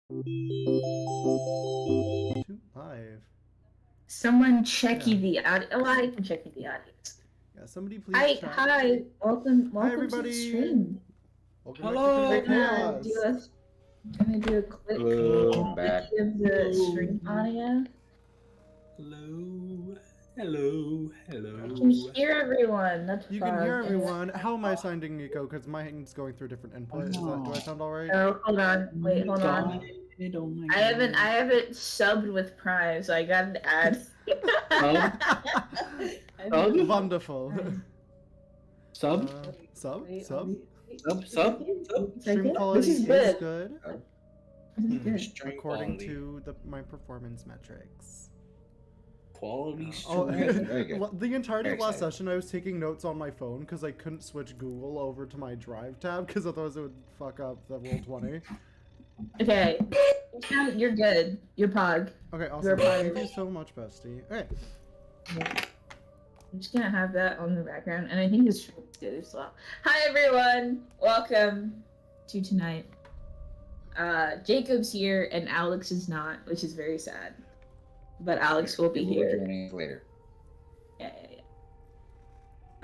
Live. Someone checky Yeah. the audio. Oh, I can checky the audience. Yeah, somebody please chat. Hi, welcome Hi, to the everybody. stream. Welcome Hello. back to We're Chaos. gonna do a quick Hello, I'm back. review of the stream audio. Hello. Hello. I can Hello. hear everyone. That's You can hear everyone. How am I sounding, Nico? Because mine's going through different input. Do I sound alright? Oh, hold on. Wait, hold on. Oh my I haven't subbed with Prime, so I got an ad. Wonderful. Sub? Sub? Wait, Sub? Sub? Stream quality This is good. good. This is good. According to my performance metrics. Quality Oh, stream. Very good. the entirety of Very last excited. session, I was taking notes on my phone because I couldn't switch Google over to my Drive tab because otherwise it would fuck up the Roll20. Okay, you're good. You're Pog. Okay, awesome. You're Thank Pog. you so much, bestie. Okay. I'm just gonna have that on the background, and I think it's good as well. Hi everyone, welcome to tonight. Jacob's here and Alex is not, which is very sad. But Alex will be here. Joining us later.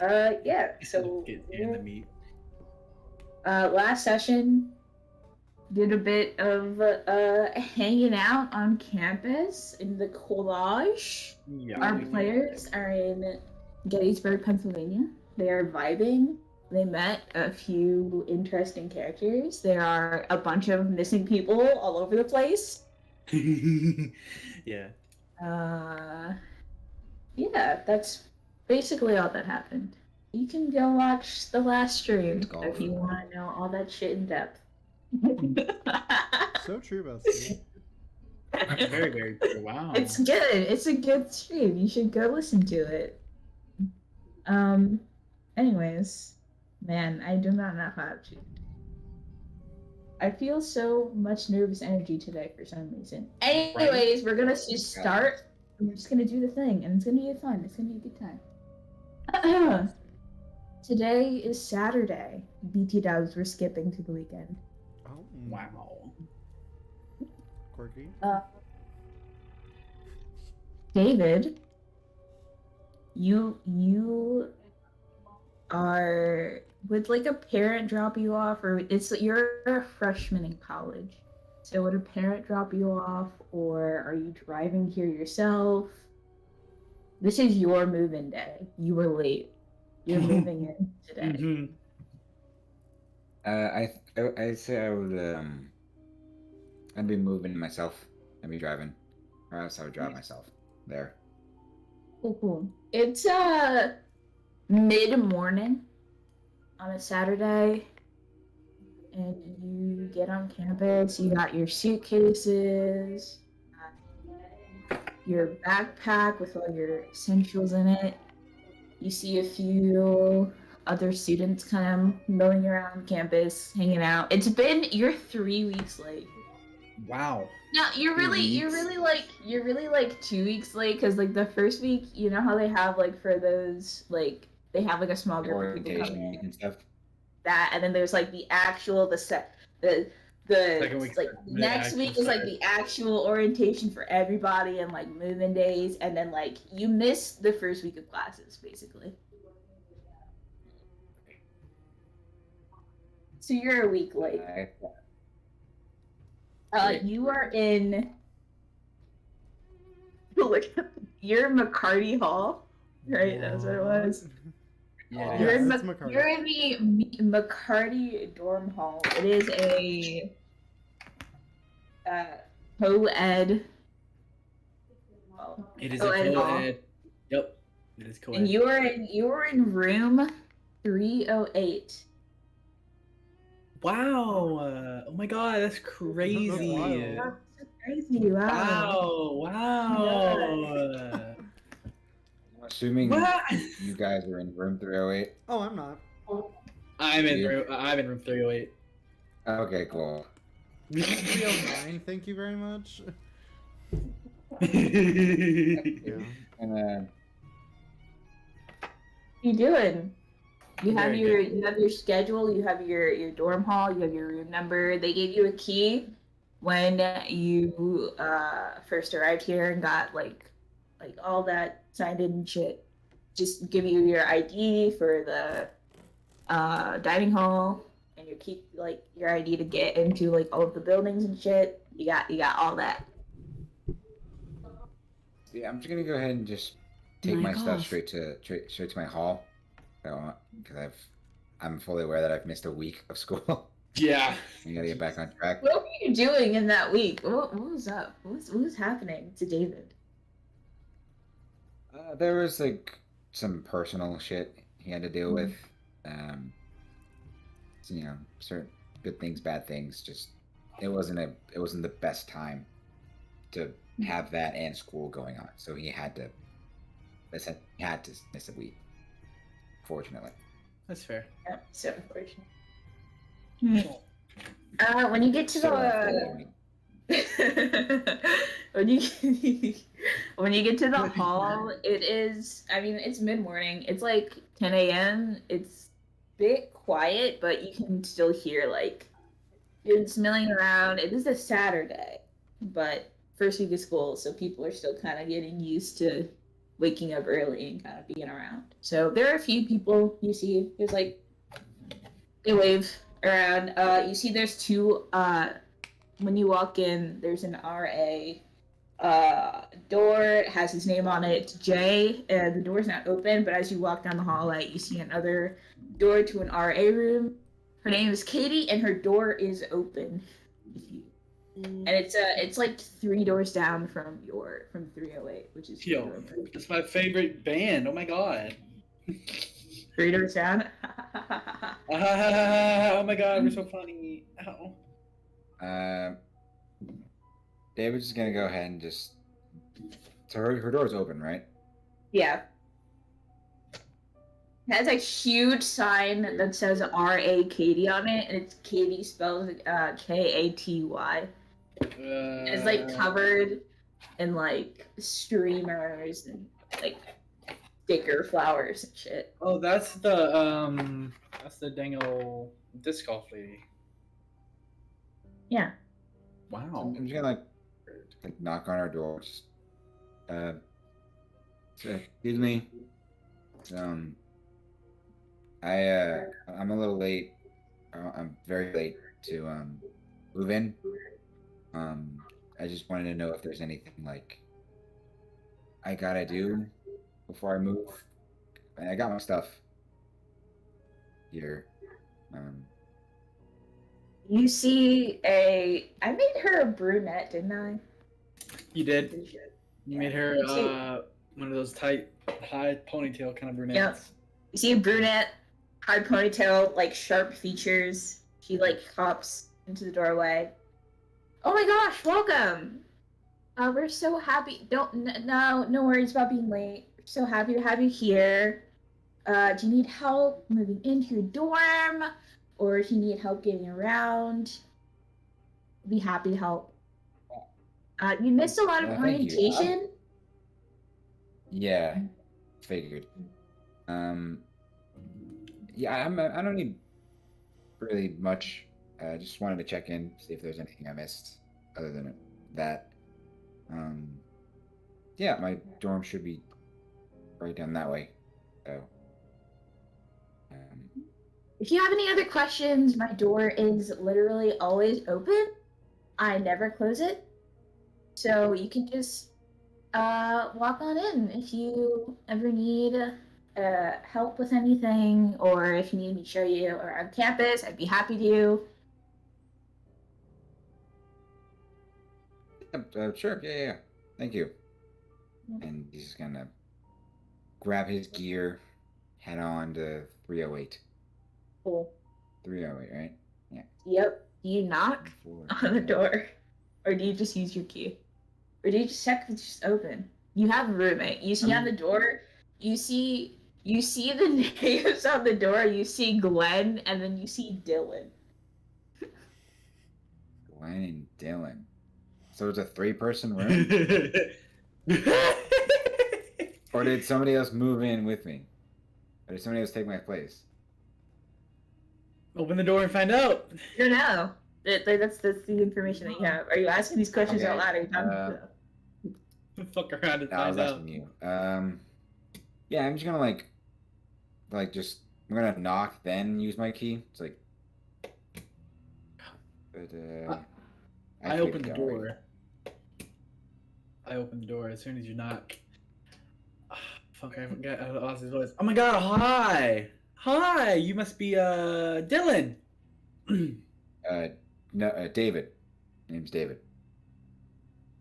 Yeah. So Get in the meat. last session did a bit of hanging out on campus in the collage. Yeah. Our players are in Gettysburg, Pennsylvania. They are vibing. They met a few interesting characters. There are a bunch of missing people all over the place. Yeah. Yeah, that's basically all that happened. You can go watch the last stream if you want to know all that shit in depth. So true, bestie. Very, very true. Wow. It's good. It's a good stream. You should go listen to it. Anyways, man, I do not know how to. I feel so much nervous energy today for some reason. Anyways, we're gonna just start. We're just gonna do the thing, and it's gonna be fun. It's gonna be a good time. Today is Saturday. BT dubs, we're skipping to the weekend. Oh, Wow. Quirky. David, you are, would like a parent drop you off, or you're a freshman in college, so would a parent drop you off, or are you driving here yourself? This is your move-in day. You were late. You're moving in today. Mm-hmm. I'd say I would I'd be moving myself. I'd be driving, or else I would drive myself there. Cool. It's mid-morning on a Saturday, and you get on campus. You got your suitcases, your backpack with all your essentials in it. You see a few other students kind of milling around campus, hanging out. You're 3 weeks late. Wow. No, you're really like 2 weeks late, because like the first week, you know how they have like for those, like they have like a small group of people coming Orientation in, and stuff. that, and then there's like the actual the Second week's like the next actual week is like start. the actual orientation for everybody and like move-in days, and then like you miss the first week of classes basically. So you're a week late. You are in. You're in McCarty Hall, right? That's what it was. Yeah. You're in, that's McCarty. you're in the McCarty dorm hall. It is a co-ed. It is co-ed a hall. co-ed. Yep. It is co-ed. And you are in room 308. Wow. Oh my god, that's crazy. wild. That's crazy! Wow. Wow. I'm assuming What? you guys are in room 308. Oh, I'm not. I'm in room 308. Okay, cool. 309, thank you very much. Yeah. And What you doing? You have Very your schedule, you have your dorm hall, you have your room number. They gave you a key, when you first arrived here and got like all that signed in and shit. Just give you your ID for the dining hall and your key, like your ID to get into like all of the buildings and shit. You got all that. Yeah, I'm just gonna go ahead and just take Mic my stuff off. straight to my hall. Because I'm fully aware that I've missed a week of school. Yeah. I gotta get back on track. What were you doing in that week? What was up? What was happening to David? There was like some personal shit he had to deal with. So, certain good things, bad things. Just it wasn't the best time to have that and school going on. So he had to miss a week. Fortunately. That's fair. Yep, so unfortunate. When you get to So, the when you when you get to the hall, it's mid-morning. It's like 10 a.m. It's a bit quiet, but you can still hear like it's milling around. It is a Saturday, but first week of school, so people are still kind of getting used to waking up early and kind of being around. So there are a few people you see. There's like they wave around. You see there's two when you walk in, there's an RA door. It has his name on it. It's Jay, and the door's not open, but as you walk down the hallway, you see another door to an RA room. Her name is Katie, and her door is open. And it's like 3 doors down from 308, which is Yo, it's my favorite band. Oh my god. 3 doors down. Oh my god, we're so funny. Ow. David's just gonna go ahead and just. So her door's open, right? Yeah. It has a huge sign that says R.A. Katie on it, and it's Katie spelled Katy. It's like covered in like streamers and like sticker flowers and shit. Oh, that's the dangle disc golf lady. Yeah. Wow. I'm just gonna like knock on her door. Just, excuse me. I'm a little late. I'm very late to move in. I just wanted to know if there's anything like I gotta do before I move. I got my stuff here. You see I made her a brunette, didn't I? You did. You made her See- one of those tight, high ponytail kind of brunettes. Yep. You see a brunette, hard ponytail, like sharp features. She like hops into the doorway. Oh my gosh, welcome! We're so happy. No worries about being late. We're so happy to have you here. Do you need help moving into your dorm? Or if you need help getting around, I'd be happy to help. You missed a lot of Thank you. orientation. Yeah, figured. Yeah, I don't need really much. Just wanted to check in, see if there's anything I missed other than that. Yeah, my dorm should be right down that way. So, If you have any other questions, my door is literally always open. I never close it. So you can just walk on in if you ever need help with anything, or if you need me to show you around campus, I'd be happy to. sure, yeah. Thank you. And he's just gonna grab his gear, head on to 308. Cool. 308, right? Yeah. Yep. Do you knock on the door? Or do you just use your key? Or do you just check if it's just open? You have a roommate. You see on the door, you see the names on the door, you see Glenn, and then you see Dylan. Glenn and Dylan. So it's a 3-person room? Or did somebody else move in with me? Or did somebody else take my place? Open the door and find out. You don't know. That's the information that you have. Are you asking these questions out Okay, loud? Or are you talking Fuck around and no, I was find out. asking you. Yeah, I'm just gonna I'm gonna knock, then use my key. It's like, but I activate opened the key already. door. I opened the door as soon as you knock. Ah, fuck, I forgot. I lost his voice. Oh my god, hi! Hi! You must be, Dylan! No, David. Name's David.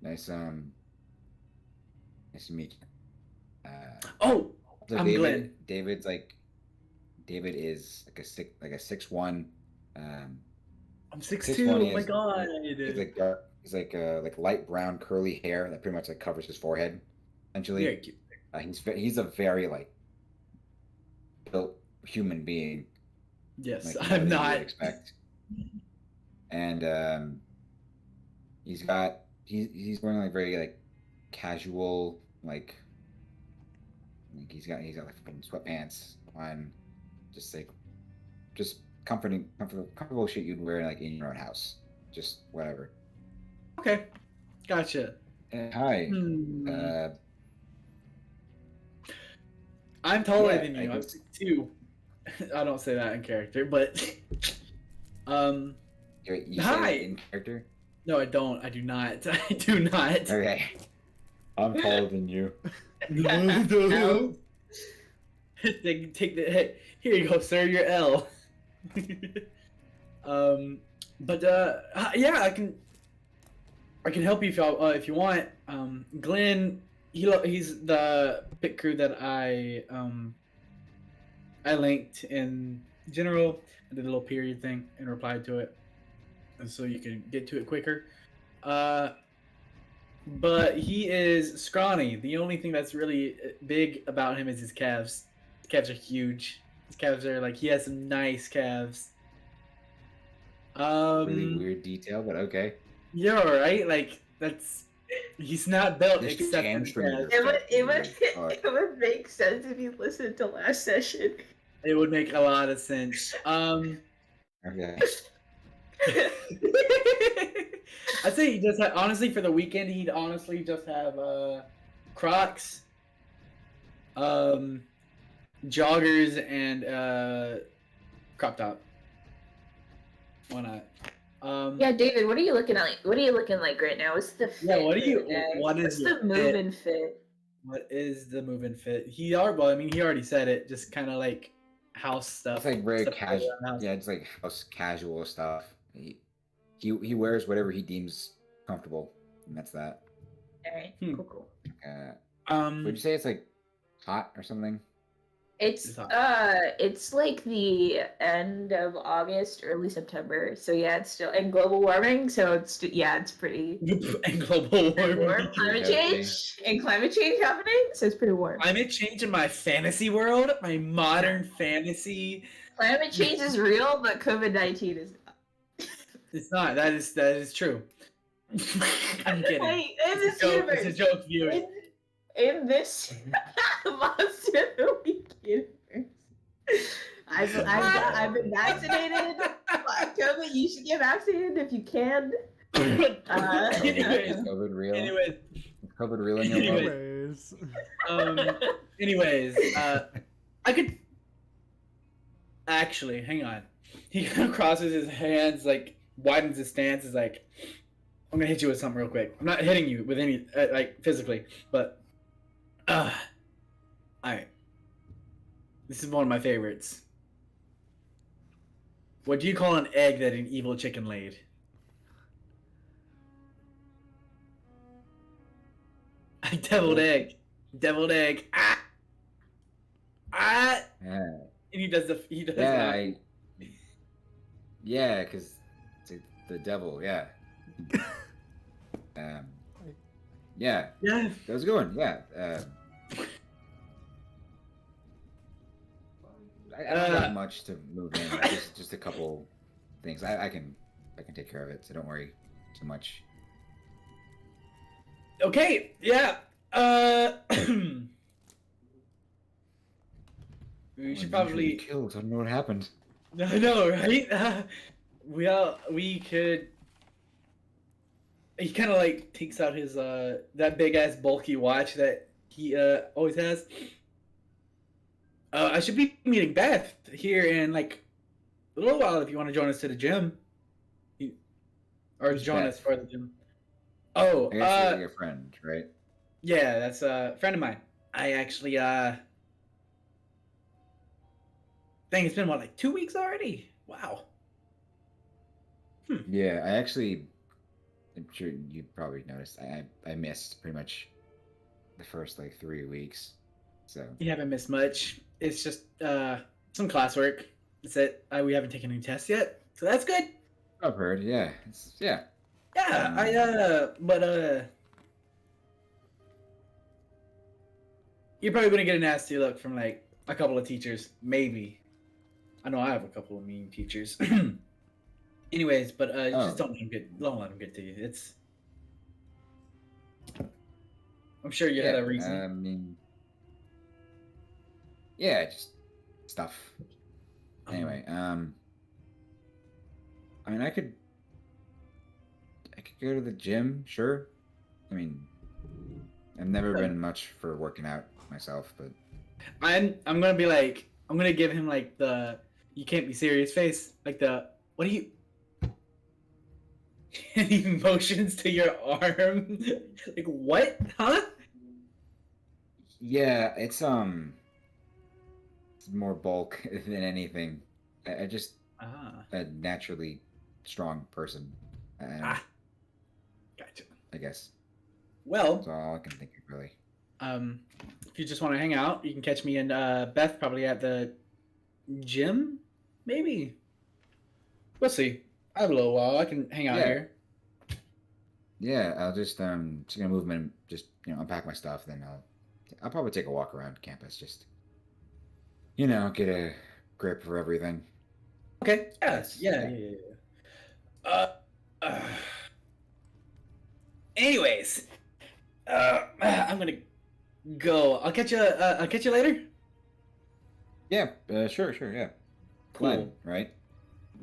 Nice, nice to meet you. Oh! So I'm David, Glenn. David is like a 6'1". I'm 6'1". 6'2". Oh He my has, god! he's like light brown curly hair that pretty much like covers his forehead, essentially. Very cute. He's a very like built human being, Yes, like I'm more than you not. would expect. And he's wearing like very like casual like he's got like fucking sweatpants on, just comfortable shit you'd wear like in your own house, just whatever. Okay, gotcha. Hi. Hmm. I'm taller Yeah, than I you. I'm guess- 6'2". I don't say that in character, but You say Hi. that in character. no, I don't. I do not. I do not. Okay. I'm taller than you. L. Take the hit. Here you go, sir. Your L. But yeah, I can help you if you want. Glenn, he's the pit crew that I linked in general. I did a little period thing and replied to it, and so you can get to it quicker. But he is scrawny. The only thing that's really big about him is his calves. His calves are huge. His calves are like he has some nice calves. Really weird detail, but okay. You're alright. Like that's he's not built Just except for the hamstring calves. It would make sense if you listened to last session. It would make a lot of sense. Okay. I'd say he just honestly for the weekend he'd honestly just have Crocs, joggers, and crop top. Why not? Yeah, David, what are you looking at? What are you looking like right now? What's the fit? Yeah, what are you? for the day? What is What's your the move and fit? What is the move and fit? Well, I mean, he already said it. Just kind of like house stuff. It's like very stuff casual. around the house. Yeah, it's like house casual stuff. He wears whatever he deems comfortable, and that's that. All right, Hmm. cool. Would you say it's like hot or something? It's hot. it's like the end of August, early September. So yeah, it's still and global warming. So it's pretty And global warm. warming. Climate Okay. change and climate change happening. So it's pretty warm. Climate change in my fantasy world, my modern fantasy. Climate change is real, but COVID-19 is not. It's not. That is true. I'm kidding. Wait, in It's this a joke. universe, It's a joke, viewers. in this Monster of the Week universe, I've been vaccinated. COVID, you should get vaccinated if you can. Anyways, Is COVID real? anyways, Is COVID real in your world? Anyways. anyways, I could actually hang on. He kind of crosses his hands, like widens his stance. Is like, I'm gonna hit you with something real quick. I'm not hitting you with any like physically, but all right. This is one of my favorites. What do you call an egg that an evil chicken laid? A deviled egg. Deviled egg. Ah! Ah! Yeah. And he does Yeah, yeah, because the devil, yeah. Yeah, Yeah. that was a good one. Yeah. I don't have much to move in. Just a couple things. I can take care of it, so don't worry too much. Okay. Yeah. We should Well, you probably. killed. I don't know what happened. I know, right? we could. He kind of like takes out his that big ass bulky watch that he always has. I should be meeting Beth here in like a little while if you want to join us to the gym. Or Who's join Beth? us for the gym. Oh, I guess you're your friend, right? yeah, that's a friend of mine. I actually dang, it's been what, like 2 weeks already? Wow. Yeah, I actually. I'm sure you probably noticed. I missed pretty much the first like 3 weeks. So You haven't missed much. It's just some classwork. That's it. We haven't taken any tests yet, so that's good. I've heard. Yeah, yeah. Yeah, but you're probably gonna get a nasty look from like a couple of teachers, maybe. I know I have a couple of mean teachers. Anyways, but just Oh. don't let them get to you. It's. I'm sure you had Yeah, a reason. I mean, yeah, just stuff. Anyway, I mean, I could go to the gym, sure. I mean, I've never been much for working out myself, but I'm gonna give him like the you can't be serious face, like the what do you. And he motions to your arm. Like what? Huh? yeah, it's more bulk than anything. I just Ah, a naturally strong person. Ah. Gotcha. I guess Well, that's all I can think of really. if you just want to hang out, you can catch me and Beth probably at the gym, maybe. We'll see. I have a little while. I can hang out Yeah. here. Yeah, I'll just gonna move and just unpack my stuff. Then I'll probably take a walk around campus. Just get a grip for everything. Okay. Yeah. Yes, Yeah. yeah. Yeah. Yeah. Uh, anyways, I'm gonna go. I'll catch you. I'll catch you later. Yeah, sure, yeah. Cool. Glenn, right?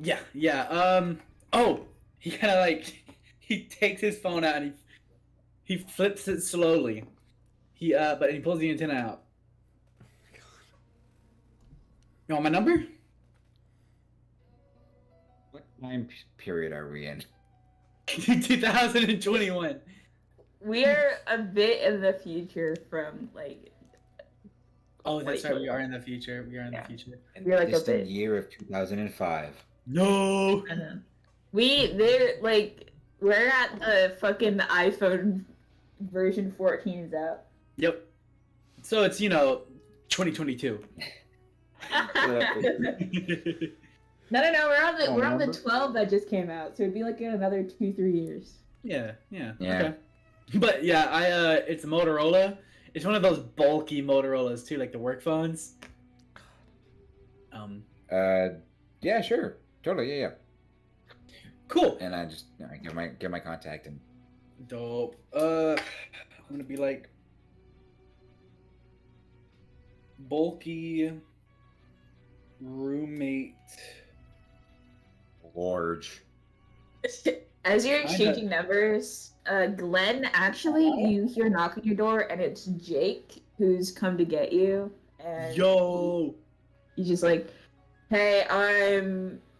Yeah. Yeah. Oh, he kind of like he takes his phone out and he flips it slowly. But he pulls the antenna out. You want my number? What time period are we in? 2021. We're a bit in the future from like Oh, that's right. We 2021. are in the future. We are in Yeah. the future. In We're the like a distant bit. year of 2005. No. I know. We're at the fucking iPhone version 14 is out. Yep. So it's 2022. No, Oh, we're on the number? 12 that just came out, so it'd be like in another 2-3 years. Yeah. Yeah. Okay. But yeah, it's a Motorola. It's one of those bulky Motorola's too, like the work phones. Yeah, sure, totally, yeah. Cool. And I just I get my contact and Dope. I'm gonna be like bulky roommate. large. As you're Kinda. exchanging numbers, Glenn, actually, you hear a knock on your door, and it's Jake who's come to get you. And Yo. he's just like, hey,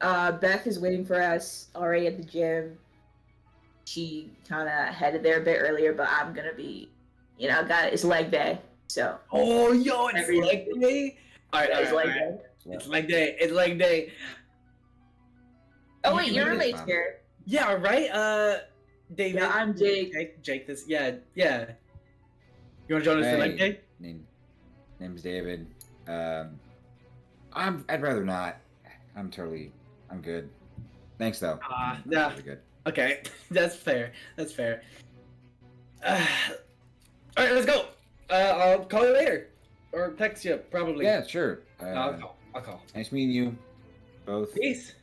Beth is waiting for us already at the gym. She kind of headed there a bit earlier, but I'm gonna be, it's leg day, so. Oh, yo, it's Every- leg day. All right, It's all right, leg all right. day. It's leg day. It's leg day. Oh wait, your It is, roommate's Mom. here. Yeah, right. David. Yeah, I'm Jake. Jake. This. Yeah. You want to join us for leg Hey. day? Name's David. I'd rather not. I'm good. Thanks though. Yeah. Really good. Okay, that's fair. That's fair. All right, let's go. I'll call you later, or text you probably. Yeah, sure. I'll call. I'll call. Nice meeting you both. Peace.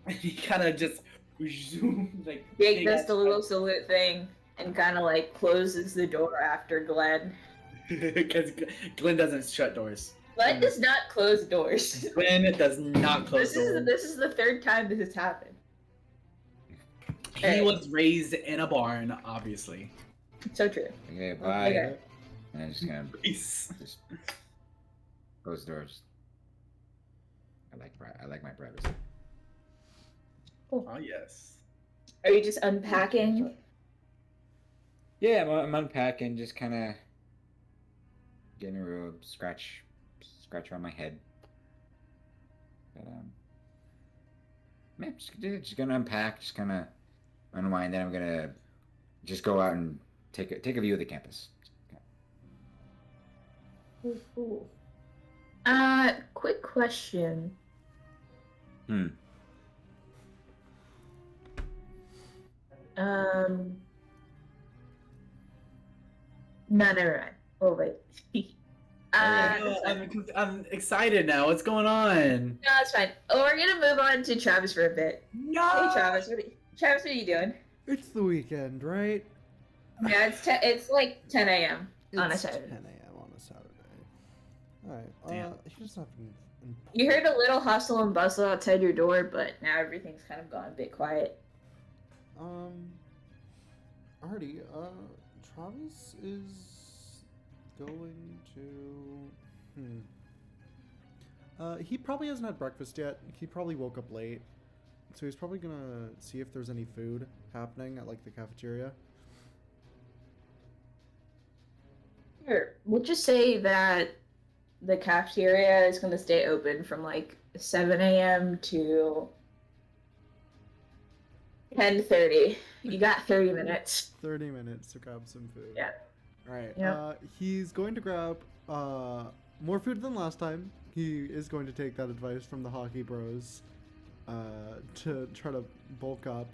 He kind of just zooms like. Jake big does ass- the little salute thing and kind of like closes the door after Glenn. Because Glenn doesn't shut doors. Glenn does not close doors. Glenn does not close doors. This is the third time this has happened. He was raised in a barn, obviously. So true. Okay, bye. Okay. And I'm just gonna Peace. just close the doors. I like my privacy. Oh yes. Are you just unpacking? Yeah, I'm unpacking, just kind of getting a real scratch around my head. But yeah, just gonna unpack, just kind of unwind. Then I'm gonna just go out and take a view of the campus. Cool. Quick question. No, never mind. Oh wait. I'm excited now. What's going on? No, it's fine. Oh, we're gonna move on to Travis for a bit. No. Hey, Travis. Travis, what are you doing? It's the weekend, right? Yeah, it's like 10 a.m. on a It's Saturday. 10 a.m. on a Saturday. Alright, Damn. here's nothing. You heard a little hustle and bustle outside your door, but now everything's kind of gone a bit quiet. Artie, Travis is going to. He probably hasn't had breakfast yet. He probably woke up late. So he's probably gonna see if there's any food happening at, like, the cafeteria. Sure. We'll just say that the cafeteria is going to stay open from like 7 a.m. to 10:30. You got 30 minutes. 30 minutes to grab some food. Yeah. Alright, Yeah. he's going to grab, more food than last time. He is going to take that advice from the hockey bros, to try to bulk up,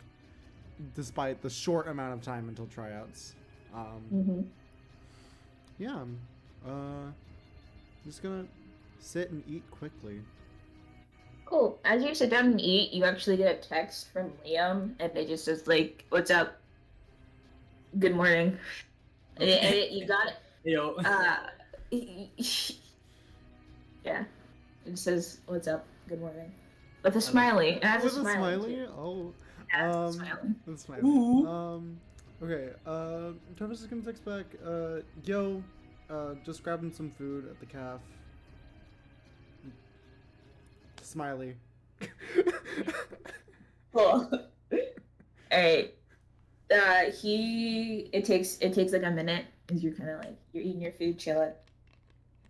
despite the short amount of time until tryouts. Yeah, just gonna sit and eat quickly. Cool. As you sit down and eat, you actually get a text from Liam, and it just says like, "What's up? Good morning." And you got it. Yo. Yeah. It says, "What's up? Good morning." With a smiley. It has With a a smiley. smiley? Oh. Yeah, it's a smiley. With a smiley. Ooh. Okay, Travis is gonna text back, yo, just grabbing some food at the caf. Smiley. Cool. Alright. It takes like a minute because you're kind of like you're eating your food, chilling.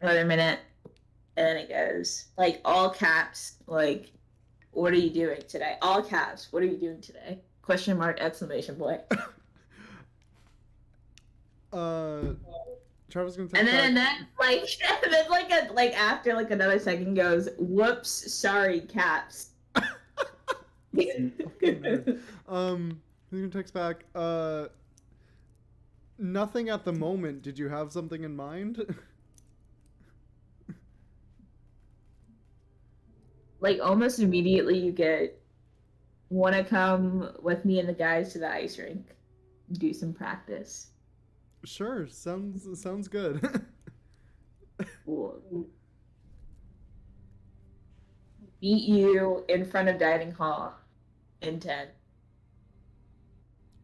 Another minute, and then it goes like all caps, like, "What are you doing today?" All caps. "What are you doing today?" Question mark, exclamation point. Travis is gonna text And back. then like and then like after like another second goes, "Whoops, sorry, caps." Fucking nerd. He's gonna text back, nothing at the moment. Did you have something in mind? Like almost immediately you get, "Wanna come with me and the guys to the ice rink? Do some practice." Sure, sounds good. Cool. Meet you in front of dining hall in 10.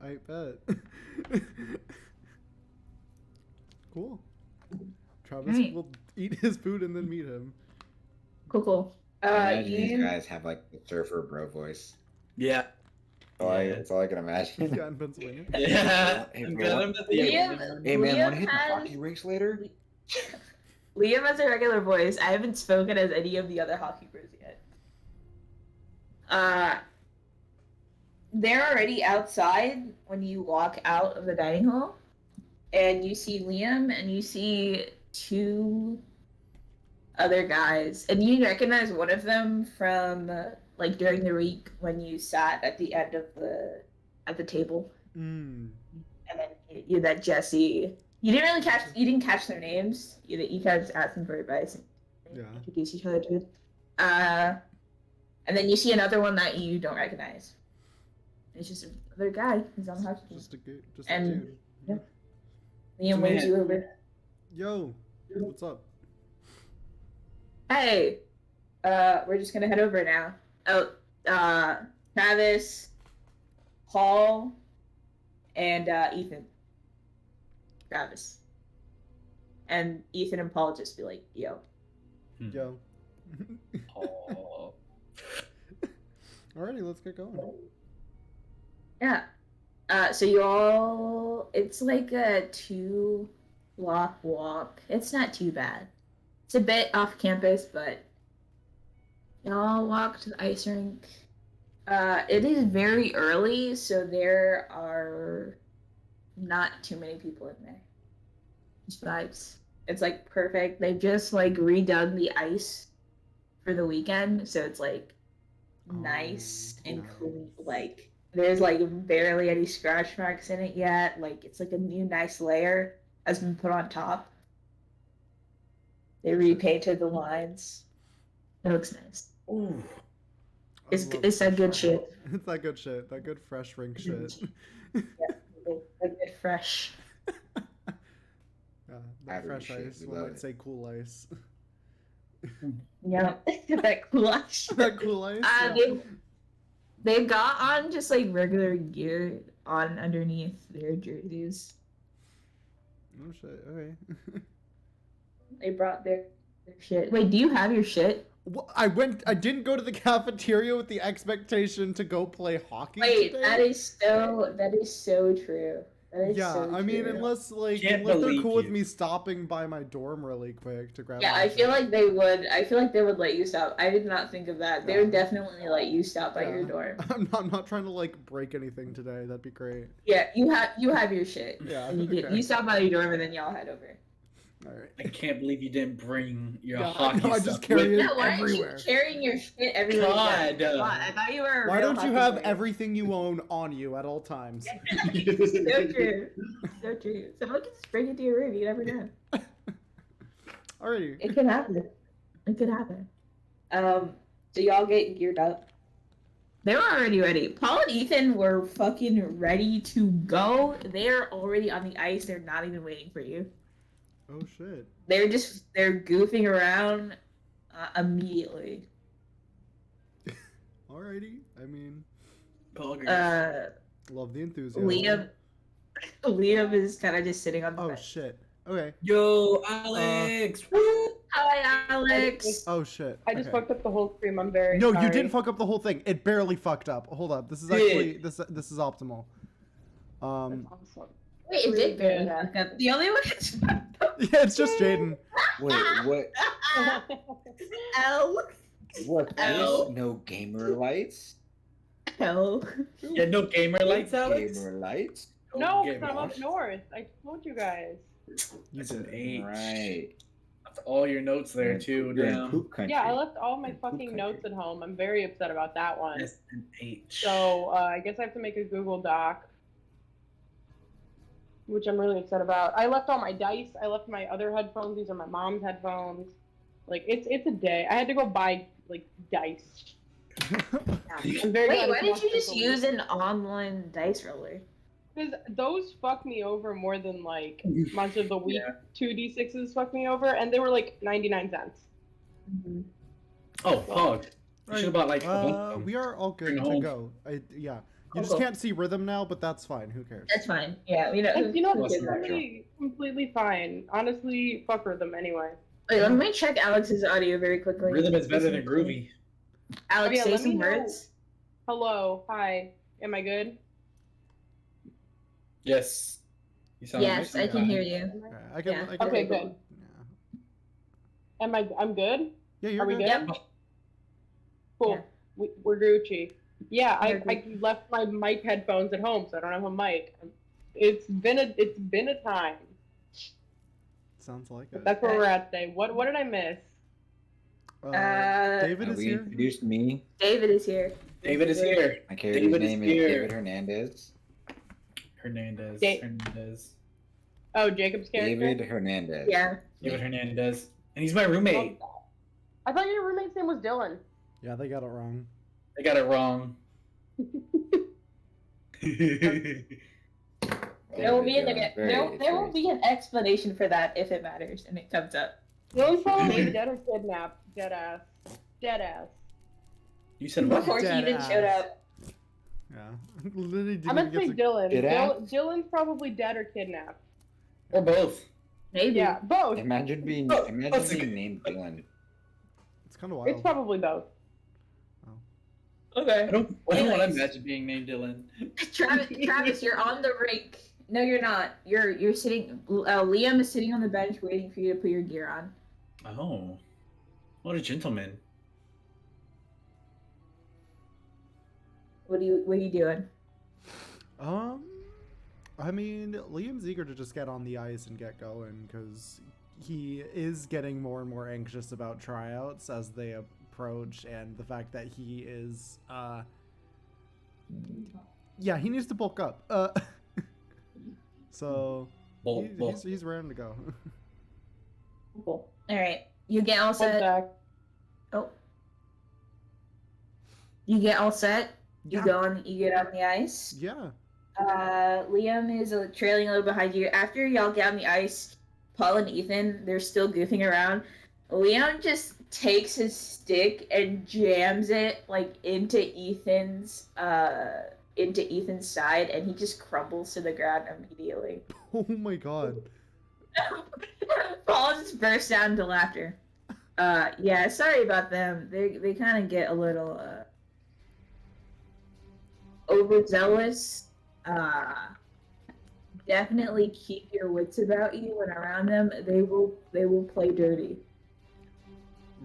I bet. Cool. Travis Alright. will eat his food and then meet him. Cool. I imagine these Ian, guys have like the surfer bro voice. Yeah. That's all I can imagine. Yeah, in Pennsylvania. Yeah. Hey, I'm bro, glad what- I'm not the Liam- only one. Hey man, Liam want to hit the has- hockey rinks later? Liam has a regular voice. I haven't spoken as any of the other hockey bros yet. They're already outside when you walk out of the dining hall, and you see Liam and you see two other guys, and you recognize one of them from like during the week when you sat at the end of the table, Mm. and then you that Jesse. You didn't catch their names. You kind of just asked them for advice and Yeah. introduce each other to it. And then you see another one that you don't recognize. It's just another guy. He's on the hockey team. Just a And- dude. yeah. Liam waves Man. you over. Yo, what's up? Hey, we're just gonna head over now. Oh, Travis, Paul, and Ethan. Travis. And Ethan and Paul just be like, yo. Yo. Oh. Alrighty, let's get going. Yeah. So you all, it's like a 2-block walk. It's not too bad. It's a bit off campus, but y'all walk to the ice rink. It is very early, so there are not too many people in there. Just vibes. It's like perfect. They just like redone the ice for the weekend, so it's like nice and nice. clean. Like there's like barely any scratch marks in it yet. Like it's like a new nice layer has been put on top. They repainted the lines. It looks nice. Ooh. It's I love it's that fresh good rink. shit. It's that good shit. That good fresh rink shit. Yeah, a good fresh. That fresh Irish shit, ice. we One love might it. say cool ice. Yeah, that cool ice. That cool ice. Yeah. They got on just like regular gear on underneath their jerseys. Oh shit. Okay. They brought their shit. Wait, do you have your shit? Well, I didn't go to the cafeteria with the expectation to go play hockey Wait, today. that is so true. That is Yeah, so I mean, true. unless Can't they're believe cool with you. me stopping by my dorm really quick to grab. Yeah, my I feel shit. like they would. I feel like they would let you stop. I did not think of that. They would Yeah. definitely let you stop by your Yeah. dorm. I'm not trying to like break anything today. That'd be great. Yeah, you have your shit. Yeah, And you okay. you stop by your dorm and then y'all head over. All right. I can't believe you didn't bring your Yeah, hockey no, I stuff. just carry with it you. Yeah, why everywhere. aren't you carrying your shit everywhere? you God, go? God, I thought you were. A Why real don't you hockey have player. everything you own on you at all times? So true. So true. Someone can just bring it to your room. You never know. Alrighty. It could happen. It could happen. So y'all get geared up. They were already ready. Paul and Ethan were fucking ready to go. They're already on the ice. They're not even waiting for you. Oh shit. They're goofing around immediately. Alrighty. I mean, Liam love the enthusiasm. Liam is kind of just sitting on the Oh bench. shit. Okay. Yo, Alex. Hi, Alex. Oh shit. I just Okay. fucked up the whole stream. I'm very No, sorry. you didn't fuck up the whole thing. It barely fucked up. Hold up. This is actually this is optimal. That's awesome. Wait, it Really did barely good. fuck up. The only one that's fucked up. Yeah, it's just Jaden. Wait, what? L. What? Ow. This? No gamer lights? L. Yeah, no gamer lights, Alex. Gamer lights? No, gamer because I'm up lights. north. I told you guys. You That's an did. H. Right. That's all your notes there too. You're in Damn. poop country. Yeah, I left all my You're in poop fucking country. notes at home. I'm very upset about that one. That's an H. So I guess I have to make a Google Doc, which I'm really upset about. I left all my dice. I left my other headphones. These are my mom's headphones. Like it's a day. I had to go buy like dice. I'm very Wait, glad why it's did not you just so use an online dice roller? Because those fuck me over more than like Monster of the Week Yeah. 2d6s fuck me over, and they were like 99 cents. Oh, Pog. You should have bought like. we are all good Bring to home. go. Yeah. You Oh, just cool. can't see rhythm now, but that's fine. Who cares? That's fine. Yeah, we know. And, you know, Plus it's the retro. completely fine. Honestly, fuck with them anyway. Wait, let me check Alex's audio very quickly. Rhythm is better than groovy. Alex, Oh, yeah, say let me some know. words. Hello, hi. Am I good? Yes. You sound Yes, I can hear you. Okay, I can. Yeah. I can Okay, good. Yeah. I'm good? Yeah, you're Are we good. good? Yep. Cool. Yeah. We're Gucci. Yeah, I You're left my mic headphones at home, so I don't have a mic. It's been a time. Sounds like But it. that's where we're at today. What did I miss? David is we here. introduced me. David is here. David is here. My character's David is name here. is David Hernandez. Hernandez. Da- Hernandez. Oh, Jacob's character. David Hernandez. Yeah. David Hernandez. And he's my roommate. I thought your roommate's name was Dylan. Yeah, they got it wrong. I got it wrong. There will be David, there will be an explanation for that if it matters and it comes up. Dylan's probably dead or kidnapped. Dead ass. Dead ass. You said what? Before Dead Keaton showed ass. up. Yeah. Literally I meant to say didn't get Dylan. Get out? Dylan's probably dead or kidnapped. Or both. Maybe. Yeah, both. Imagine being Oh, imagine that's a being good- named Dylan. It's kind of wild. It's probably both. Okay. I don't want to Anyways. imagine being named Dylan. Travis, you're on the rink. No, you're not. You're sitting. Liam is sitting on the bench waiting for you to put your gear on. Oh. What a gentleman. What are you doing? I mean, Liam's eager to just get on the ice and get going because he is getting more and more anxious about tryouts as they approach, and the fact that he is, yeah, he needs to bulk up. So he's raring to go. Cool. All right. You get all One set. sec. Oh. You get all set. You Yeah. go on. You get on the ice. Yeah. Liam is trailing a little behind you. After y'all get on the ice, Paul and Ethan, they're still goofing around. Liam just takes his stick and jams it like into Ethan's side, and he just crumbles to the ground immediately. Oh my god. Paul just bursts out into laughter. Yeah, sorry about them. They kind of get a little overzealous. Definitely keep your wits about you when around them. They will play dirty.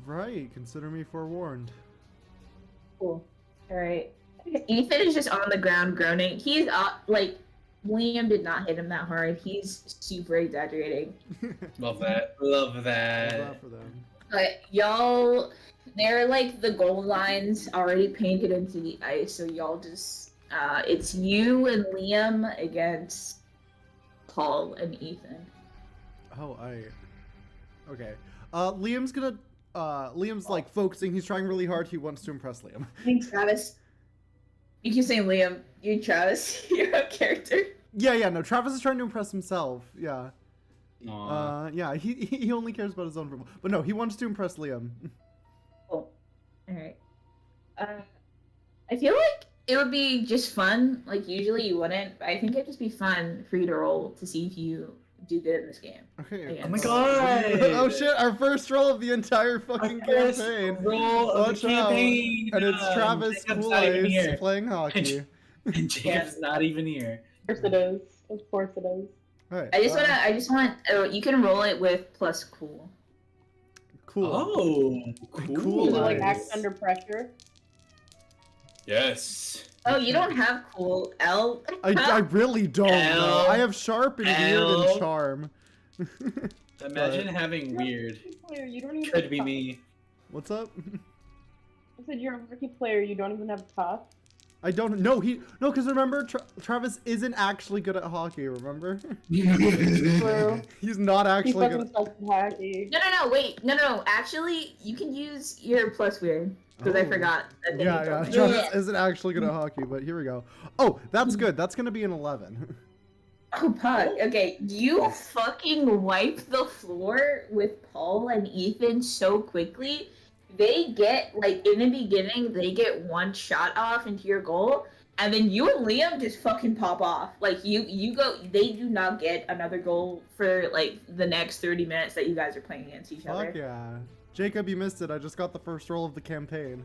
Right. Consider me forewarned. Cool. All right. Ethan is just on the ground groaning. He's like Liam did not hit him that hard. He's super exaggerating. Love that. Love Love that. that for them. But y'all, they're like the goal lines already painted into the ice, so y'all just it's you and Liam against Paul and Ethan. Oh, okay. Liam's like focusing. He's trying really hard. He wants to impress Liam. Thanks, Travis. You keep saying Liam. You and Travis. You're a character. Yeah. No, Travis is trying to impress himself. Yeah. Aw. Yeah. He only cares about his own approval. But no, he wants to impress Liam. Cool. All right. I feel like it would be just fun. Like usually you wouldn't, but I think it'd just be fun for you to roll to see if you do good in this game. Okay. Yeah. Oh my god! Oh shit! Our first roll of the entire fucking First campaign. roll of Watch the out. campaign. And it's Travis Jacob's Cool not even Ice here. playing hockey. And Jacob's not even here. Of course it is. Of course it is. Alright, I just want. Oh, you can roll it with plus cool. cool. Oh, cool. Cool Does it like Nice. act under pressure? Yes. Oh, you don't have cool L. I really don't know. L. I have sharp and weird L. and charm. Imagine having weird. Player, you don't even Could have be tough. me. What's up? I said you're a rookie player. You don't even have tough. I don't know. No, because remember, Travis isn't actually good at hockey. Remember? True. He's not He actually fucking good. sucks at hockey. No, wait. No. Actually, you can use your plus weird. Because I Oh. forgot. That thing Yeah, you told me. Travis isn't actually good at hockey, but here we go. Oh, that's good. That's gonna be an 11. Oh, fuck. Okay, you fucking wipe the floor with Paul and Ethan so quickly. They get, like, in the beginning, they get one shot off into your goal, and then you and Liam just fucking pop off. Like, you go, they do not get another goal for, like, the next 30 minutes that you guys are playing against each other. Fuck yeah. Jacob, you missed it. I just got the first roll of the campaign.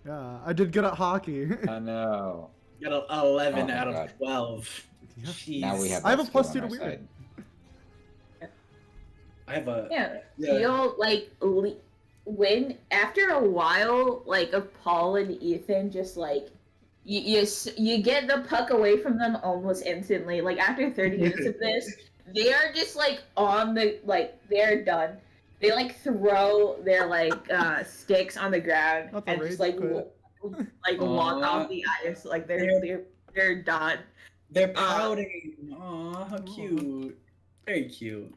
Yeah, I did good at hockey. I know. Got an 11 Oh my out of God. 12. Yeah. Jeez. Now we have. I have a that plus skill 2 on to our weird. side. I have a. Yeah. Yeah. You'll like when after a while, like of Paul and Ethan, just like you get the puck away from them almost instantly. Like after 30 minutes of this, they are just like on the they're done. They like throw their like sticks on the ground That's a and rage just like quit. walk Aw. off the ice. Like they're done. They're pouting. Aw, how cute. Very cute.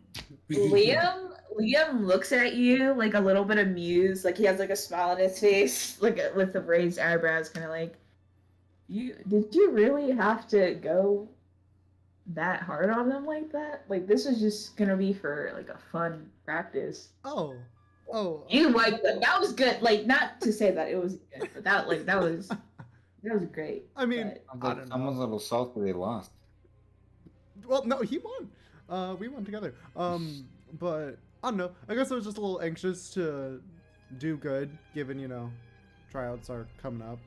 Liam looks at you like a little bit amused, like he has like a smile on his face, like with the raised eyebrows, kind of like, did you really have to go that hard on them like that? Like this was just gonna be for like a fun practice. Oh. Oh, You like that? That was good. Like, not to say that it was good, but that was great. I mean, But I don't Someone's a know. little salty they lost. Well, no, he won. We won together. But I don't know. I guess I was just a little anxious to do good, given tryouts are coming up.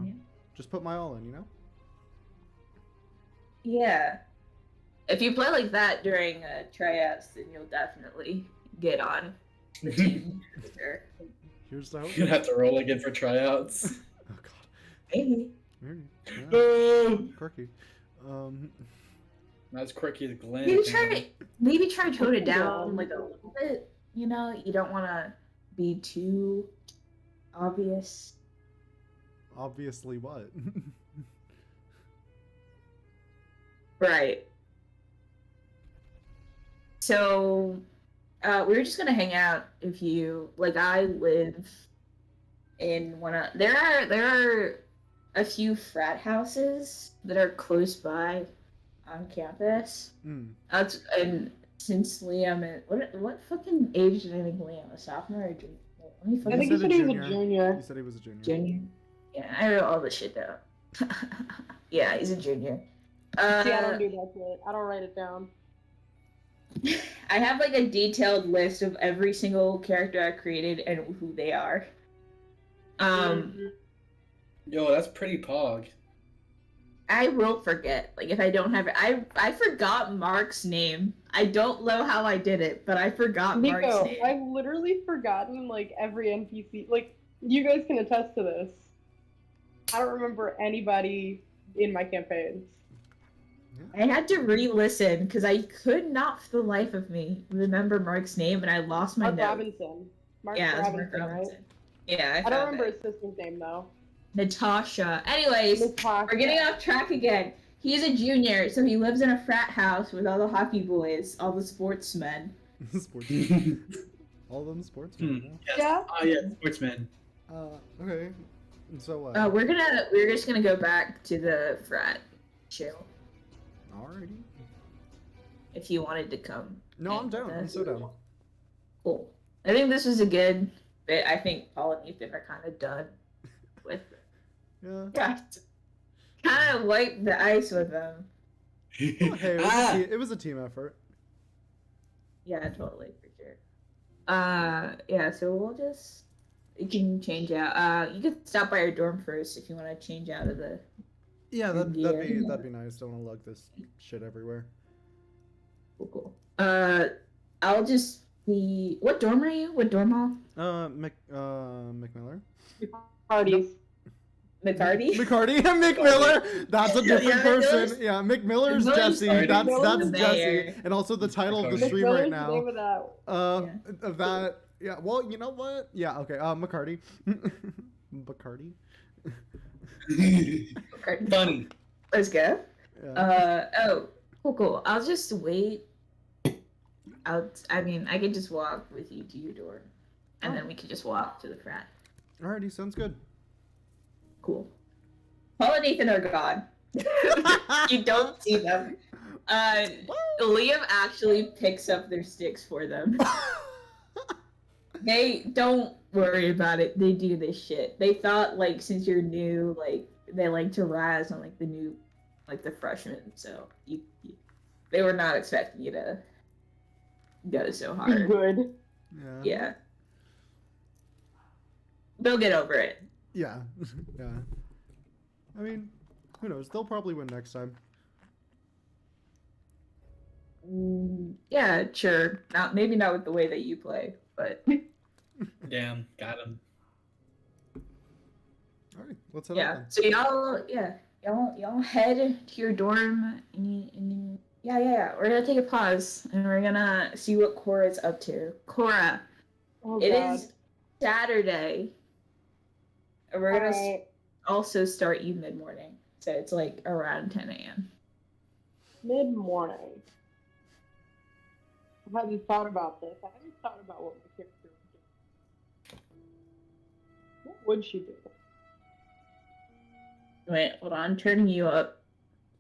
yeah. Just put my all in, Yeah. If you play like that during tryouts, then you'll definitely get on the team. For sure. Here's the hope. You're gonna have to roll again for tryouts. Oh God. Maybe. Maybe. Yeah. No. Quirky. Not as quirky as Glenn. Maybe try tone it down like a little bit. You don't want to be too obvious. Obviously, what? Right. So, we were just gonna hang out if you like. I live in one of there are a few frat houses that are close by on campus. That's and since Liam is what fucking age did I think Liam? A sophomore or junior? Let me I fucking think he said he was a He junior. said he was a junior. junior. Yeah, I wrote all this shit down. Yeah, he's a junior. See, I don't do that shit. I don't write it down. I have like a detailed list of every single character I created and who they are. Yo, that's pretty pog. I will forget. Like if I don't have it, I forgot Mark's name. I don't know how I did it, but I forgot Mark's Nico, name. I've literally forgotten like every NPC. Like you guys can attest to this. I don't remember anybody in my campaigns. I had to re-listen because I could not for the life of me remember Mark's name, and I lost my Mark notes. Robinson. Mark Yeah, it's Robinson, Mark right? Robinson. Yeah, I don't found remember it. his sister's name though. Natasha. Anyways, Natasha. we're getting off track again. He's a junior, so he lives in a frat house with all the hockey boys, all the sportsmen. Sportsman. All of them sportsmen. Yes. Yeah. Oh yeah, sportsman. Okay. So We're just gonna go back to the frat chill Alrighty. if you wanted to come. No, I'm down. I'm so down. Cool. I think this was a good bit. I think Paul and Ethan are kind of done with. Yeah. Gosh, kind of wiped the ice with them. Well, hey, it was a team effort. Yeah, totally for sure. Yeah. So you can change out. You could stop by our dorm first if you want to change out of the. Yeah, that'd Yeah. be nice. Don't want to lug this shit everywhere. Cool. I'll just be. What dorm are you? What dorm hall? McMiller. Parties. McCarty. McCarty. Mick Miller. That's a different Yeah, person. Yeah, Mick Miller's McMiller's Jesse. That's the Jesse. mayor. And also the title of the McCarty. stream McMillan's right the now. name of that. Of that. Yeah. Well, you know what? Yeah. Okay. McCarty. McCarty. McCarty. Funny. Let's go. Yeah. Cool. I'll just wait. I could just walk with you to your door, and then we could just walk to the frat. Alrighty. Sounds good. Cool. Paul and Nathan are gone. You don't see them. Liam actually picks up their sticks for them. They don't worry about it. They do this shit. They thought like since you're new, like they like to razz on like the new, like the freshmen. So they were not expecting you to go so hard. Good. Yeah. Yeah. They'll get over it. Yeah. Yeah. I mean, who knows? They'll probably win next time. Yeah, sure. Maybe not with the way that you play, but Damn, got him. Alright, let's head yeah. out then. So y'all head to your dorm and we're gonna take a pause and we're gonna see what Cora's up to. Cora, Oh, it God. is Saturday. And we're gonna Alright. also start you mid-morning. So it's like around 10 a.m. Mid-morning. I hadn't thought about this. I hadn't thought about what my character would do. What would she do? Wait, hold on. I'm turning you up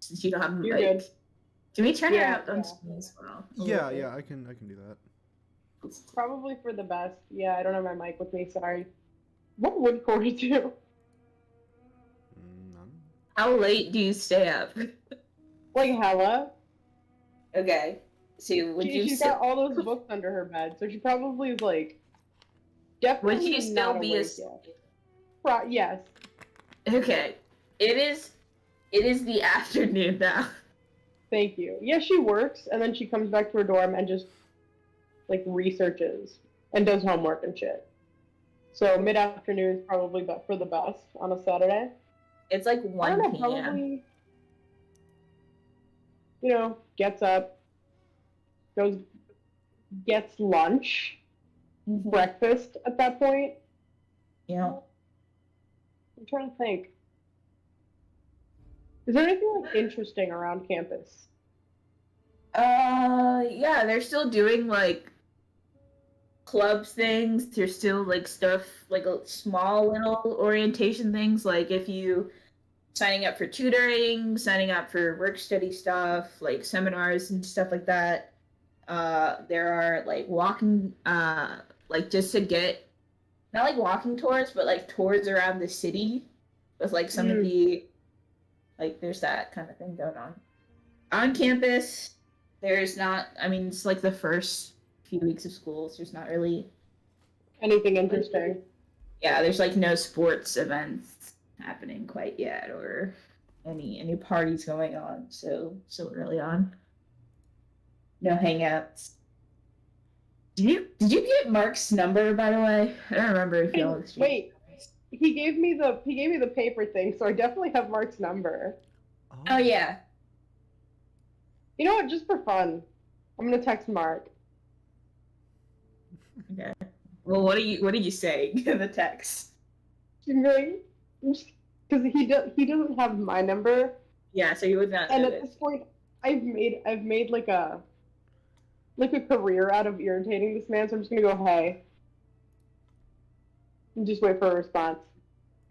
since you don't have the You're mic. good. Can we turn Yeah, it up on yeah. screen as well? Yeah, I can do that. Probably for the best. Yeah, I don't have my mic with me. Sorry. What would Corey do? None. How late do you stay up? Like hella. Okay. So would you She's still got all those books under her bed, so she probably is like would definitely you still not be a awake yet. Yes. okay? It is the afternoon now. Thank you. Yeah, she works and then she comes back to her dorm and just like researches and does homework and shit. So mid afternoon is probably for the best on a Saturday. It's like I don't 1 know, p.m. probably gets up, goes gets lunch, Mhm. breakfast at that point. Yeah. I'm trying to think. Is there anything like interesting around campus? Yeah, they're still doing like clubs things. There's still like stuff like a small little orientation things like if you signing up for tutoring, signing up for work study stuff, like seminars and stuff like that. There are like walking like just to get not like walking tours, but like tours around the city with like some of Mm. the like there's that kind of thing going on. On campus, there's not I mean it's like the first few weeks of school, so there's not really Anything interesting? yeah, there's like no sports events happening quite yet or any parties going on, so early on. No hangouts. Did you get Mark's number by the way? I don't remember if y'all exchanged. Wait, he gave me the paper thing, so I definitely have Mark's number. Oh yeah. You know what? Just for fun, I'm gonna text Mark. Okay. Well, what are you saying in the text? Because he doesn't have my number, Yeah, so you would not and know at this. this point, I've made like a career out of irritating this man. So I'm just gonna go hey, and just wait for a response.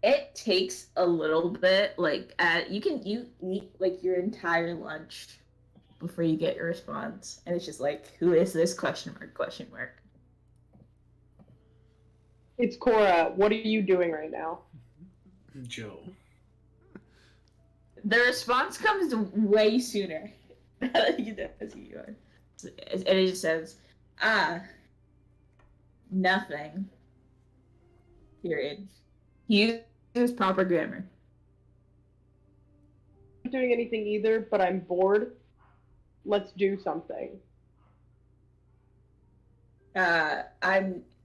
It takes a little bit, like you eat like your entire lunch before you get your response, and it's just like, who is this? Question mark? Question mark. It's Cora. What are you doing right now? Joe. The response comes way sooner. You know, as you are. And it just says, nothing. Period. Use proper grammar. I'm not doing anything either, but I'm bored. Let's do something.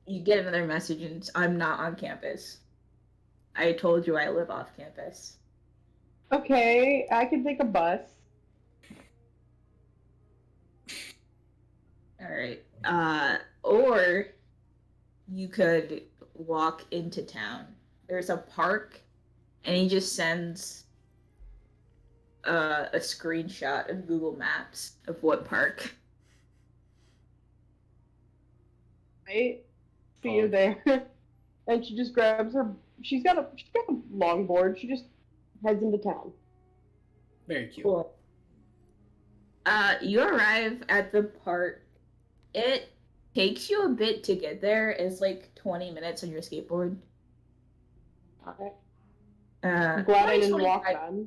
You get another message and I'm not on campus. I told you I live off campus. Okay, I can take a bus. Alright. Or you could walk into town. There's a park and he just sends a screenshot of Google Maps of what park. Right? See you there. And she just grabs her. She's got a longboard. She just heads into town. Very cute. Cool. You arrive at the park. It takes you a bit to get there. It's like 20 minutes on your skateboard. Okay. I'm glad I didn't walk then.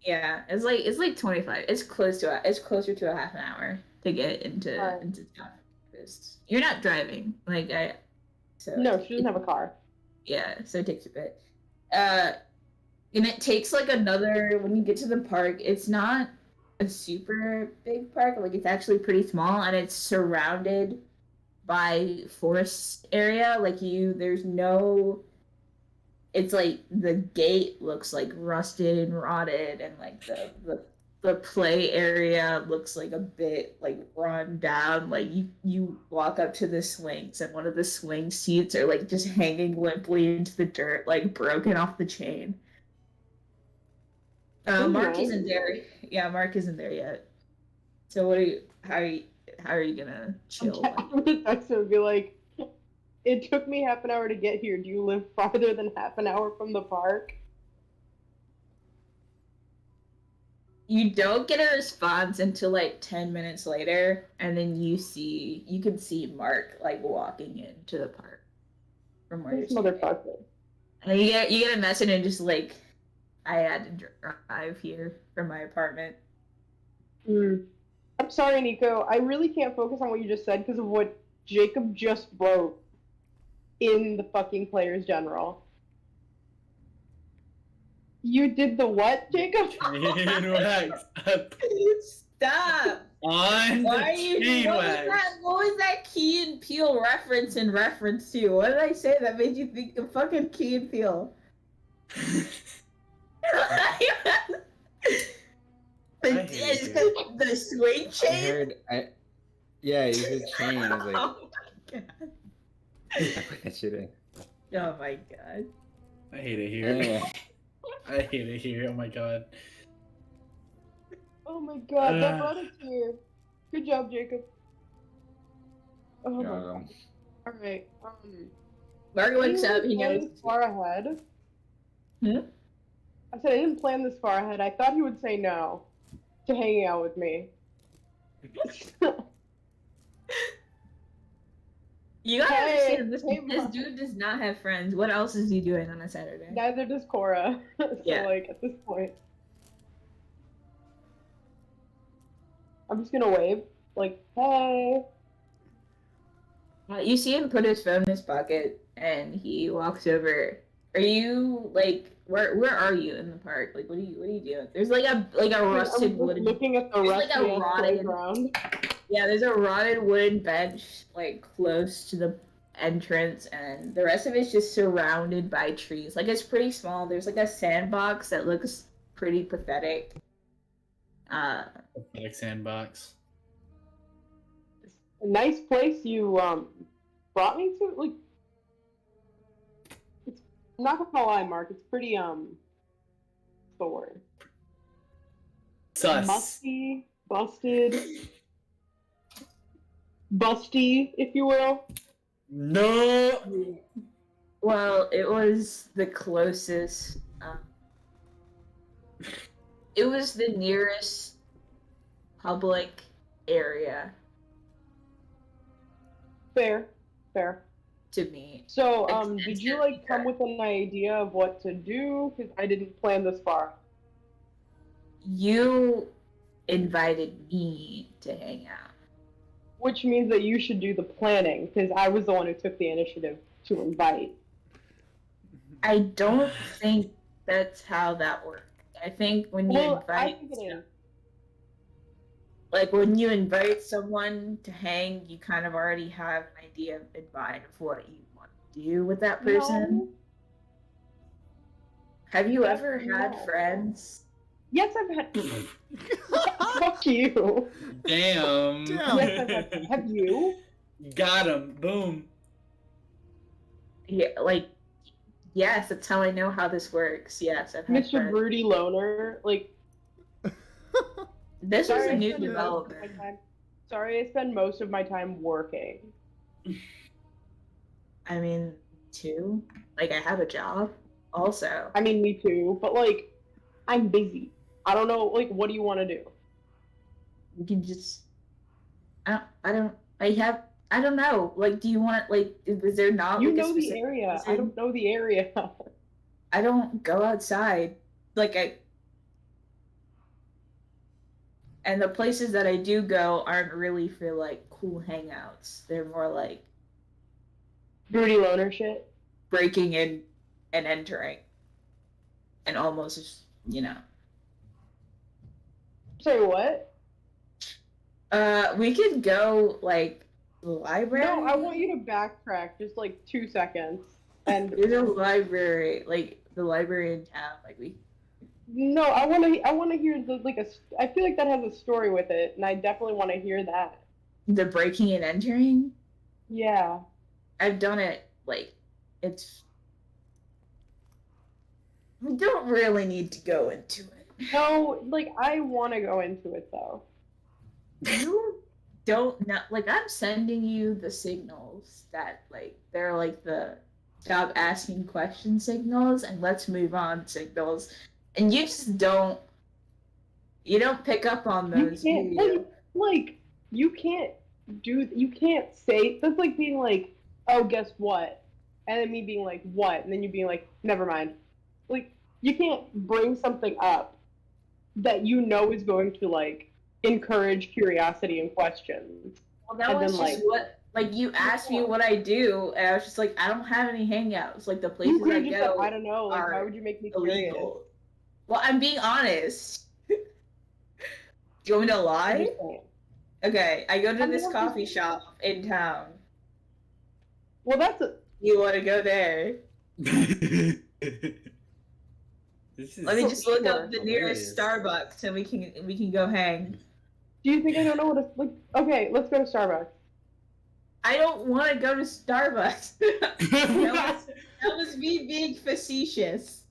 Yeah, it's like 25. It's closer to a half an hour to get into town. You're not driving, No, she doesn't have a car. Yeah, so it takes a bit. And it takes like another when you get to the park. It's not a super big park. Like it's actually pretty small, and it's surrounded by forest area. There's no. It's like the gate looks like rusted and rotted, and like the play area looks like a bit like run down. Like you walk up to the swings, and one of the swing seats are like just hanging limply into the dirt, like broken off the chain. Mark isn't there. Yeah, Mark isn't there yet. So how are you gonna chill? I'm gonna text him and be like, it took me half an hour to get here. Do you live farther than half an hour from the park? You don't get a response until like 10 minutes later, and then you can see Mark like walking into the park from where This you're standing. motherfucker. And you get a message and just like, I had to drive here from my apartment. I'm sorry, Nico. I really can't focus on what you just said because of what Jacob just wrote in the fucking Players General. You did the what, Jacob? Chain wax. Stop! On Why the are you? chain What was wax. that? What was that Key and Peele reference in reference to? What did I say that made you think of fucking Key and Peele? The swing I chain. heard. Yeah, you said chain. I was like, Oh my god! I put that shit in. Oh my god! I hate it here. Anyway, I hate it here. Oh my god. Oh my god, that brought a tear. Good job, Jacob. Oh my god. Alright, Mark wakes I up. didn't He plan goes. this far ahead. Hmm? I said I didn't plan this far ahead. I thought he would say no to hanging out with me. You gotta Hey, understand this. hey, This Mark. dude does not have friends. What else is he doing on a Saturday? Neither does Cora. So, Yeah. like, at this point. I'm just gonna wave. Like, hey. You see him put his phone in his pocket, and he walks over. Are you like where are you in the park? Like what are you doing? There's like a rusted I'm just wooden. looking at the There's like rusty a ass rotted. playground. Yeah, there's a rotted wooden bench like close to the entrance, and the rest of it's just surrounded by trees. Like it's pretty small. There's like a sandbox that looks pretty pathetic. Pathetic sandbox. A nice place you brought me to. Like, it's I'm not gonna lie, Mark. It's pretty what's the word? Sus. Musty, busted, busty, if you will. No. Well, it was the closest. It was the nearest public area Fair, fair. to me. So, Extensive did you like come with an idea of what to do? Because I didn't plan this far. You invited me to hang out. Which means that you should do the planning, because I was the one who took the initiative to invite. I don't think that's how that works. I think when you Well, I invite, think it is. like when you invite someone to hang, you kind of already have an idea in mind of what you want to do with that person. No. Have you That's ever had not. friends? Yes, I've had. Fuck you. Damn. Damn. Yes, I've had. Have you? Got him. Boom. Yeah, like yes, that's how I know how this works. Yes, I've had Mr. friends. Broody Loner. Like, This was sorry, a I new spend most of my development. time. Sorry, I spend most of my time working. I mean, too. Like I have a job, also. I mean, me too. But like, I'm busy. I don't know. Like, what do you want to do? We can just. I don't know. Like, do you want like? Is there not? You like, a know the specific area. I reason? don't know the area. I don't go outside. Like and the places that I do go aren't really for like cool hangouts. They're more like Broody Loner shit. breaking in and entering, and almost just, Sorry, what? we could go like the library. No, I want you to backtrack just like 2 seconds. And There's a library, like the library in town. Like no, I want to hear I feel like that has a story with it, and I definitely want to hear that. the breaking and entering. Yeah. I've done it. Like it's. We don't really need to go into it. No, like I want to go into it though. You don't know. Like I'm sending you the signals that like they're like the stop asking question signals and let's move on signals, and you just don't You don't pick up on You those, can't do you? like you can't say that's like being like, oh, guess what? And then me being like, what? And then you being like, never mind. Like you can't bring something up that you know is going to like encourage curiosity and questions. Well, that And was then just like what, like, you asked me what I do, and I was just like, I don't have any hangouts. Like, the you places could I have just said, I go don't know, like why are would you make me curious? illegal. Well, I'm being honest. Do you want me to I'm lie? just saying. Okay, I go to I mean, this I'm coffee just- shop in town. Well, that's a You want to go there? This is Let me just look Sure. up the nearest hilarious. Starbucks, and we can go hang. Do you think I don't know what it's like? Okay, let's go to Starbucks. I don't want to go to Starbucks. That was me being facetious.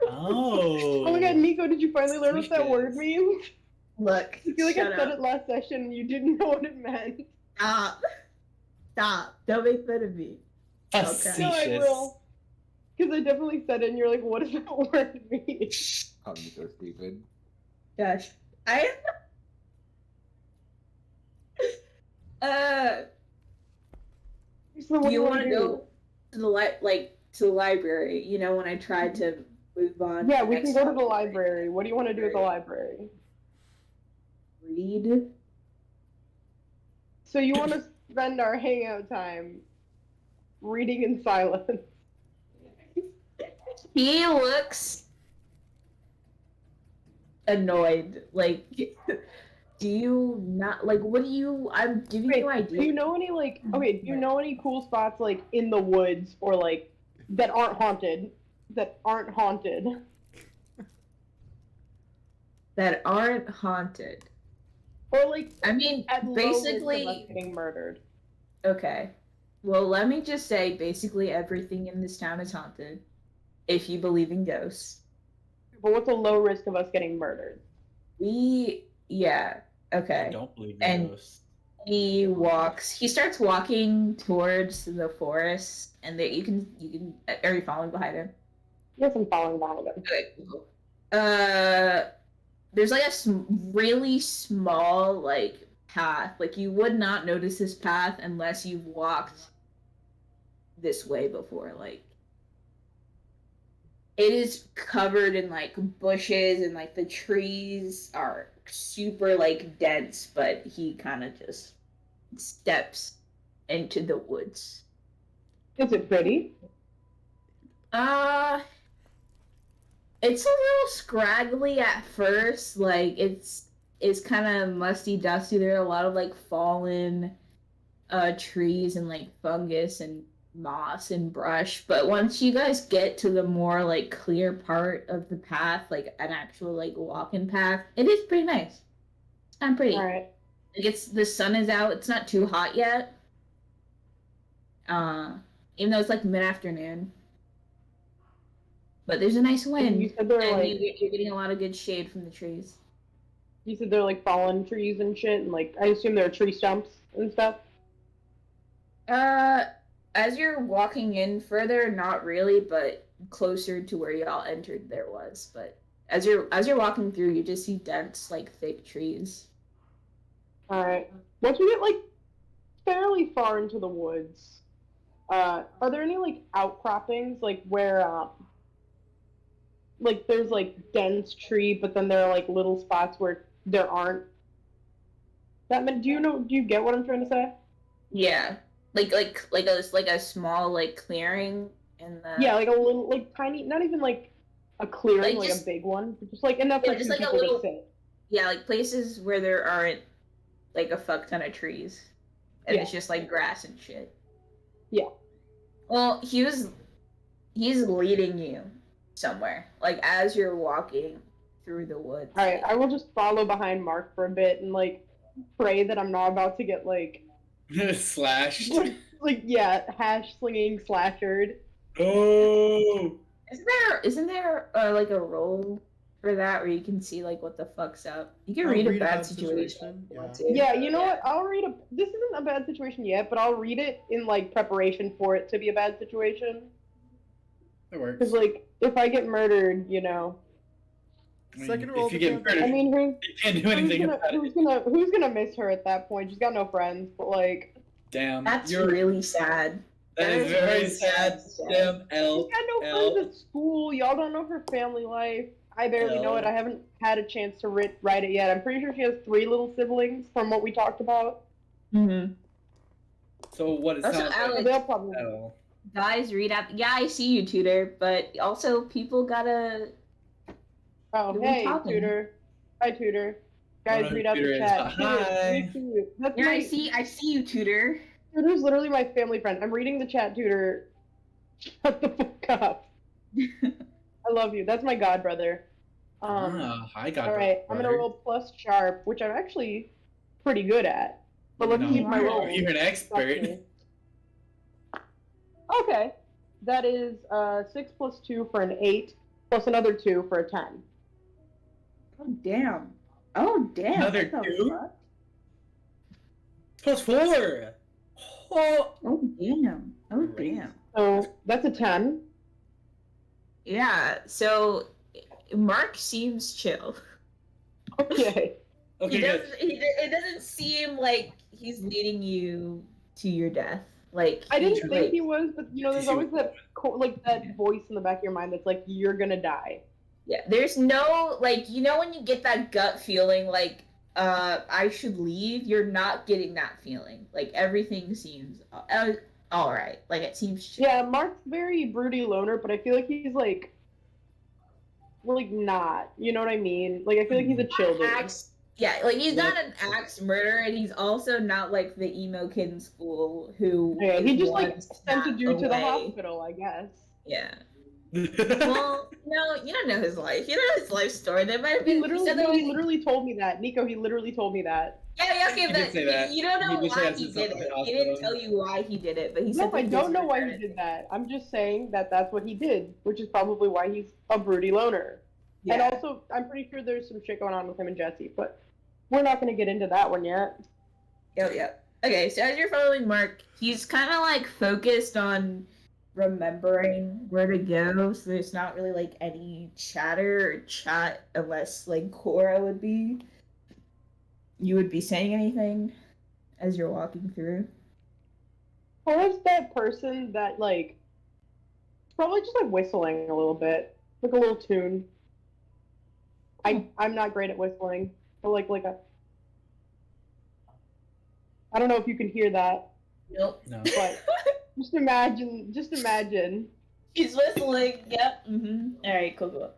Oh. Oh my god, Nico, did you finally learn what that word Suspicious. means? Look, I feel like shut I said up. it last session and you didn't know what it meant. Stop. Stop. Don't make fun of me. No, I Facetious. will. Because I definitely said it and you're like, what does that word mean? Call me so stupid. Gosh. So what Do you want wanna to go to the to the library? You know, when I tried to move on. Yeah, to we next can go to the topic. library. What do you want to do at the library? Read. So you want to spend our hangout time reading in silence? He looks annoyed. Like, do you not like? What do you? I'm giving Wait, you do ideas. you know any like? Okay, do you know any cool spots like in the woods or like that aren't haunted? That aren't haunted. That aren't haunted. Or like I mean, at low risk of us basically. getting murdered. Okay. Well, let me just say, basically everything in this town is haunted. If you believe in ghosts. But what's a low risk of us getting murdered? Yeah. I Okay. don't believe in And- ghosts. He starts walking towards the forest, and that you can, are you following behind him? Yes, I'm following behind him. Okay, cool. There's like a really small like path. Like you would not notice this path unless you've walked this way before. Like it is covered in like bushes and like the trees are super like dense, but he kind of just steps into the woods. Is it pretty? It's a little scraggly at first. Like it's kind of musty, dusty. There are a lot of like fallen trees and like fungus and moss and brush. But once you guys get to the more like clear part of the path, like an actual like walking path, it is pretty nice. It's kind of pretty. All right. Like the sun is out. It's not too hot yet. Even though it's like mid-afternoon. But there's a nice wind. You said they're and like you're getting a lot of good shade from the trees. you said they're like fallen trees and shit, and like I assume there are tree stumps and stuff. As you're walking in further, not really, but closer to where y'all entered, there was. But as you're walking through, you just see dense, like thick trees. All right. Once we get like fairly far into the woods, are there any like outcroppings like where like there's like dense tree, but then there are like little spots where there aren't that many? Do you get what I'm trying to say? Yeah, like a small like clearing in the Yeah, like a little like tiny, not even like a clearing, Like, like just- a big one, but just like enough Yeah, for just two like a people little- to sit. yeah, like places where there aren't like a fuck ton of trees, and Yeah. it's just like grass and shit. Yeah. Well, he's leading you somewhere, like as you're walking through the woods. All right, I will just follow behind Mark for a bit and like pray that I'm not about to get like Slashed. like yeah, hash slinging slashered. Oh. Isn't there like a roll for that where you can see like what the fuck's up? You can Oh, read a read a bad bad situation. situation? if you want Yeah. to. Yeah, you know what? I'll read this isn't a bad situation yet, but I'll read it in like preparation for it to be a bad situation. That works. Because like if I get murdered, you know, Second roll if you the get campaign. murdered, I mean, you can't do anything about it. who's gonna miss her at that point? She's got no friends, but like, Damn, That's you're really sad. that is that is very really sad. sad. Damn, she's L. got no L. friends at school. Y'all don't know her family life. I barely know it. I haven't had a chance to write it yet. I'm pretty sure she has 3 little siblings from what we talked about. Mm-hmm. So what it Also, sounds Alex, like. They'll probably. L. guys, read out. Yeah, I see you, Tutor. But also, people gotta. Oh, Who we hey, talking? Tutor. Hi, Tutor. Guys, know who read out Tutor the is, chat. but Tutor, hi. we see you. That's Yeah, my, I see you, Tutor. Tutor's literally my family friend. I'm reading the chat, Tutor. Shut the fuck up. I love you. That's my god brother. I got. All right, I'm gonna roll plus sharp, which I'm actually pretty good at. But let's No, see if my roll. you're an expert. Okay, that is 6 plus 2 for an 8, plus another 2 for a 10. Oh damn! Oh damn! Another What the 2? fuck? Plus 4. Oh. Oh damn! Oh Crazy. damn! So that's a 10. Yeah. So Mark seems chill. Okay. Okay, He good. doesn't. It doesn't seem like he's leading you to your death. Like I didn't think like, he was, but you know, there's always that like that voice in the back of your mind that's like, you're gonna die. Yeah. There's no like when you get that gut feeling like I should leave. You're not getting that feeling. Like everything seems all right. Like it seems chill. Yeah, Mark's very broody loner, but I feel like he's like not. You know what I mean? Like I feel like he's a chill dude. Yeah, like he's not an axe murderer, and he's also not like the emo kid in school who. Yeah, he just like one sent a snap dude to the away. hospital, I guess. Yeah. Well, no, you don't know his life. You know his life story. There might have He been. literally told me that. Nico, he literally told me that. Yeah, okay, He did but say that. you don't know He did say why that he since did the it. He hospital. didn't tell you why he did it, but he said. No, I that don't know why he regret did it. that. I'm just saying that that's what he did, which is probably why he's a broody loner. Yeah. And also, I'm pretty sure there's some shit going on with him and Jesse, but we're not going to get into that one yet. Yep. Okay, so as you're following Mark, he's kind of like focused on remembering where to go, so there's not really like any chatter or chat unless like Cora would be. You would be saying anything as you're walking through. Cora's that person that, like, probably just like whistling a little bit, like a little tune. I'm not great at whistling, but like a. I don't know if you can hear that, Nope. No. but just imagine. He's whistling. Yep. All right. Cool.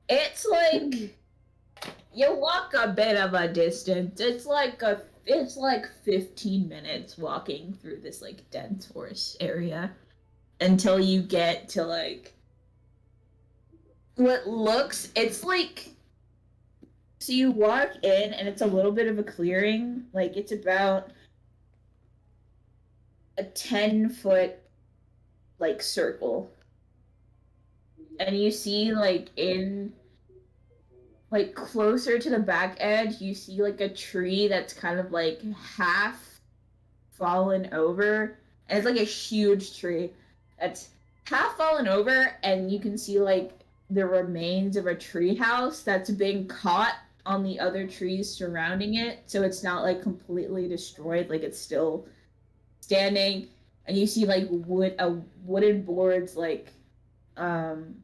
It's like you walk a bit of a distance. It's like 15 minutes walking through this like dense forest area until you get to like what looks. It's like. So you walk in and it's a little bit of a clearing. Like it's about a 10-foot like circle. And you see like in like closer to the back edge, you see like a tree that's kind of like half fallen over. And it's like a huge tree that's half fallen over, and you can see like the remains of a tree house that's been caught on the other trees surrounding it, so it's not like completely destroyed, like it's still standing. And you see like wooden boards like hammered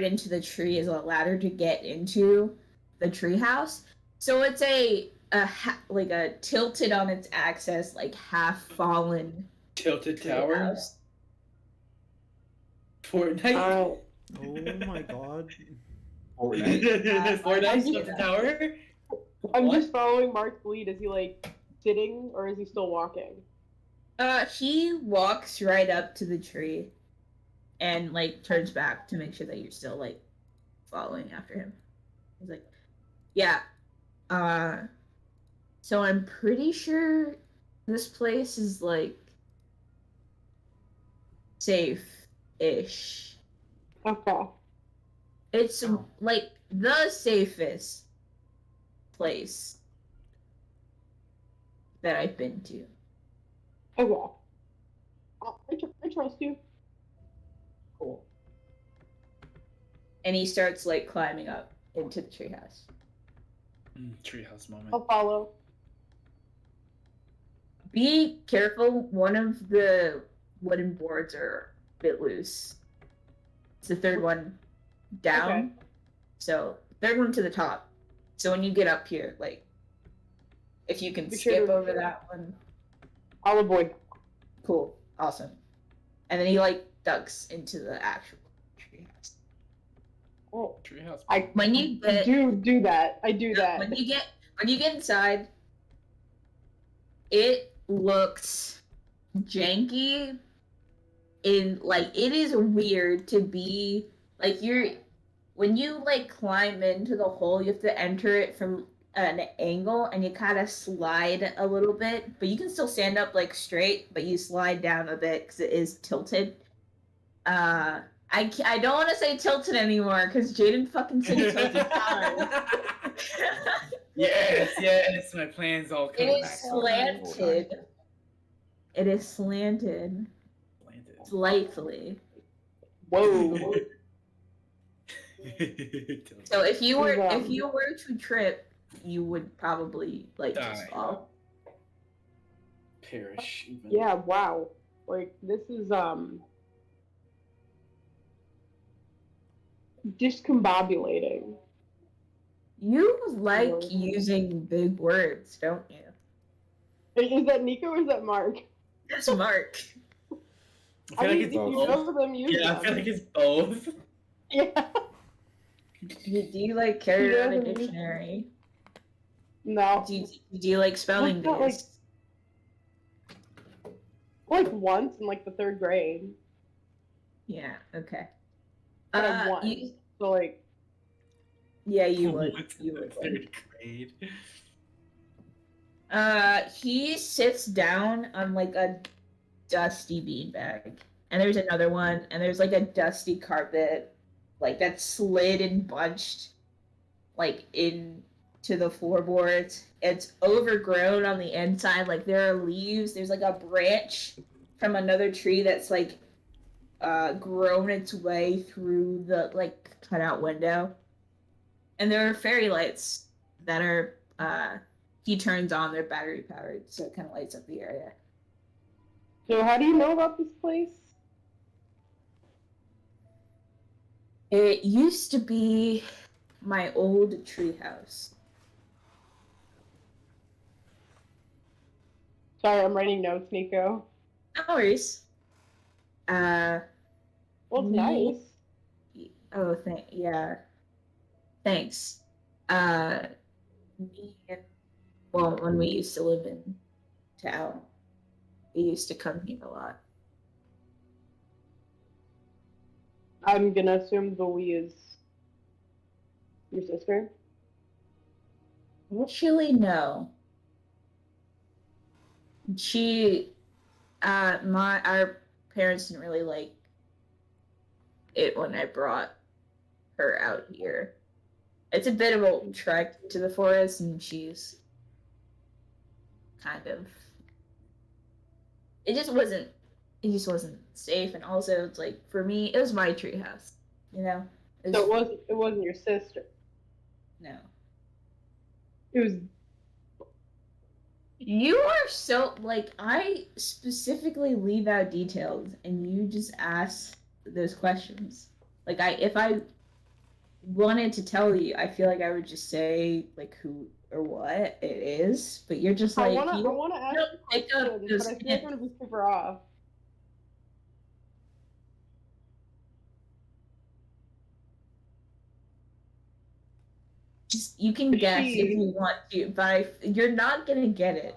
into the tree as a ladder to get into the tree house. So it's like a tilted on its axis, like half fallen Tilted tree tower. house. Fortnite. Oh my god. Fortnite. Fortnite. I'm Tilted tower. I'm What? just following Mark's lead. Is he like sitting or is he still walking? He walks right up to the tree and like turns back to make sure that you're still like following after him. He's like, yeah. So I'm pretty sure this place is like safe-ish. Okay. It's like the safest place that I've been to. Okay. I trust you. Cool. and he starts like climbing up into the treehouse. Treehouse moment. I'll follow. Be careful. One of the wooden boards are a bit loose. It's the third one down. Okay. So third one to the top. So when you get up here, like, if you can Be sure skip to- over that one, I'll avoid. cool, awesome. And then he like ducks into the actual treehouse. Oh, Treehouse. I When you get do that. I do that. when you get inside, it looks janky. In like it is weird to be like when you like climb into the hole, you have to enter it from an angle and you kind of slide a little bit, but you can still stand up like straight, but you slide down a bit because it is tilted. I don't want to say tilted anymore because Jaden fucking said tilted times. Yes, my plan's all It coming is back. slanted. It is slanted Slanted. slightly. Whoa. So if you were Yeah. to trip, you would probably like just Die. fall. Perish. Even. Yeah, wow. Like this is discombobulating. You like using big words, don't you? Is that Nico or is that Mark? That's Mark. I feel like mean, it's if you both. know them, use Yeah, I them. feel like it's both. Yeah. Do you like carry Yeah, around a but- dictionary? No. Do you like spelling Not like- bees? Like once in like the 3rd grade. Yeah. Okay. But I won. You, So like yeah, you would. What's You in would. the 3rd grade? He sits down on like a dusty beanbag, and there's another one, and there's like a dusty carpet, like that's slid and bunched, like into the floorboards. It's overgrown on the inside, like there are leaves. There's like a branch from another tree that's like grown its way through the like cutout window, and there are fairy lights that are he turns on. They're battery powered, so it kind of lights up the area. so how do you know about this place? It used to be my old treehouse. Sorry, I'm writing notes, Nico. No worries. Well, it's Me- nice. Oh, yeah. Thanks. Me and, well, when we used to live in town, we used to come here a lot. I'm gonna assume the we is your sister. Actually, no. Our parents didn't really like it when I brought her out here. It's a bit of a trek to the forest, and she's kind of. It just wasn't safe, and also it's like for me, it was my treehouse, you know. So it wasn't your sister. No. It was You are so like I specifically leave out details, and you just ask those questions. Like if I wanted to tell you, I feel like I would just say like who or what it is, but you're just like I wanna you ask don't you pick up questions, those but I feel like I'm gonna be super off. Just, you can guess if you want to, but you're not gonna get it.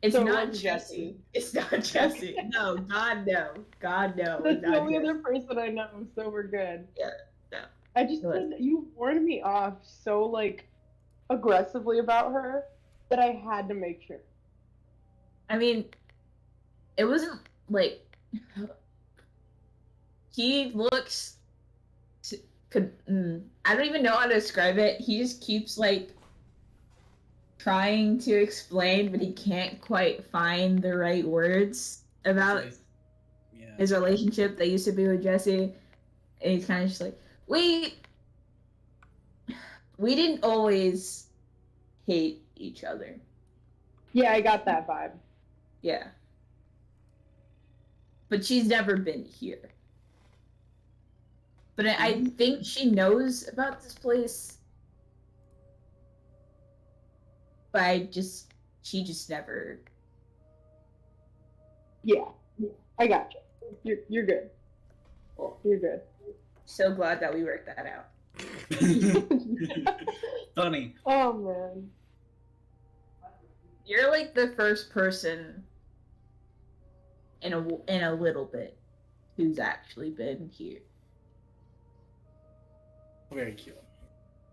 It's So it not wasn't Jesse. Jesse. It's not Jesse. No, God no. God no. That's it's the not only Jesse. other person I know, so we're good. Yeah, no. I just Go ahead. didn't, you warned me off so like aggressively about her that I had to make sure. I mean, it wasn't like he looks. I don't even know how to describe it. He just keeps like trying to explain, but he can't quite find the right words about Yeah. his relationship that used to be with Jesse. And he's kind of just like, we didn't always hate each other. Yeah, I got that vibe. Yeah. But she's never been here. But I think she knows about this place. But she just never. Yeah, I got you. You're good. You're good. So glad that we worked that out. Funny. Oh man. You're like the first person in a little bit who's actually been here. Very cute.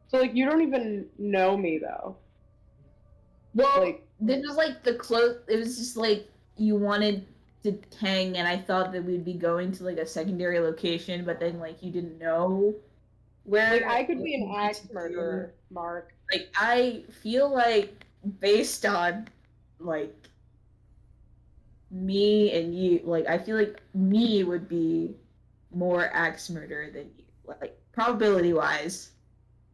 So like you don't even know me though. Well, Like this was like the close. It was just like you wanted to hang, and I thought that we'd be going to like a secondary location, but then like you didn't know where. like I could be you an wanted axe to murderer, Mark. do. Like I feel like based on like me and you, like I feel like me would be more axe murderer than you. Like probability wise,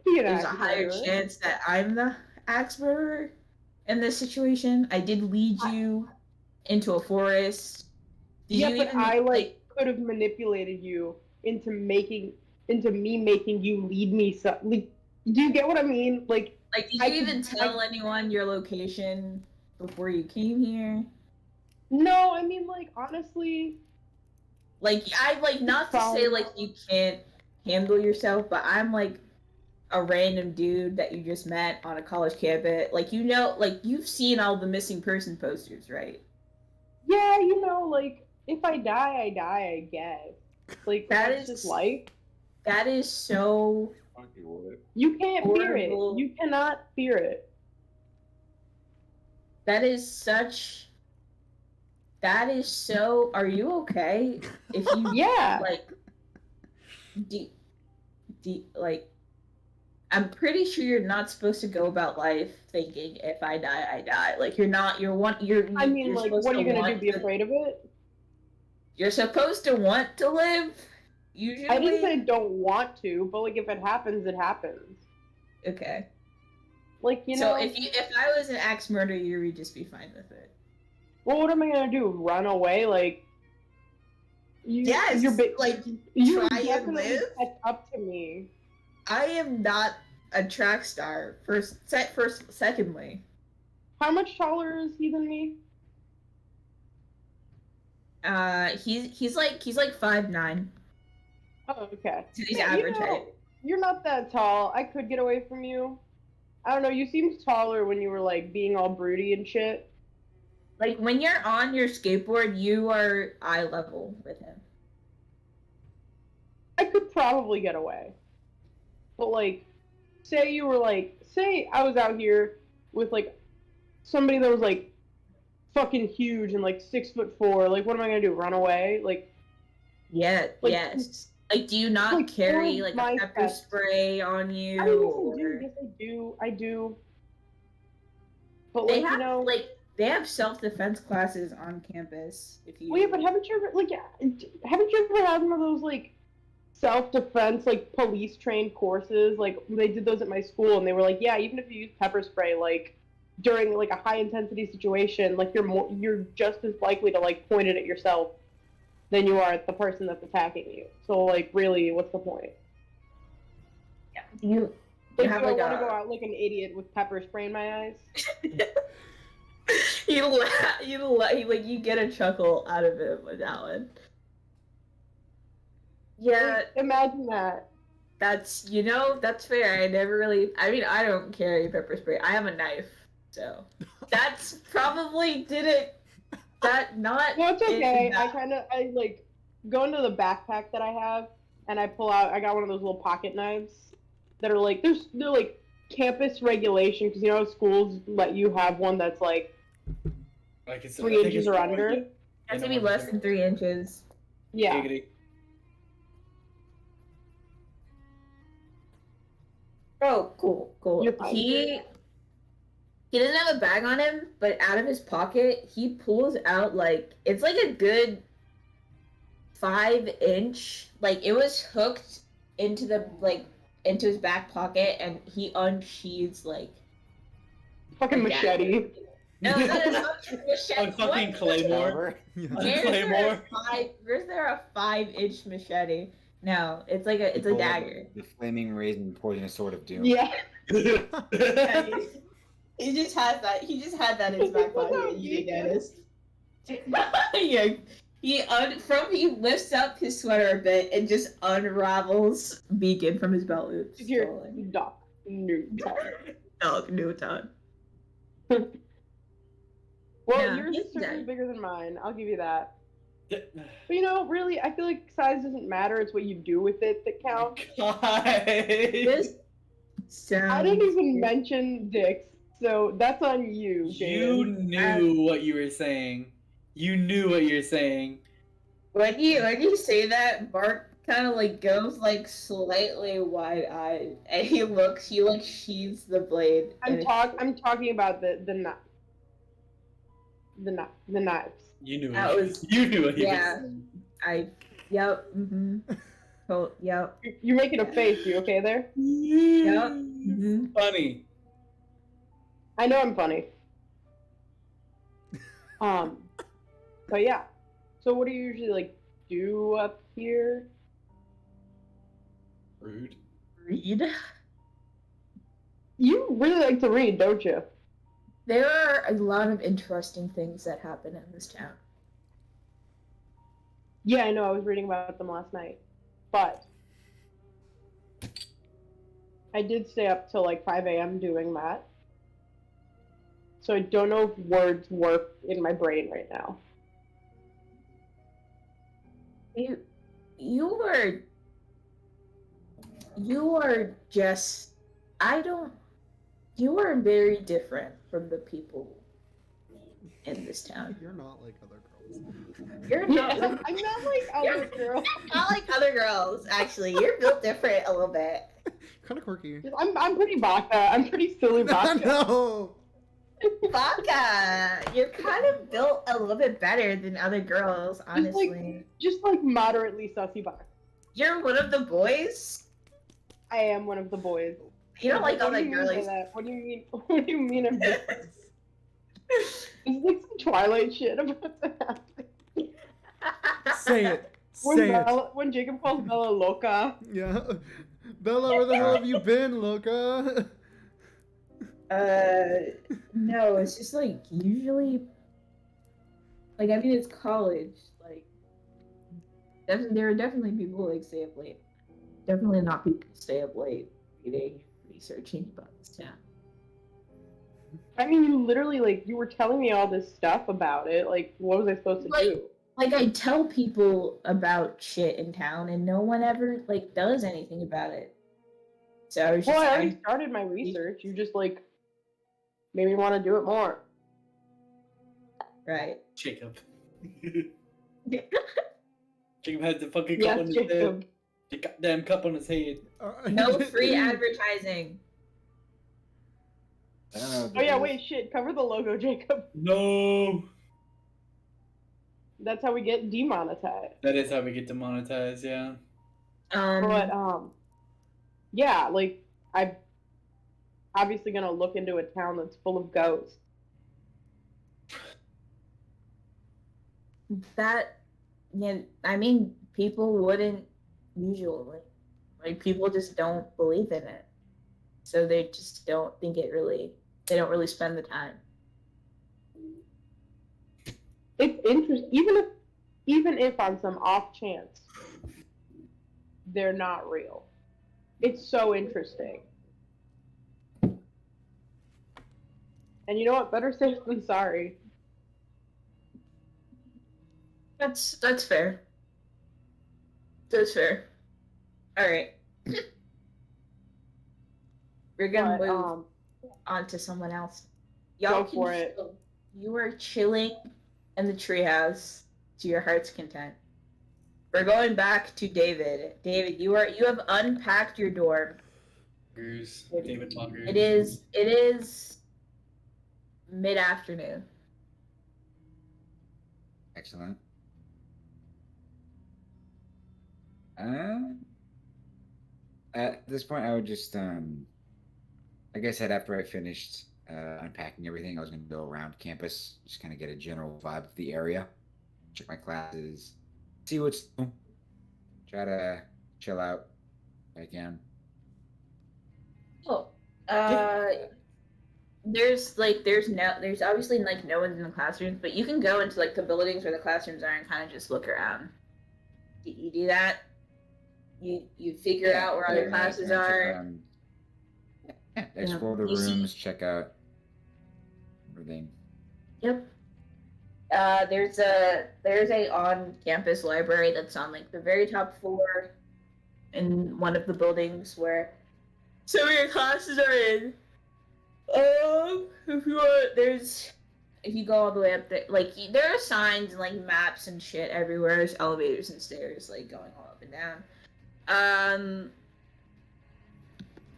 Be an there's a axe higher murderer. chance that I'm the axe murderer in this situation. I did lead you into a forest. Did Yeah, you but even, I like could have manipulated you into me making you lead me. Like, do you get what I mean? Like did you I even could- tell anyone your location before you came here? No, I mean like honestly. Like I like not to say like you can't handle yourself, but I'm like a random dude that you just met on a college campus. Like you know, like you've seen all the missing person posters, right? Yeah, you know, like if I die, I die. I guess. Like that's just life. That is so. You can't fear it. Horrible. You cannot fear it. That is such. That is so. Are you okay? If you Yeah. like, like, I'm pretty sure you're not supposed to go about life thinking if I die, I die. Like you're not. You're one. I mean, you're like, supposed what are to you gonna do? want Be to- afraid of it? You're supposed to want to live. Usually. I didn't say don't want to, but like if it happens, it happens. Okay. Like you So know. if I was an axe murderer, you would just be fine with it. Well, what am I gonna do? Run away? Like. Yes, You're like, you try and definitely live? catch up to me. I am not a track star. Secondly, How much taller is he than me? he's like 5'9". Oh, okay. So he's Yeah, average you know, height. you're not that tall. I could get away from you. I don't know. You seemed taller when you were like being all broody and shit. Like when you're on your skateboard, you are eye level with him. I could probably get away. But like, say I was out here with like somebody that was like fucking huge and like 6'4". Like, what am I gonna do? Run away? Like, Yeah. Like, yes. Like, do you not like, carry or like my a pepper pet. spray on you? I mean, yes, I or- do. Yes, I do. I do. But They like, have you know, they have self-defense classes on campus. If you. well, yeah, but haven't you ever had one of those like self-defense like police trained courses? Like they did those at my school, and they were like, yeah, even if you use pepper spray, like during like a high intensity situation, like you're just as likely to like point it at yourself than you are at the person that's attacking you. So like, really, what's the point? Yeah. You Like, have do I like want to a- go out like an idiot with pepper spray in my eyes? you get a chuckle out of it with that one. Yeah, Like, imagine that. that's fair. I don't carry pepper spray. I have a knife, so that's probably not. No, it's okay. enough. I like go into the backpack that I have, and I pull out. I got one of those little pocket knives that are like they're like campus regulation because you know schools let you have one that's like Like it's 3 inches or under. It has to be less than 3 inches. Yeah. Giggity. Oh, cool. You're fine. He doesn't have a bag on him, but out of his pocket, he pulls out like it's like a good 5 inch. Like it was hooked into the into his back pocket, and he unsheathes like Fucking a dagger. machete. No, that is not machete. A fucking What? claymore. However, Yeah. Where's there a 5-inch machete? No, it's like it's a pull dagger. the flaming raisin poisonous sword of doom. Yeah. Yeah, he just has that. He just had that in his back pocket. And you didn't notice. Yeah, he lifts up his sweater a bit and just unravels Beacon from his belt loop. Here, Stolen. Doc. No. Dog Newton. Well, Yeah, yours he's is certainly dead. bigger than mine. I'll give you that. But you know, really, I feel like size doesn't matter. It's what you do with it that counts. This sounds. I didn't even mention dicks, so that's on you, You Jaden. knew what you were saying. You knew what you're saying. When you say that, Bart kind of like goes like slightly wide-eyed, and he like sheathes the blade. I'm talking about the knives. You knew That it. was- You knew what he yeah. was saying. Yep. Mm-hmm. Oh, yep. You're making a face. You okay there? Yep. Mm-hmm. Funny. I know I'm funny. But yeah. So what do you usually like do up here? Rude. Read. You really like to read, don't you? There are a lot of interesting things that happen in this town. Yeah, I know. I was reading about them last night, but I did stay up till like 5 a.m. doing that. So I don't know if words work in my brain right now. You are just you are very different from the people in this town. You're not like other girls. You're Yeah, not I'm not like other girls. not like other girls, actually. You're built different a little bit. Kind of quirky. I'm pretty baka. I'm pretty silly baka. No. Baka, you're kind of built a little bit better than other girls, honestly. Just like moderately sussy baka. You're one of the boys. I am one of the boys. You don't like What other do you mean by girls. that? What do you mean? What do you mean? I'm different? Is like some Twilight shit about to happen. Say it. Say it. When Jacob calls Bella loca. Yeah. Bella, where the hell have you been, Loca? No, it's just like usually, like I mean, it's college. Like, there are definitely people who like stay up late. Definitely not people who stay up late reading, researching about this town. I mean, you literally like you were telling me all this stuff about it. Like, what was I supposed to do? Like I tell people about shit in town, and no one ever like does anything about it. So I was just Well, I already started my research. You just like made me want to do it more. right. Jacob. Jacob had the fucking cup Yes, on his Jacob. head. The goddamn cup on his head. No free advertising. I don't know. Oh yeah, wait, shit. Cover the logo, Jacob. No. That's how we get demonetized. That is how we get demonetized, yeah. But yeah, like I'm obviously gonna look into a town that's full of ghosts. That, yeah, I mean, people wouldn't usually. Like, people just don't believe in it. So they just don't think they don't really spend the time. It's interesting, even if on some off chance they're not real. It's so interesting. And you know what? Better safe than sorry. That's fair. That's fair. Alright. We're gonna But, move on to someone else. Y'all Go for it. You are chilling in the treehouse to your heart's content. We're going back to David. David, you have unpacked your dorm. Goose. David Longer. It is mid-afternoon. Excellent. At this point, I would just, like I said, after I finished unpacking everything, I was going to go around campus, just kind of get a general vibe of the area, check my classes, see what's new, try to chill out if I can. Oh, Yeah. there's obviously like no one's in the classrooms, but you can go into like the buildings where the classrooms are and kind of just look around. You do that. You figure out where other classes check are. around, explore the You see, rooms, check out everything. yep. There's a on campus library that's on like the very top floor in one of the buildings where some of your classes are in. If you want, if you go all the way up there, like there are signs and like maps and shit everywhere. There's elevators and stairs like going all up and down.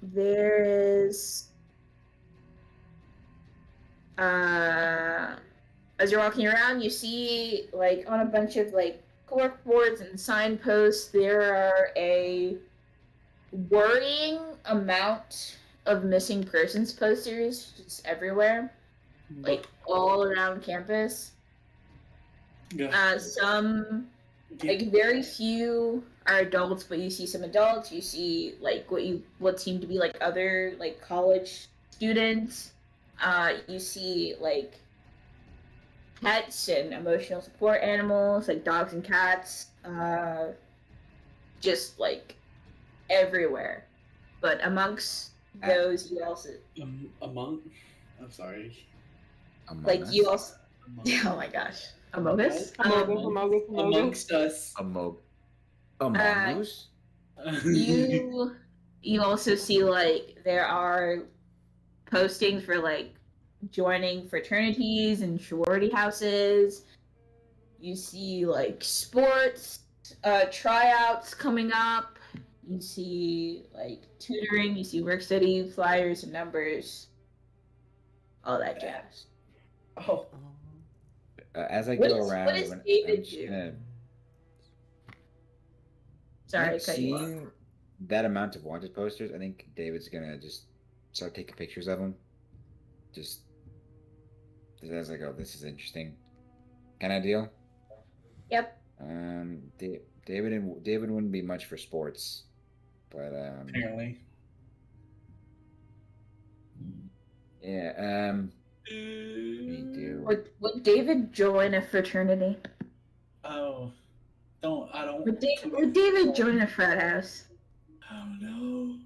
There is as you're walking around, you see like on a bunch of like cork boards and signposts, there are a worrying amount of missing persons posters just everywhere, like all around campus. Some like very few are adults, but you see some adults. You see like what seem to be like other like college students. You see like pets and emotional support animals like dogs and cats. Just like everywhere. But amongst those, you also I'm sorry. Among us? you also. Oh my gosh, Among Us. Amongst us. Among Uh, us? you also see like there are postings for like joining fraternities and sorority houses. You see like sports tryouts coming up. You see like tutoring. You see work study flyers and numbers. All that jazz. Oh, As I What go is- around, what is I'm David just do? gonna Sorry, I cut you off. seeing that amount of wanted posters. I think David's gonna just start taking pictures of them. Just as I go, this is interesting, kind of deal. Yep. David wouldn't be much for sports, but apparently. yeah. We do. Would David join a fraternity? Oh, I don't. Would David join a frat house? Oh no.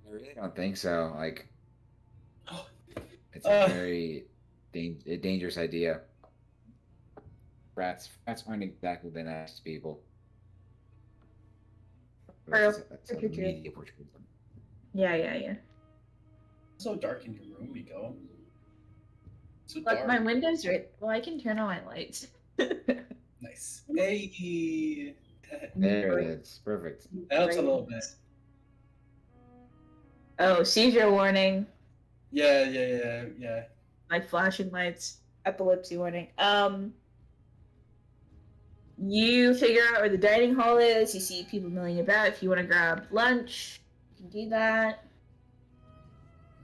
I really don't think so. Like, Oh, it's a very dangerous idea. Rats aren't exactly the nicest people. That's a True. media portrayal. Yeah. so dark in your room, Miko. So Look, dark. my window's right. Well, I can turn on my lights. Nice. Hey. There it is. Perfect. That helps a little bit. Oh, seizure warning. Yeah. Like flashing lights. Epilepsy warning. You figure out where the dining hall is. You see people milling about. If you want to grab lunch, you can do that.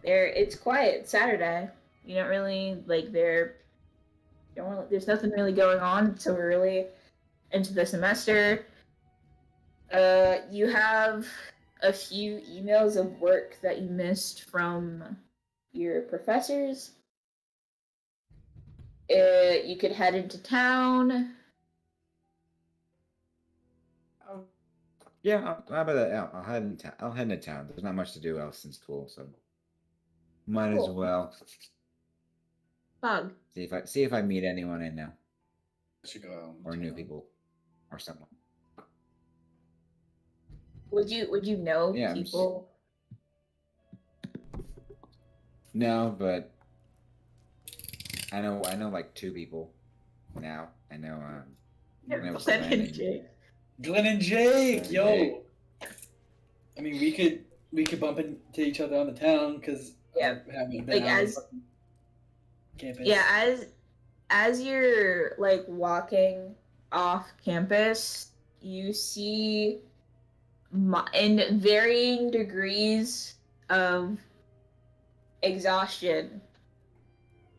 It's quiet. It's Saturday. You don't really like there's nothing really going on until we're really into the semester. You have a few emails of work that you missed from your professors. You could head into town. Yeah, how about that? I'll head into I'll head into town. There's not much to do else in school, so might as Cool. well Bug. see if I meet anyone I know I should go out. or new people or someone. Would you know Yeah, people? No, but I know like two people now. I know know Glenn and Glenn. Jake. Glenn and Jake, Glenn yo. and Jake. I mean, we could bump into each other on the town because Yeah. haven't been Like, out on as- fucking campus. Yeah, as you're like walking off campus, you see in varying degrees of exhaustion,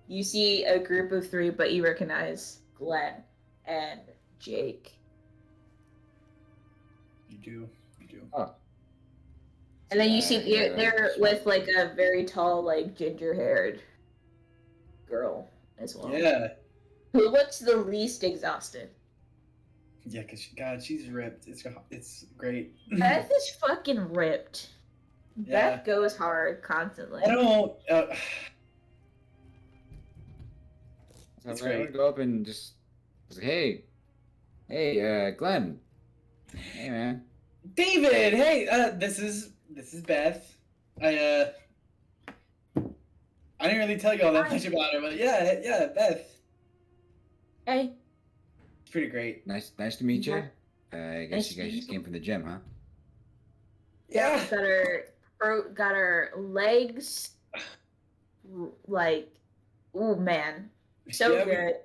you see a group of 3, but you recognize Glenn and Jake. You do. Oh. And then you see Yeah, they're with like a very tall, like ginger-haired girl as well. Yeah. Who looks the least exhausted? Yeah, because God, she's ripped. It's great. Beth is fucking ripped. Yeah. Beth goes hard constantly. I don't. So It's I'm gonna great. go up and just say, hey, Glenn. Hey, man. David, hey, this is Beth. I didn't really tell you all that much about her, but yeah, Beth. Hey, It's pretty great. Nice to meet you. Yeah. I guess Nice you to guys meet just you. came from the gym, huh? Yeah. got her legs like, ooh man, so Yeah, good.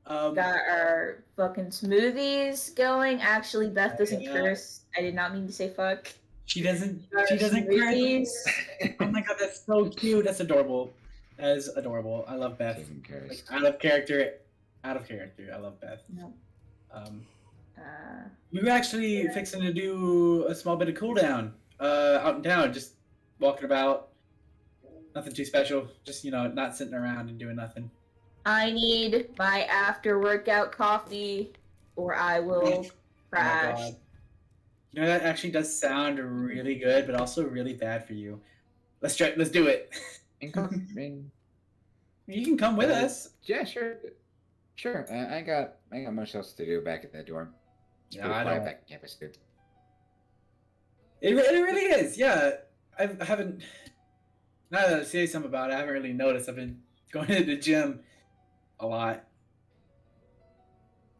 Got our fucking smoothies going. Actually, Beth doesn't Yeah. curse. I did not mean to say fuck. She doesn't. Got She our doesn't curse. smoothies. Oh my God, that's so cute. That's adorable. That is adorable. I love Beth. Taking curse. Like out of character. I love Beth. No. We were actually fixing to do a small bit of cool down out in town, just walking about. Nothing too special. Just not sitting around and doing nothing. I need my after workout coffee, or I will Oh my crash. God. That actually does sound really good, but also really bad for you. Let's try. Let's do it. And come, I mean, You can come with us. yeah, sure. I got much else to do back at that dorm. It's Yeah, pretty I quiet don't. back in campus, dude. It really is. Yeah, I haven't. Now that I say something about it, I haven't really noticed. I've been going to the gym a lot.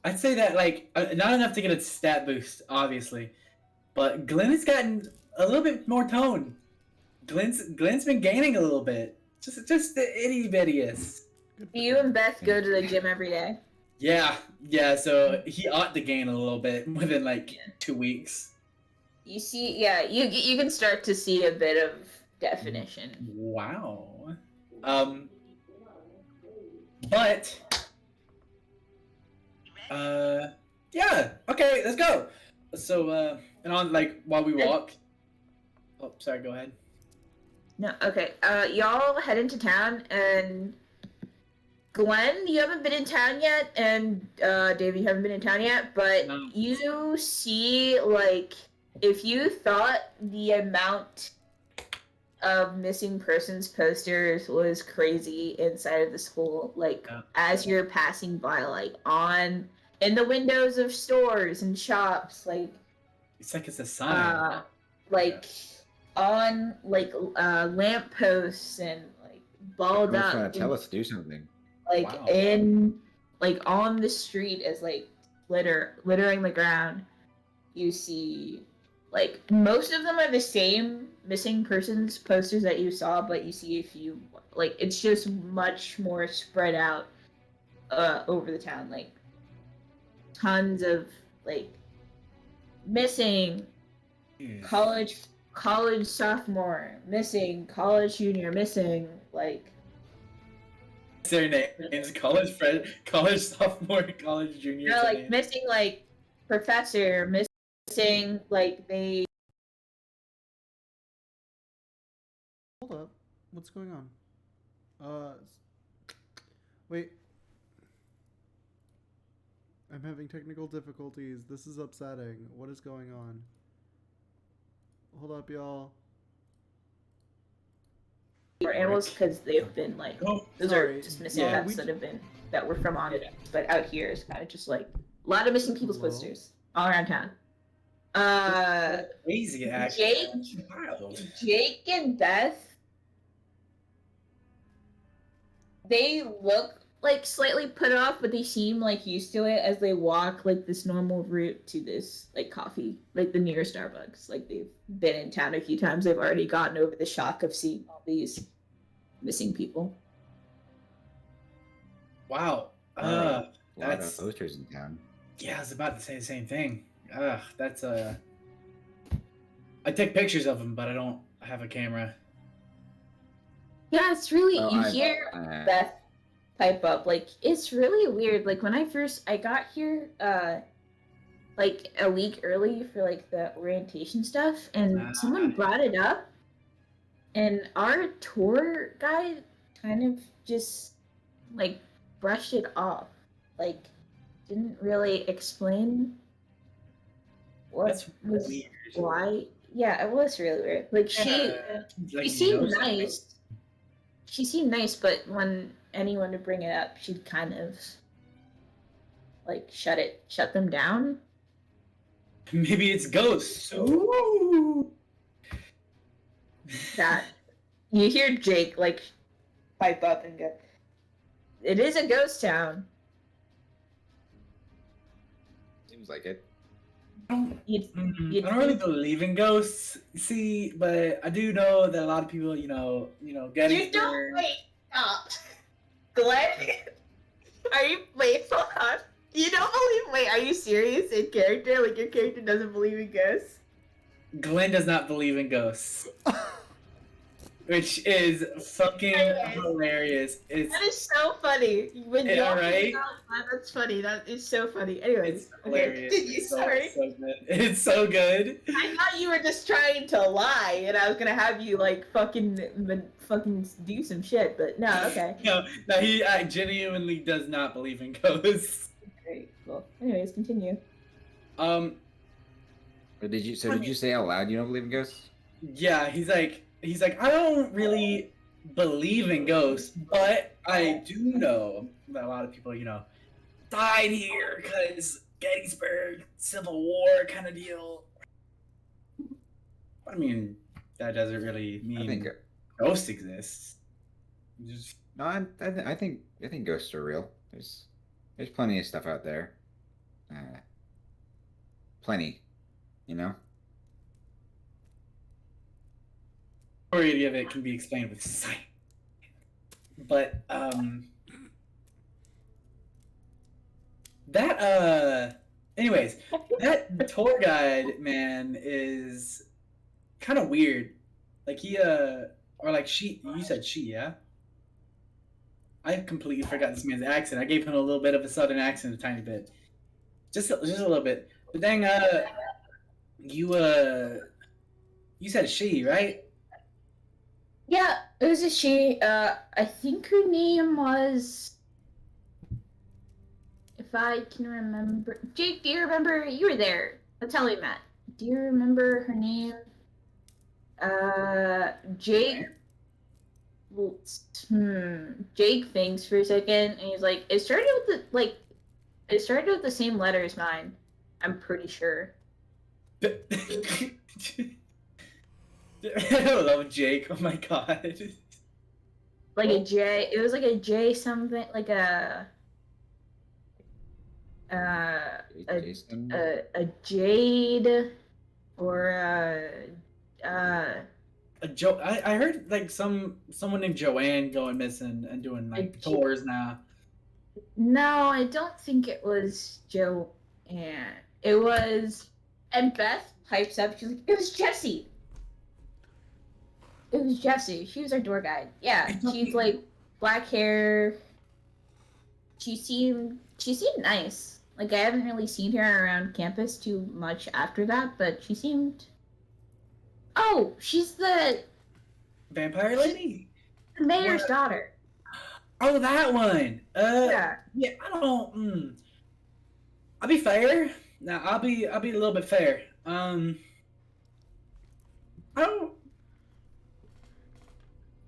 I'd say that not enough to get a stat boost, obviously, but Glenn has gotten a little bit more tone. Glenn's been gaining a little bit. Just the itty bittiest. Do you and Beth go to the gym every day? Yeah. So he ought to gain a little bit within 2 weeks. You see, yeah, you can start to see a bit of definition. Wow. But yeah. Okay, let's go. So and on while we walk. Oh, sorry. Go ahead. No, okay. Y'all head into town, and Glenn, you haven't been in town yet, and Dave, you haven't been in town yet, but No. you see, if you thought the amount of missing persons posters was crazy inside of the school, Yeah. as you're passing by, in the windows of stores and shops, It's like it's a sign. on lamp posts and balled Someone's up trying to tell us to do something. Wow. on the street as littering the ground. You see most of them are the same missing persons posters that you saw, but you see a few it's just much more spread out over the town, tons of missing Jeez. college sophomore, missing college junior, missing Their names: college friend, college sophomore, college junior. missing professor, missing they. Hold up. What's going on? Wait. I'm having technical difficulties. This is upsetting. What is going on? Hold up, y'all. Or animals, because they've been Oh, those sorry. are just missing Yeah, pets that were from on it, but out here is kind of just a lot of missing people's Hello? posters all around town. crazy actually. Wild. Jake and Beth, they look slightly put off, but they seem used to it as they walk this normal route to this coffee, the near Starbucks. They've been in town a few times. They've already gotten over the shock of seeing all these missing people. Wow. A lot That's of posters in town. yeah. I was about to say the same thing. That's I take pictures of him, but I don't have a camera. Yeah, it's really Oh, you I- hear I- Beth pipe up. Like it's really weird. Like when I got here, like a week early for like the orientation stuff, and someone brought it up, and our tour guide kind of just like brushed it off, like didn't really explain what That's was weird. why. Yeah, it was really weird. Like she Like, she seemed something. nice. She seemed nice, but when anyone would bring it up, she'd kind of like shut them down. Maybe it's ghosts. Ooh. That you hear Jake like pipe up and go, "It is a ghost town." Seems like it. You'd, I don't really believe in ghosts, see, but I do know that a lot of people, you know, get you don't wait. Stop, Glenn. Are you wait? Hold on. You don't believe? Wait, are you serious in character? Like your character doesn't believe in ghosts? Glenn does not believe in ghosts, which is fucking hilarious. It's That is so funny. When Yeah, y'all right? figure out that, that's funny. That is so funny. Anyways, It's okay, hilarious. continue. It's so, Sorry. so good. It's so good. I thought you were just trying to lie, and I was gonna have you like fucking do some shit, but no. Okay. No, he genuinely does not believe in ghosts. Great. Cool. Anyways, continue. But did you say out loud you don't believe in ghosts? Yeah, he's like, I don't really believe in ghosts, but I do know that a lot of people, died here because Gettysburg, Civil War kind of deal. I mean, that doesn't really mean I think ghosts exist. Just, no. I think ghosts are real. There's plenty of stuff out there. Plenty, you know. majority of it can be explained with sight. But anyways, that tour guide man is kind of weird. Like he or like she, you said she, yeah? I completely forgot this man's accent. I gave him a little bit of a southern accent, a tiny bit. Just a little bit. But dang, you said she, right? Yeah, it was a she. I think her name was. If I can remember. Jake, do you remember? You were there. That's how we met. Do you remember her name? Jake. Jake thinks for a second, and he's like, it started with the same letter as mine. I'm pretty sure. I love Jake. Oh my god. Like a J. It was like a J something, like a Jason? a Jade or A Joe. I heard like someone named Joanne going missing and doing like tours now. No, I don't think it was Joe. And it was, and Beth pipes up. She's like, it was Jessie. It was Jessie. She was our tour guide. Yeah, she's like black hair. She seemed nice. Like I haven't really seen her around campus too much after that, but she seemed. Oh, she's the Vampire lady. mayor's daughter. Oh, that one. Yeah. Yeah. I don't. I'll be fair. Now I'll be a little bit fair. I don't.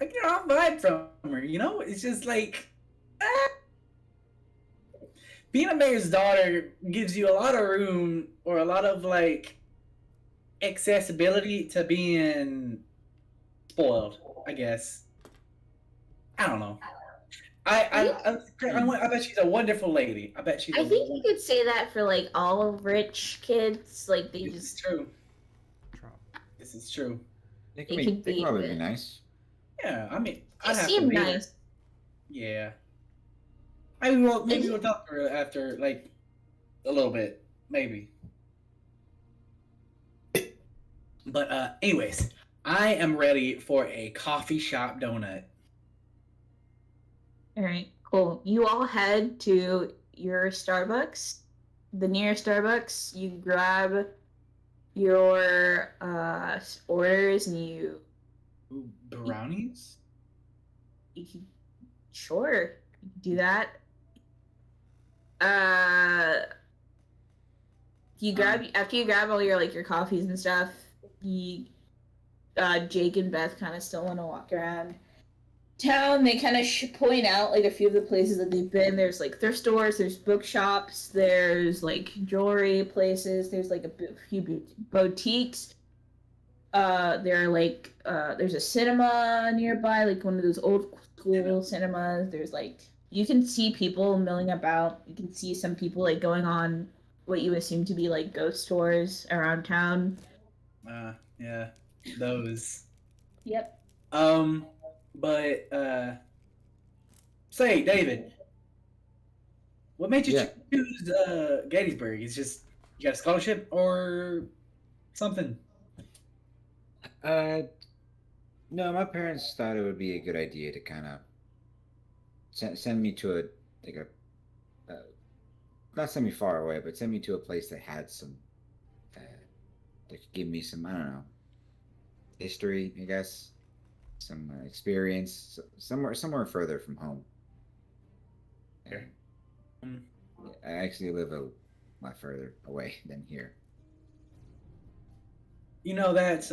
I get a vibe from her. It's just like. Being a mayor's daughter gives you a lot of room or a lot of like accessibility to being spoiled, I guess. I don't know. I bet she's a wonderful lady. I bet she's. I think you could say that for like all rich kids. Like they This just. is true. This is true. They It can could they be, can probably but- be nice. Yeah, I mean, She I'd have to seemed meet her. nice. Yeah. Maybe we'll talk to her after like a little bit, maybe. But anyways, I am ready for a coffee shop donut. All right, cool. You all head to your Starbucks, the nearest Starbucks. You grab your orders and Ooh, brownies? you can, sure, you can do that. Uh, you grab after you grab all your like your coffees and stuff. You, Jake and Beth kind of still want to walk around town. They kind of point out like a few of the places that they've been. There's like thrift stores, there's bookshops, there's like jewelry places, there's like a few boutiques. There are like there's a cinema nearby, like one of those old school cinemas. There's like you can see people milling about. You can see some people like going on what you assume to be like ghost tours around town. Yeah, those. Yep. But say, David, what made you Yeah. choose Gettysburg? It's just you got a scholarship or something? No, my parents thought it would be a good idea to kind of send me to a like a not send me far away, but send me to a place that had some that could give me some, I don't know, history, I guess, some experience, somewhere further from home. Sure. And I actually live a lot further away than here. You know that's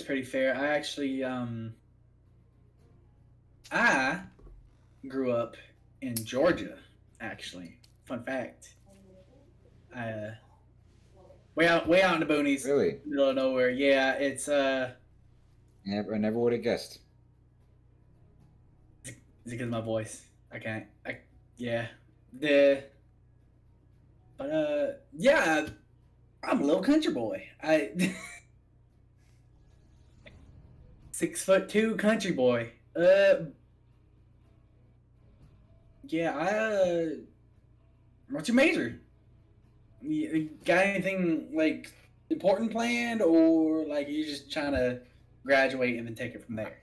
pretty fair. I actually I grew up in Georgia. Actually, fun fact. I way out in the boonies, Really, middle of nowhere. Yeah, it's I never would have guessed. is it because of my voice? I can't. I yeah. The but yeah, I'm a little country boy. I 6'2" country boy. Yeah. What's your major? You got anything like important planned, or like you just trying to graduate and then take it from there?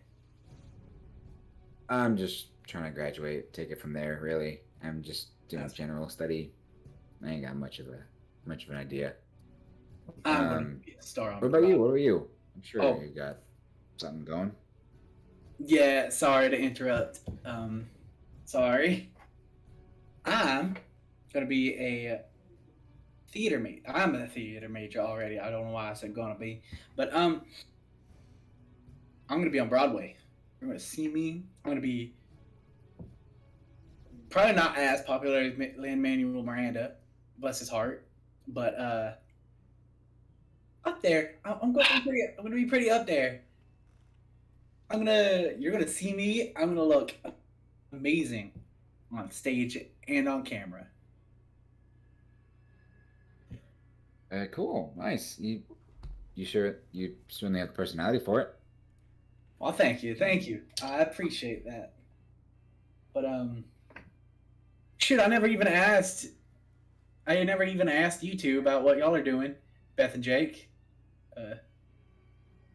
I'm just trying to graduate, take it from there. Really, I'm just doing That's- general study. I ain't got much of an idea. I'm gonna be a star on What about you? Broadway. What about you? I'm sure Oh. you got something going. Yeah, sorry to interrupt. Sorry. I'm gonna be a theater major. I'm a theater major already. I don't know why I said gonna be, but I'm gonna be on Broadway. You're gonna see me. I'm gonna be probably not as popular as Lin Manuel Miranda, bless his heart, but up there. I'm going to be pretty. I'm gonna be pretty up there. You're gonna see me. I'm gonna look amazing on stage and on camera. Cool, nice. You sure you certainly have the personality for it. Well, thank you. I appreciate that. But shit, I never even asked. I never even asked you two about what y'all are doing, Beth and Jake. Uh,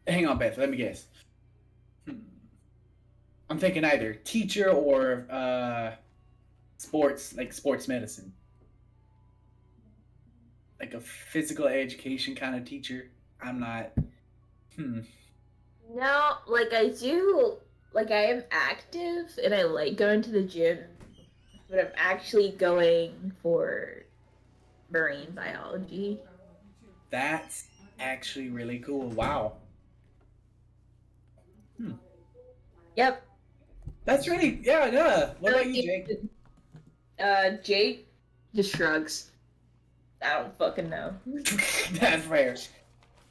hang on, Beth. Let me guess. I'm thinking either teacher or sports, like sports medicine, like a physical education kind of teacher. I'm not. No, like I do, like I am active and I like going to the gym, but I'm actually going for marine biology. That's actually really cool. Wow. Yep. That's really yeah. What about you, Jake? Jake just shrugs. I don't fucking know. That's fair.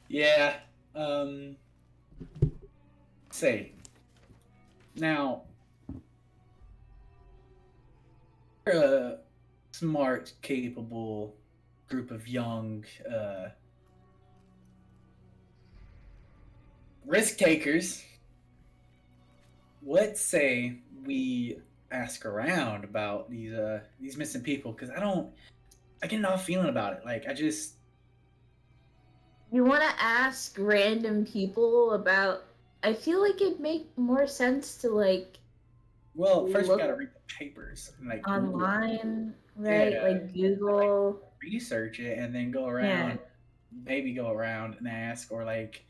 Yeah. Say. Now, you're a smart, capable group of young risk takers. Let's say we ask around about these missing people because I get an off feeling about it. Like You want to ask random people about. I feel like it'd make more sense to like Well, first we look gotta read the papers and like Google, online, right? yeah, Like Google. research it, and then go Yeah. around, maybe go around and ask, or Like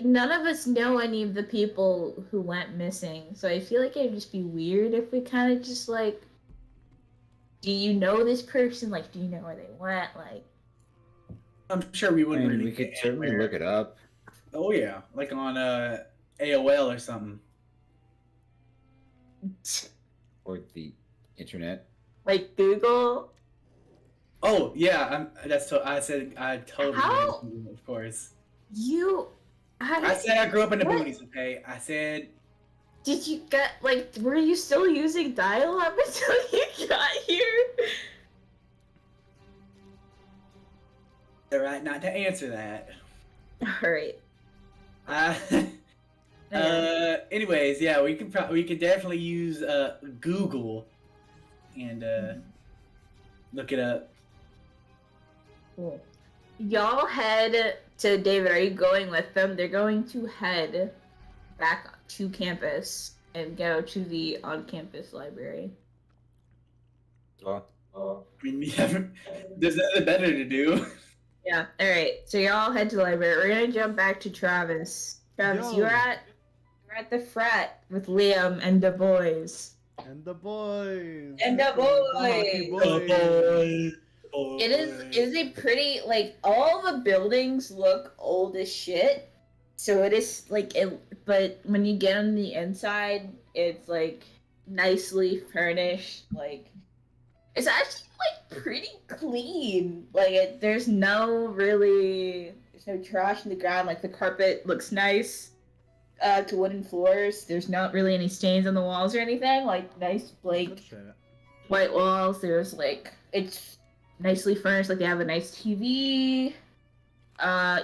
none of us know any of the people who went missing, so I feel like it'd just be weird if we kind of just like, do you know this person? Like, do you know where they went? Like, I'm sure we I wouldn't mean, really we could get certainly anywhere. look it up. Oh yeah, like on AOL or something. Or the internet. like Google. Oh yeah, I said I totally How? used Google, of course. You, I said I grew up in the What? boonies. Okay, I said Did you get like? Were you still using dial-up until you got here? the right not to answer that. All right. Uh, anyways, yeah, we could definitely use Google and look it up. Cool. Y'all head to David. Are you going with them? They're going to head back to campus and go to the on-campus library. Well, I mean, there's nothing better to do. Yeah. All right. So y'all head to the library. We're gonna jump back to Travis. Travis, Yo. you're at the frat with Liam and the boys. And the boys. And the hockey boys. Oh, It is a pretty like all the buildings look old as shit. So it is like it, but when you get on the inside, it's like nicely furnished. Like it's actually like pretty clean. Like there's no trash in the ground. Like the carpet looks nice. To wooden floors. There's not really any stains on the walls or anything. Like nice like Good shit. white walls. There's like it's nicely furnished. Like they have a nice TV.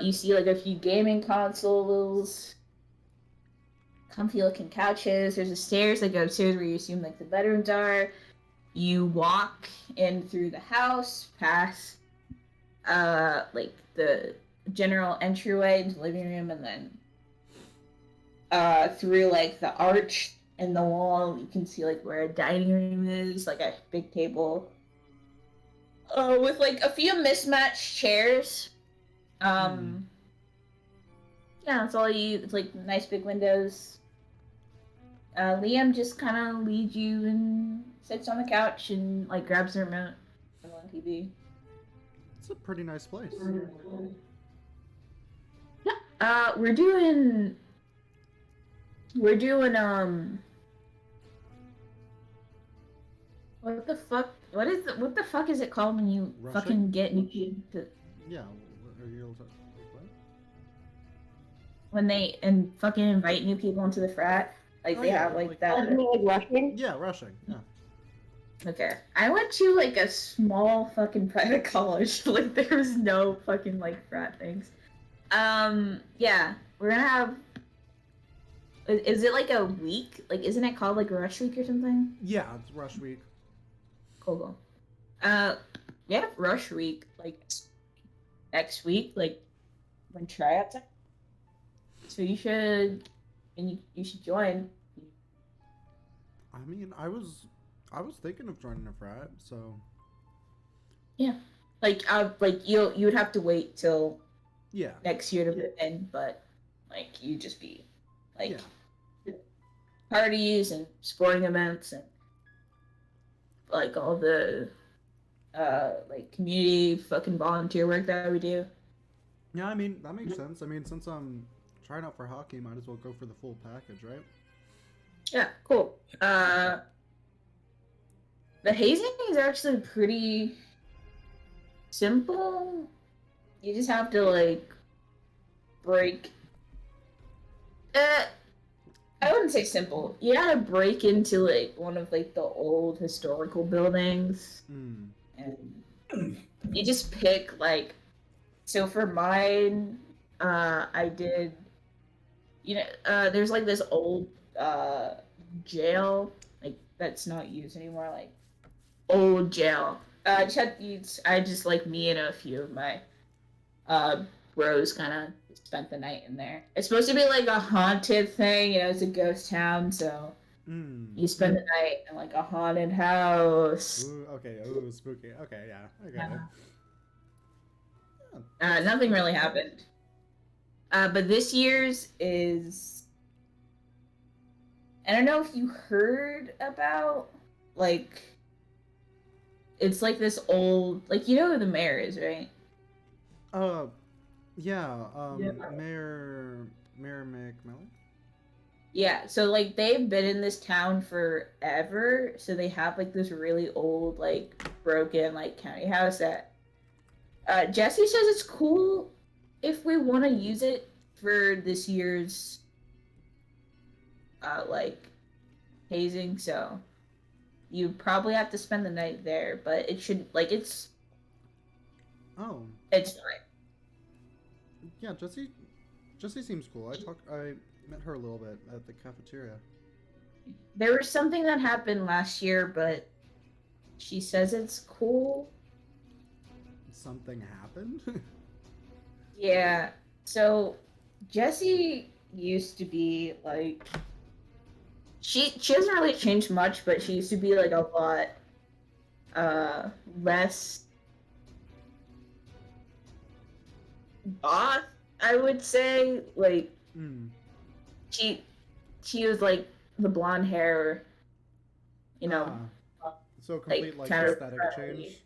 You see like a few gaming consoles, comfy looking couches. There's a stairs that go upstairs where you assume like the bedrooms are. You walk in through the house, past like the general entryway into the living room, and then through like the arch in the wall. You can see like where a dining room is, like a big table with like a few mismatched chairs. Yeah, that's all you. It's like nice big windows. Liam just kind of leads you and sits on the couch and like grabs the remote on TV. It's a pretty nice place. Yeah. We're doing what the fuck? What the fuck is it called when you Rushing? fucking get new people to Yeah. Are you able to? What? when they and fucking invite new people into the frat? Like Oh, they yeah, have like like- that. Isn't it like rushing? Yeah, rushing. Yeah. Okay. I went to like a small fucking private college. Like there was no fucking like frat things. Yeah. We're gonna have is it like a week? Like isn't it called like Rush Week or something? Yeah, it's rush week. Cool. We have Rush Week like next week, like when tryouts are. So you should you should join. I mean, I was thinking of joining a frat, so Like you would have to wait till yeah. next year to put in, but like you just be like Yeah. parties and sporting events and like all the like community fucking volunteer work that we do. Yeah, I mean, that makes sense. I mean, since I'm trying out for hockey, might as well go for the full package, right? Yeah, cool. The hazing is actually pretty simple. You just have to like break. I wouldn't say simple. You gotta break into like one of like the old historical buildings, Hmm. and you just pick like. So for mine, I did. There's like this old jail like that's not used anymore, like old jail. I just like me and a few of my bros kind of spent the night in there. It's supposed to be like a haunted thing, it's a ghost town, so you spend the night in like a haunted house. Ooh, okay. Ooh, spooky. Okay, yeah, I got it. Nothing really happened. But this year's is, I don't know if you heard about, like, it's like this old, like, you know who the mayor is, right? Yeah. Yeah. Mayor McMillan. Yeah, so like they've been in this town forever, so they have like this really old, like broken, like county house that Jesse says it's cool if we want to use it for this year's like hazing, so you probably have to spend the night there, but it should like it's Oh. it's fine. Yeah, Jessie seems cool. I met her a little bit at the cafeteria. There was something that happened last year, but she says it's cool. Something happened? Yeah. So Jessie used to be like she hasn't really changed much, but she used to be like a lot less goth, I would say. Like she was like the blonde hair, So complete like kind of aesthetic friendly. change.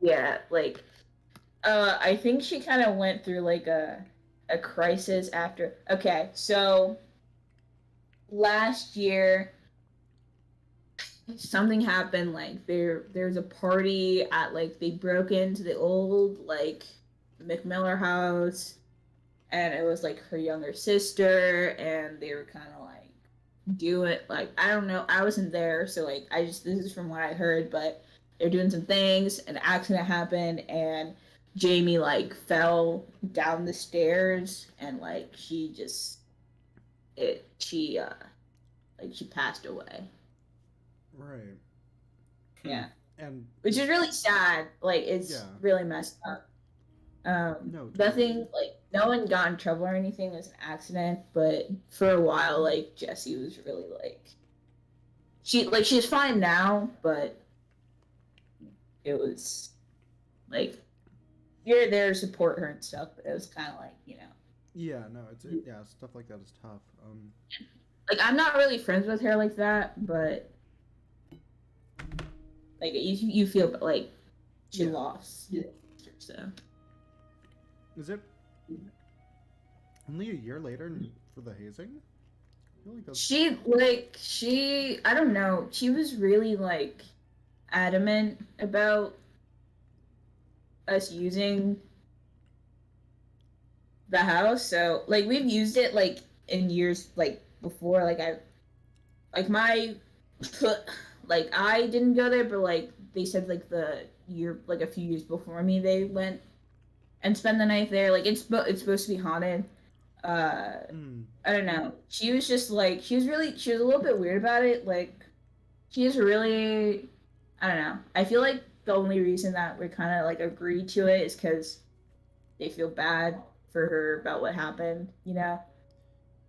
Yeah, like I think she kind of went through like a crisis after. Okay, so last year something happened. Like there's a party at like they broke into the old like McMiller house, and it was like her younger sister, and they were kind of like doing like I don't know. I wasn't there, so like this is from what I heard, but they're doing some things. An accident happened, and Jamie like fell down the stairs, and like she passed away. Right. Yeah, And which is really sad. Like it's really messed up. No, nothing like no one got in trouble or anything. It was an accident, but for a while, like Jessie was really like she's fine now, but it was like you're there to support her and stuff. But it was kind of like yeah, no, stuff like that is tough. like I'm not really friends with her like that, but like you feel like she lost, so. Is it only a year later for the hazing? I feel like that's... She I don't know. She was really like adamant about us using the house. So like we've used it like in years like before. Like I like my like I didn't go there, but like they said like the year like a few years before me they went and spend the night there. Like it's supposed to be haunted. I don't know. She was just like she was a little bit weird about it. Like she's really I don't know. I feel like the only reason that we kind of like agree to it is because they feel bad for her about what happened. Yeah.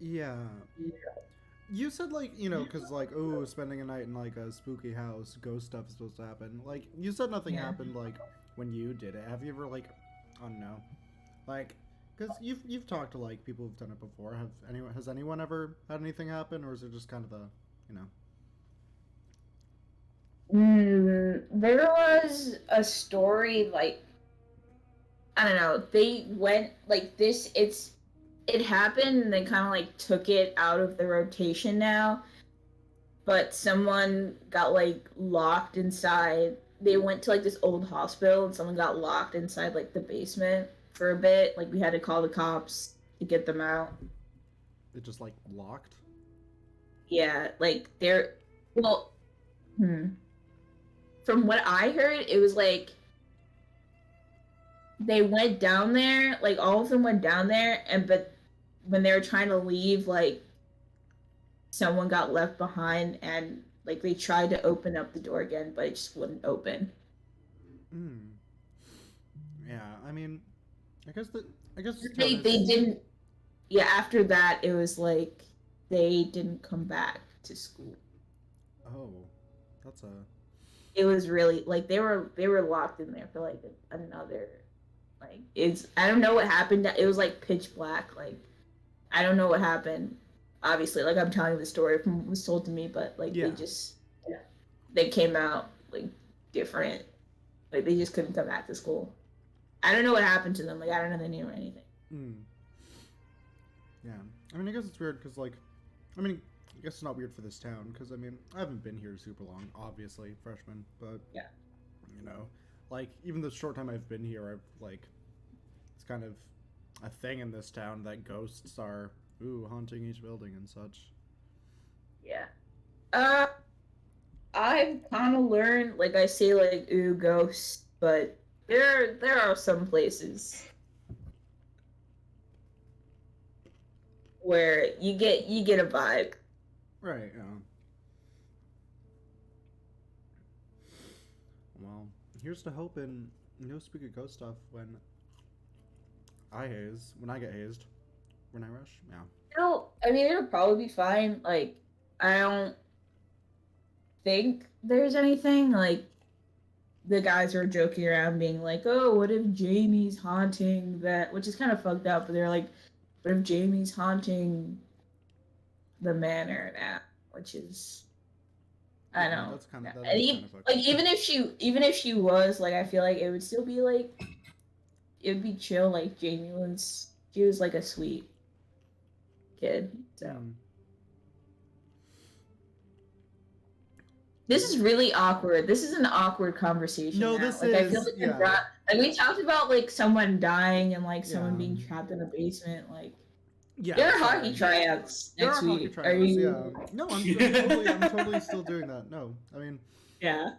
You said like because like spending a night in like a spooky house, ghost stuff is supposed to happen. Like you said nothing happened like when you did it. Have you ever like I don't know, like, because you've talked to like people who've done it before. Has anyone ever had anything happen, or is it just kind of there was a story like I don't know. They went like this. It happened, and they kind of like took it out of the rotation now. But someone got like locked inside. They went to like this old hospital, and someone got locked inside like the basement for a bit. Like we had to call the cops to get them out. It just like locked? Yeah, like they're from what I heard, it was like they went down there, like all of them went down there, but when they were trying to leave, like someone got left behind, and like they tried to open up the door again, but it just wouldn't open. Yeah, I mean, I guess I guess this They town they is. didn't. Yeah, after that, it was like they didn't come back to school. Oh, that's a. It was really like they were locked in there for like another like it's I don't know what happened. It was like pitch black. Like I don't know what happened. Obviously, like I'm telling the story from what was told to me, but like Yeah. they came out like different. Like they just couldn't come back to school. I don't know what happened to them. Like I don't know their name or anything. Hmm. Yeah. I mean, I guess it's weird because, like, I mean, I guess it's not weird for this town because, I mean, I haven't been here super long, obviously, freshman, but, Yeah. you know, like, even the short time I've been here, I've, like, it's kind of a thing in this town that ghosts are, haunting each building and such. Yeah. I've kind of learned, like I say, like ooh ghosts, but there are some places where you get a vibe. Right, yeah. Well, here's to hoping no spooky ghost stuff when I get hazed. When I rush, yeah. I mean, it'll probably be fine. Like, I don't think there's anything. Like, the guys are joking around, being like, "Oh, what if Jamie's haunting that?" Which is kind of fucked up. But they're like, "What if Jamie's haunting the manor now?" Which is, I Yeah, know. that's kind of And that is kind of fucked like up. even if she was like, I feel like it would still be like it would be chill. Like she was like a sweet kid. So. Mm. This is really awkward. This is an awkward conversation. No, now. this like, I feel is- like yeah. like we talked about like someone dying and like someone Yeah. being trapped in a basement. Like Yeah. there are sorry. hockey tryouts There next are hockey week. tryouts, Are you? yeah. No, I'm totally still doing that. No, I mean, Yeah.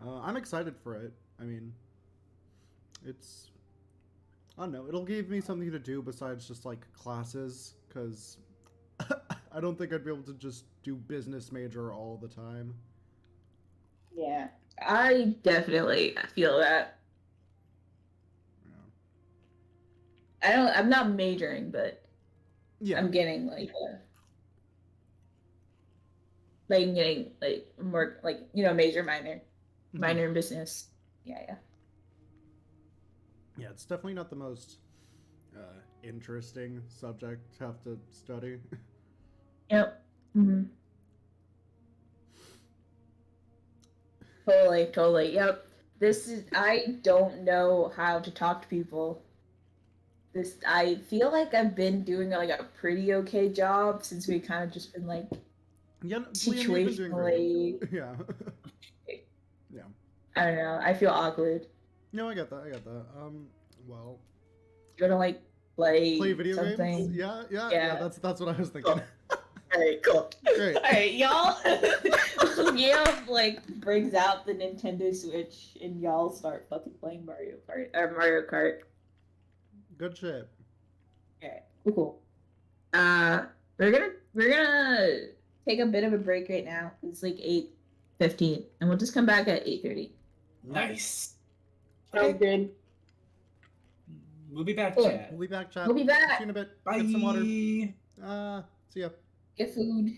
I'm excited for it. I mean, it's, I don't know, it'll give me something to do besides just like classes, because I don't think I'd be able to just do business major all the time. Yeah. I definitely feel that. Yeah. I'm not majoring, but Yeah. I'm getting like getting like more like major minor Mhm. minor in business. Yeah. Yeah, it's definitely not the most interesting subject to have to study. Yep. Mm-hmm. Totally. Yep. I don't know how to talk to people. I feel like I've been doing like a pretty okay job since we kind of just been like Yeah, Liam, you've been doing great. situationally. Yeah. Yeah. I don't know. I feel awkward. No, I get that. Well, You wanna like play video something? games? Yeah. Yeah. That's what I was thinking. Alright, cool. Great. Alright, y'all. Gail like brings out the Nintendo Switch and y'all start fucking playing Mario Kart. Good shit. Okay, cool. We're gonna take a bit of a break right now. It's like 8:15, and we'll just come back at 8:30. Nice. Sounds good. We'll be back, Cool. chat. We'll be back, chat. We'll be back. See you in a bit. Bye. Get some water. See ya. Get food.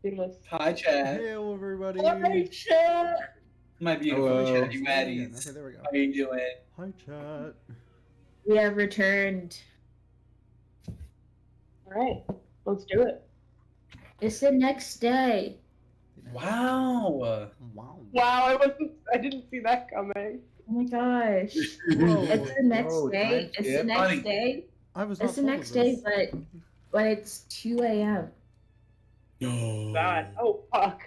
Seamless. Hi, chat. Hello, everybody. Hi, chat. My beautiful Hello. chatty baddies. Okay, there we go. How you doing? Hi, chat. We have returned. All right, let's do it. It's the next day. Wow. Wow. Wow, I didn't see that coming. Oh my gosh. Whoa. It's the next Whoa, day. time It's the skip. next Funny. day. I was not It's the told next of day, this. but it's 2 a.m. No. God. Oh fuck.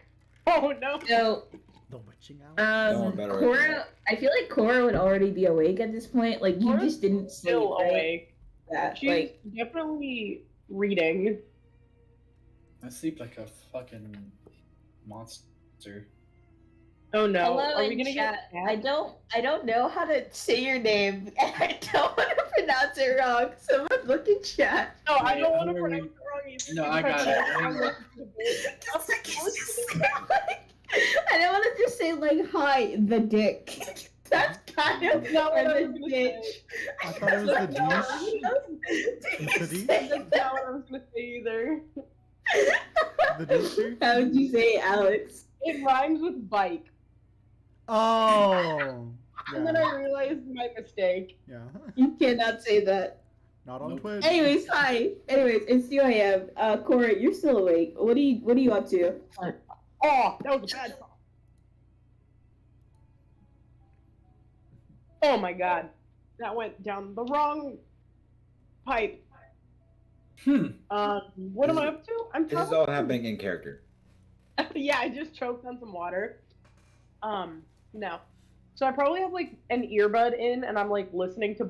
Oh no. So The witching hour? No one better at Cora, I feel like Cora would already be awake at this point. Like you Cora's just didn't sleep, Still right? awake. Yeah, She's like definitely reading. I sleep like a fucking monster. Oh no. hello Are we in gonna chat. get? I don't know how to say your name, and I don't want to pronounce it wrong. Someone look in chat. No, I don't Wait, want to how are pronounce it wrong either. No, I got it. I don't want to just say like hi the dick. That's kind of Not what or I the was gonna bitch. say. I thought it was the It's the That's not what I was gonna say either. The douche? How would you say it, Alex? It rhymes with bike. Oh. And then Yeah. I realized my mistake. Yeah. You cannot say that. Not on Nope. Twitch. Anyways, hi. Anyways, it's 2 a.m. Cora, you're still awake. What are you up to? Oh, that was a bad call. Oh my god. That went down the wrong pipe. What am I up to? I'm This is all happening in character. Yeah, I just choked on some water. No. So I probably have like an earbud in and I'm like listening to a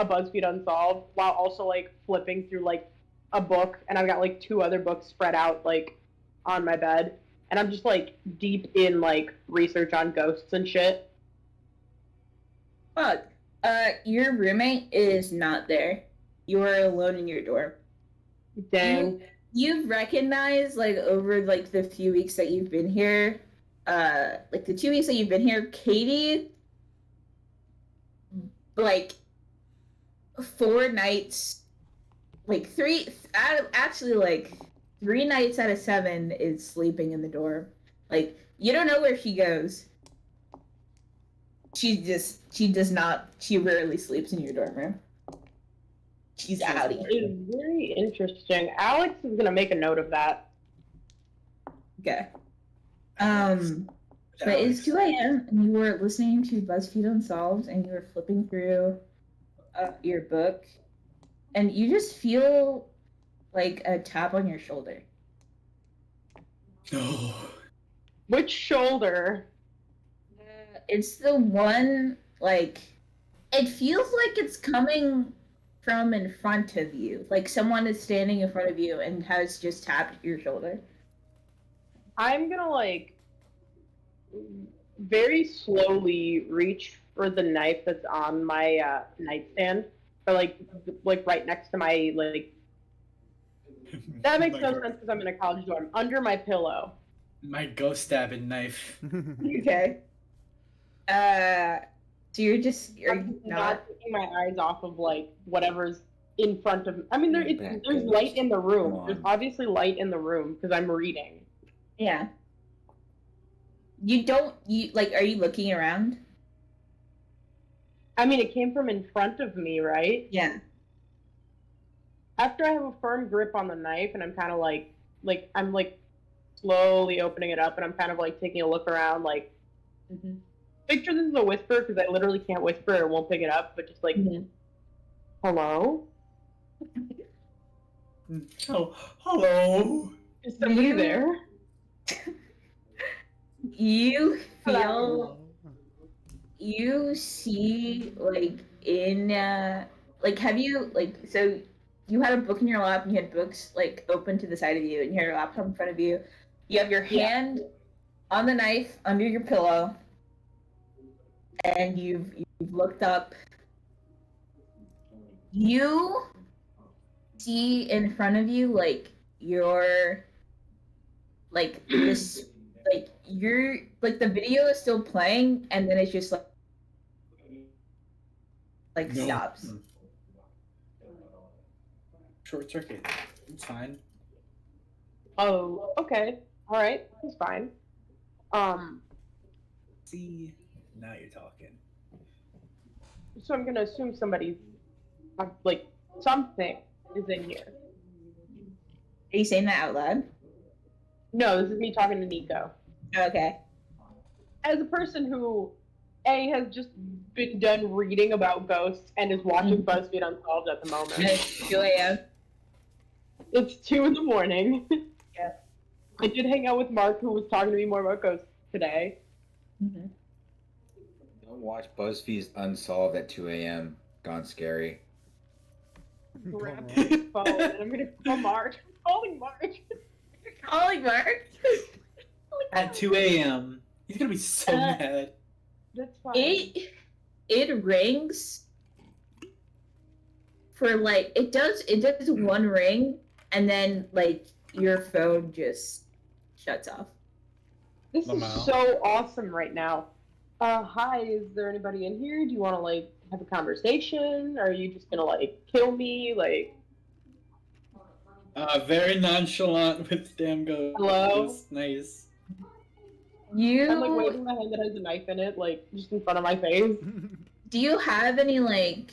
BuzzFeed Unsolved while also like flipping through like a book and I've got like two other books spread out like on my bed and I'm just like deep in like research on ghosts and shit. Fuck. Your roommate is not there. You are alone in your dorm. Dang. You've recognized like over like the few weeks that you've been here, like the 2 weeks that you've been here, Katie, like 4 nights, like actually like 3 nights out of 7 is sleeping in the dorm. Like you don't know where she goes. She rarely sleeps in your dorm room. She's outie. It's very interesting. Alex is gonna make a note of that. Okay. But it's 2 a.m. and you were listening to BuzzFeed Unsolved and you were flipping through your book and you just feel like a tap on your shoulder. No. Which shoulder? It's the one, like, it feels like it's coming from in front of you. Like someone is standing in front of you and has just tapped your shoulder. I'm gonna like very slowly reach for the knife that's on my nightstand, or like right next to my like. That makes no sense because I'm in a college dorm. Under my pillow. My ghost stabbing knife. Okay. So you're I'm not. not taking my eyes off of like whatever's in front of. I mean, Back there's ghost. light in the room. Come There's on. obviously light in the room because I'm reading. Yeah. Are you looking around? I mean, it came from in front of me, right? Yeah. After I have a firm grip on the knife and I'm kind of like I'm like slowly opening it up and I'm kind of like taking a look around like picture this is a whisper because I literally can't whisper or won't pick it up but just like hello Oh, hello. is somebody You- there? You feel Hello. you see like in like have you like so you had a book in your lap and you had books like open to the side of you and you had your laptop in front of you. You have your Yeah. hand on the knife under your pillow and you've looked up. You see in front of you like your like this like you're like the video is still playing and then it's just like No. stops. Short circuit. It's fine. Oh, okay. All right, that's fine. See, now you're talking. So I'm gonna assume somebody, like, something is in here. Are you saying that out loud? No, this is me talking to Nico. Okay. As a person who, A, has just been done reading about ghosts and is watching BuzzFeed Unsolved at the moment. It's 2 a.m. It's 2 in the morning. Yeah. I did hang out with Mark, who was talking to me more about ghosts today. Mm-hmm. Don't watch BuzzFeed's Unsolved at 2 a.m. Gone scary. Grab Gone his phone, and I'm gonna call Mark. I'm calling Mark. Calling Mark. At 2 a.m. He's gonna be so mad. That's fine. It rings for like it does one ring and then like your phone just shuts off. This Lamau. is so awesome right now. Hi, is there anybody in here? Do you want to, like, have a conversation? Or are you just gonna, like, kill me? Like, Very nonchalant with damn ghost. Hello? Nice. I'm, like, You waving my hand that has a knife in it, like, just in front of my face. do you have any like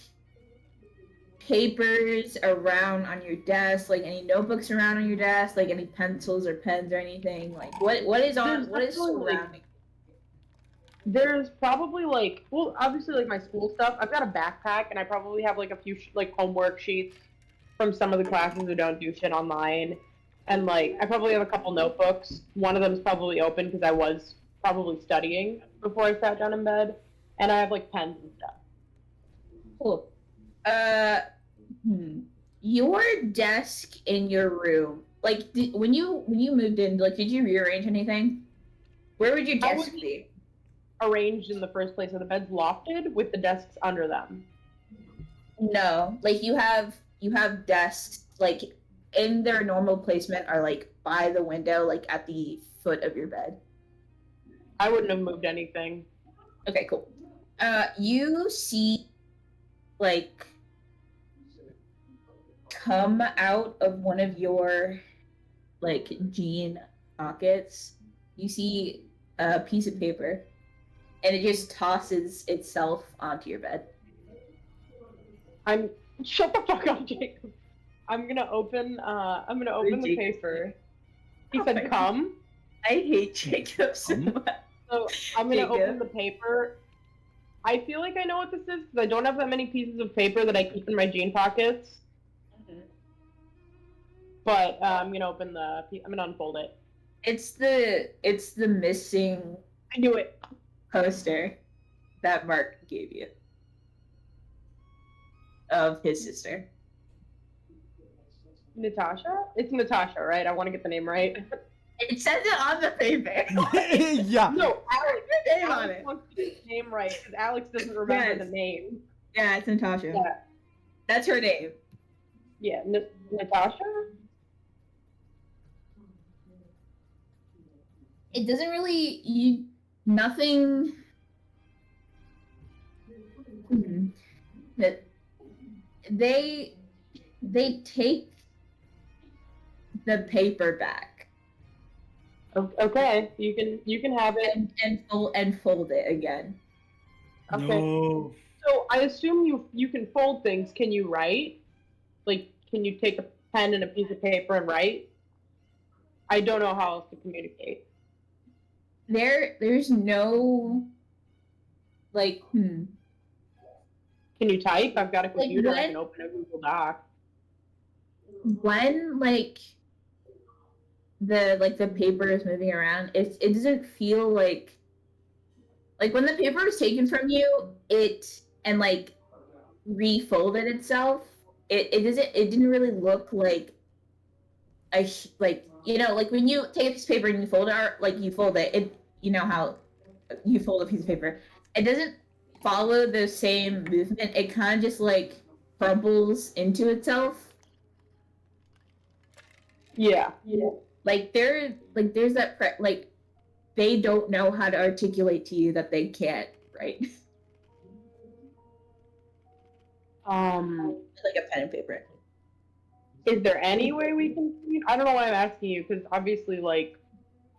papers around on your desk, like any notebooks around on your desk, like any pencils or pens or anything? Like what is There's surrounding? There's probably, like, well, obviously, like, my school stuff. I've got a backpack, and I probably have, like, a few, like, homework sheets from some of the classes who don't do shit online. And, like, I probably have a couple notebooks. One of them's probably open because I was probably studying before I sat down in bed. And I have, like, pens and stuff. Cool. Your desk in your room, like when you moved in, like did you rearrange anything? Where would your I desk would- be? Arranged in the first place, so the bed's lofted with the desks under them. No, like you have desks like in their normal placement are like by the window, like at the foot of your bed. I wouldn't have moved anything. Okay, cool. You see like come out of one of your like jean pockets, you see a piece of paper and it just tosses itself onto your bed. Shut the fuck up, Jacob. I'm gonna open the paper. He said come. I hate Jacob so much. So I'm gonna Jacob. open the paper. I feel like I know what this is because I don't have that many pieces of paper that I keep in my jean pockets. But I'm gonna unfold it. It's the missing I knew it. poster that Mark gave you of his sister. Natasha? It's Natasha, right? I want to get the name right. It says it on the paper. Yeah. No, Alex. Your name on Alex it. wants to get the name right because Alex doesn't remember Yes. the name. Yeah, it's Natasha. Yeah. That's her name. Yeah, Natasha? It doesn't really nothing. That they take the paper back Okay, you can have it. and fold it again. Okay. No. So I assume you can fold things. Can you write? Like, can you take a pen and a piece of paper and write? I don't know how else to communicate. There's no like Can you type? I've got a computer. I when- can open a Google Doc. when the paper is moving around, it doesn't feel like when the paper was taken from you, it and like refolded itself. It didn't really look like like when you take a piece of paper and you fold it, you fold it. You know how you fold a piece of paper. It doesn't follow the same movement. It kind of just like crumbles into itself. Yeah. There's that they don't know how to articulate to you that they can't, right? Like a pen and paper. Is there any way we can? I don't know why I'm asking you because obviously, like,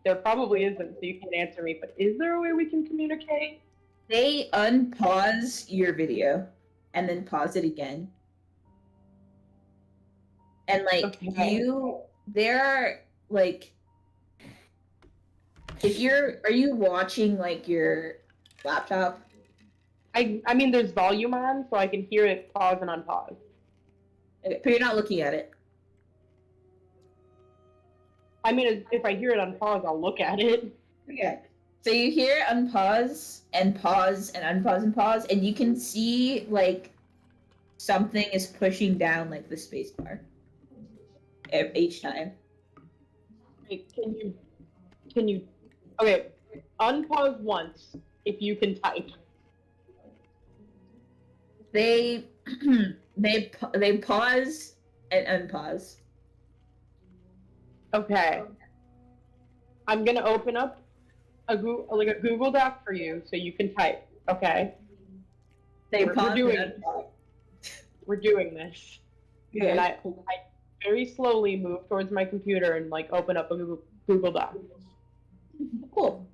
there probably isn't, so you can answer me. But is there a way we can communicate? They unpause your video and then pause it again. And like Okay. there are like, are you watching like your laptop? I mean, there's volume on, so I can hear it pause and unpause. Okay, but you're not looking at it. I mean, if I hear it unpause, I'll look at it. Okay. So you hear unpause and pause and unpause and pause, and you can see like something is pushing down like the space bar each time. Wait, can you, okay, unpause once if you can type. They they pause and unpause. Okay. I'm gonna open up a Google Doc for you so you can type. Okay. We're Pause doing and unpause. We're doing this. Okay. And I very slowly move towards my computer and like open up a Google Doc. Cool.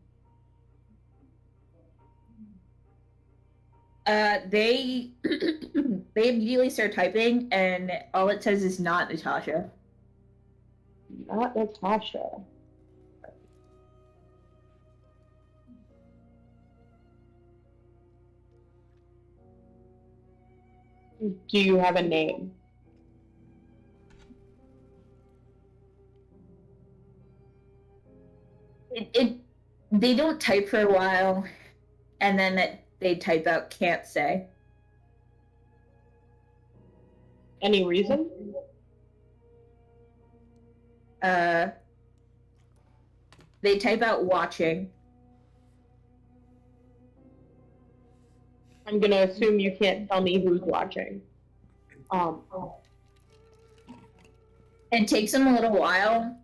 They they immediately start typing, and all it says is not Natasha. Not Natasha. Do you have a name? They don't type for a while, and then they type out can't say. Any reason? They type out watching. I'm gonna assume you can't tell me who's watching. It takes them a little while,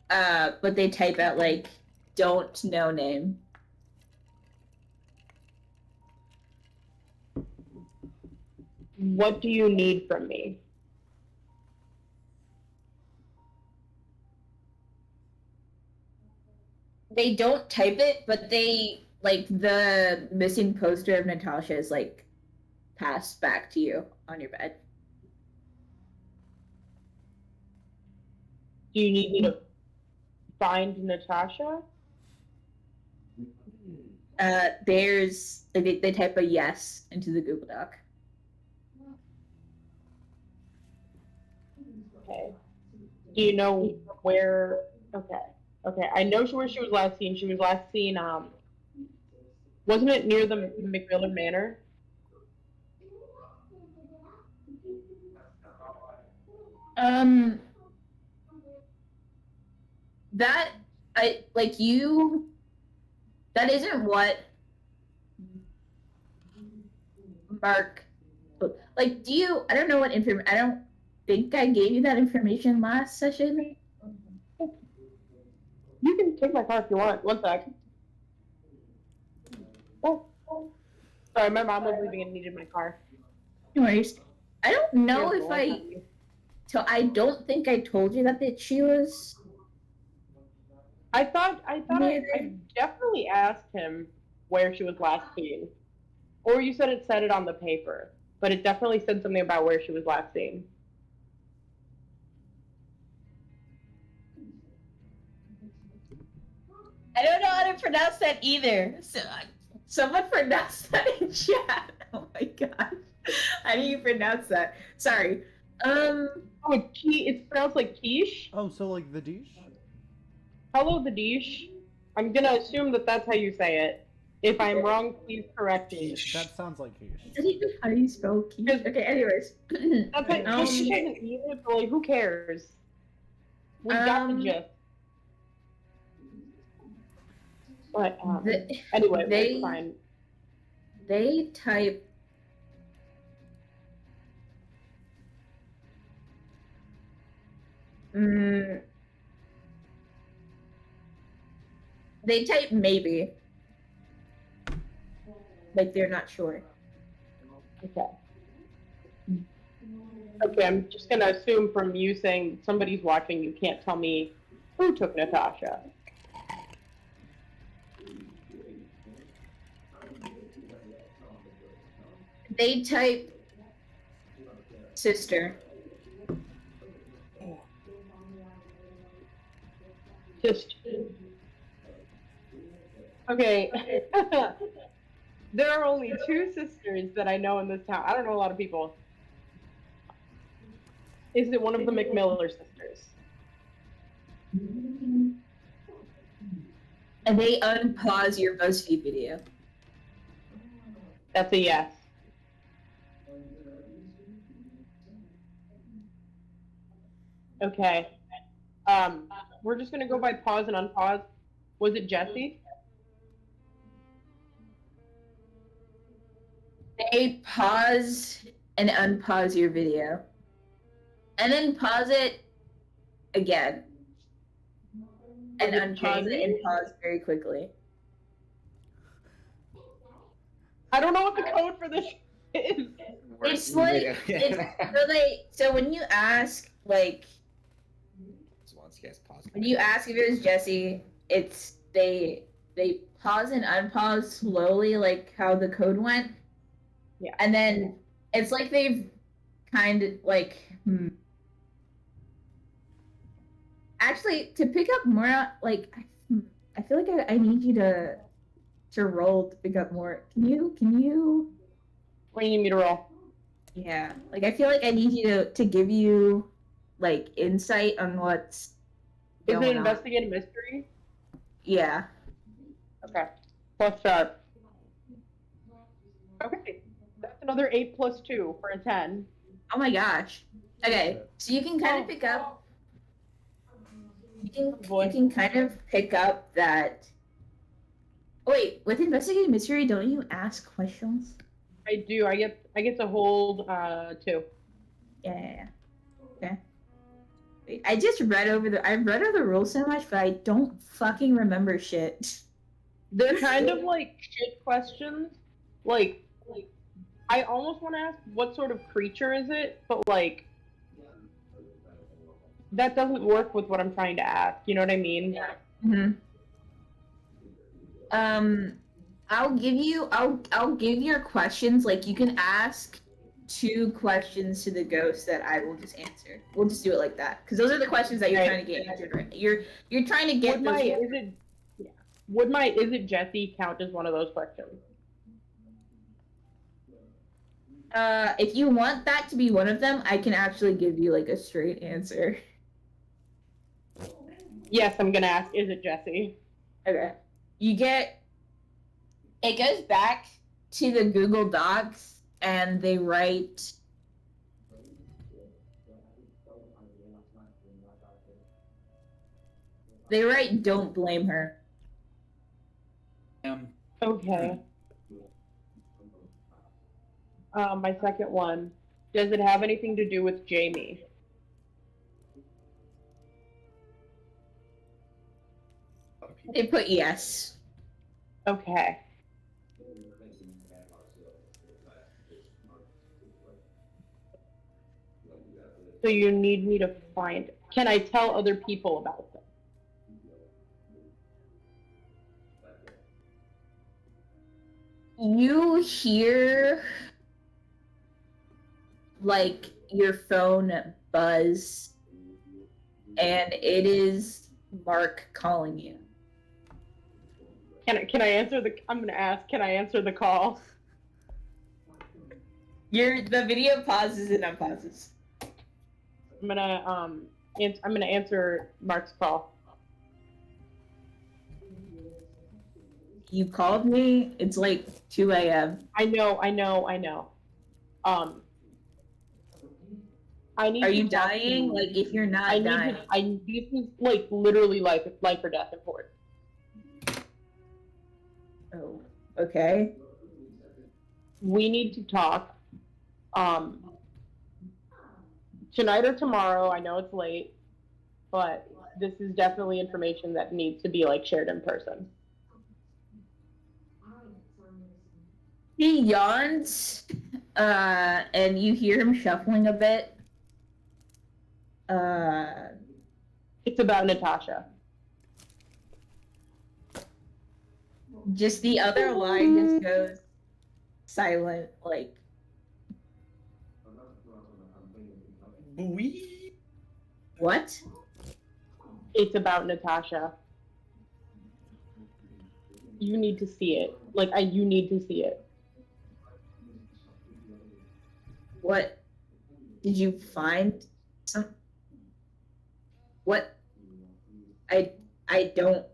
but they type out like don't know name. What do you need from me? They don't type it, but they like the missing poster of Natasha is like passed back to you on your bed. Do you need me to find Natasha? There's they type a yes into the Google Doc. Okay. Do you know where? Okay. Okay. I know where she was last seen. She was last seen. Wasn't it near the McMillan Manor? That I like you. That isn't what Mark. Like, do you? I don't know what information. I don't think I gave you that information last session. You can take my car if you want. One sec. Oh. Sorry, my mom was leaving and needed my car. No worries. I don't know Here's if the I. one. So I don't think I told you that she was. I thought I Maybe. definitely asked him where she was last seen. Or you said it on the paper, but it definitely said something about where she was last seen. I don't know how to pronounce that either. So someone pronounce that in chat. Oh my god. How do you pronounce that? Sorry. Oh, it's pronounced like quiche? Oh, so like the dish? Hello, the dish. I'm gonna assume that that's how you say it. If I'm wrong, please correct me. That sounds like quiche. How do you spell quiche? Okay, anyways. That's like, quiche isn't either, but like, who cares? We got the gist. But anyway, that's fine. They type. They type maybe. Like they're not sure. Okay. Okay, I'm just gonna assume from you saying somebody's watching, you can't tell me who took Natasha. They type sister. Just okay. There are only two sisters that I know in this town. I don't know a lot of people. Is it one of the McMiller sisters? And they unpause your BuzzFeed video. That's a yes. Okay. We're just gonna go by pause and unpause. Was it Jesse? They pause and unpause your video. And then pause it again. And Was it unpause it Jamie? and pause very quickly. I don't know what the code for this is. It's like so when you ask like Once you guys pause. when you ask if it was Jesse, it's they pause and unpause slowly like how the code went. Yeah. And then it's like they've kind of like actually to pick up more like I feel like I need you to roll to pick up more. Can you What do you need me to roll? yeah, like I feel like I need you to give you like insight on what's Is going it on. investigative mystery? Yeah. Okay. Plus sharp. Okay. That's another 8 plus 2 for a 10. Oh my gosh. Okay, so you can kind of pick up. You can kind of pick up that. Wait, with investigative mystery, don't you ask questions? I do. I get to hold 2. Yeah. Okay. Wait, I just read over the rules so much, but I don't fucking remember shit. They're kind of like shit questions. Like I almost want to ask what sort of creature is it, but like that doesn't work with what I'm trying to ask. You know what I mean? Mm-hmm. I'll give your questions. Like you can ask 2 questions to the ghost that I will just answer. We'll just do it like that because those are the questions that you're Right. trying to get answered. Right? You're trying to get Would my is it Jesse count as one of those questions? If you want that to be one of them, I can actually give you like a straight answer. Yes, I'm gonna ask. Is it Jesse? Okay. It goes back to the Google Docs and they write don't blame her. Okay. My second one. Does it have anything to do with Jamie? They put yes. Okay. So you need me to find. Can I tell other people about them? You hear like your phone buzz and it is Mark calling you. Can I answer the? I'm gonna ask. Can I answer the call? The video pauses and unpauses. I'm gonna answer Mark's call. You called me. It's like 2 a.m. I know. I need. Are to you talk to dying? you. Like if you're not dying. This is like literally life or death important. Oh, okay. We need to talk. Tonight or tomorrow. I know it's late, but this is definitely information that needs to be like shared in person. He yawns, and you hear him shuffling a bit. It's about Natasha. Just the other line just goes silent, like We. What? It's about Natasha. You need to see it. You need to see it. What? Did you find some? What? I don't.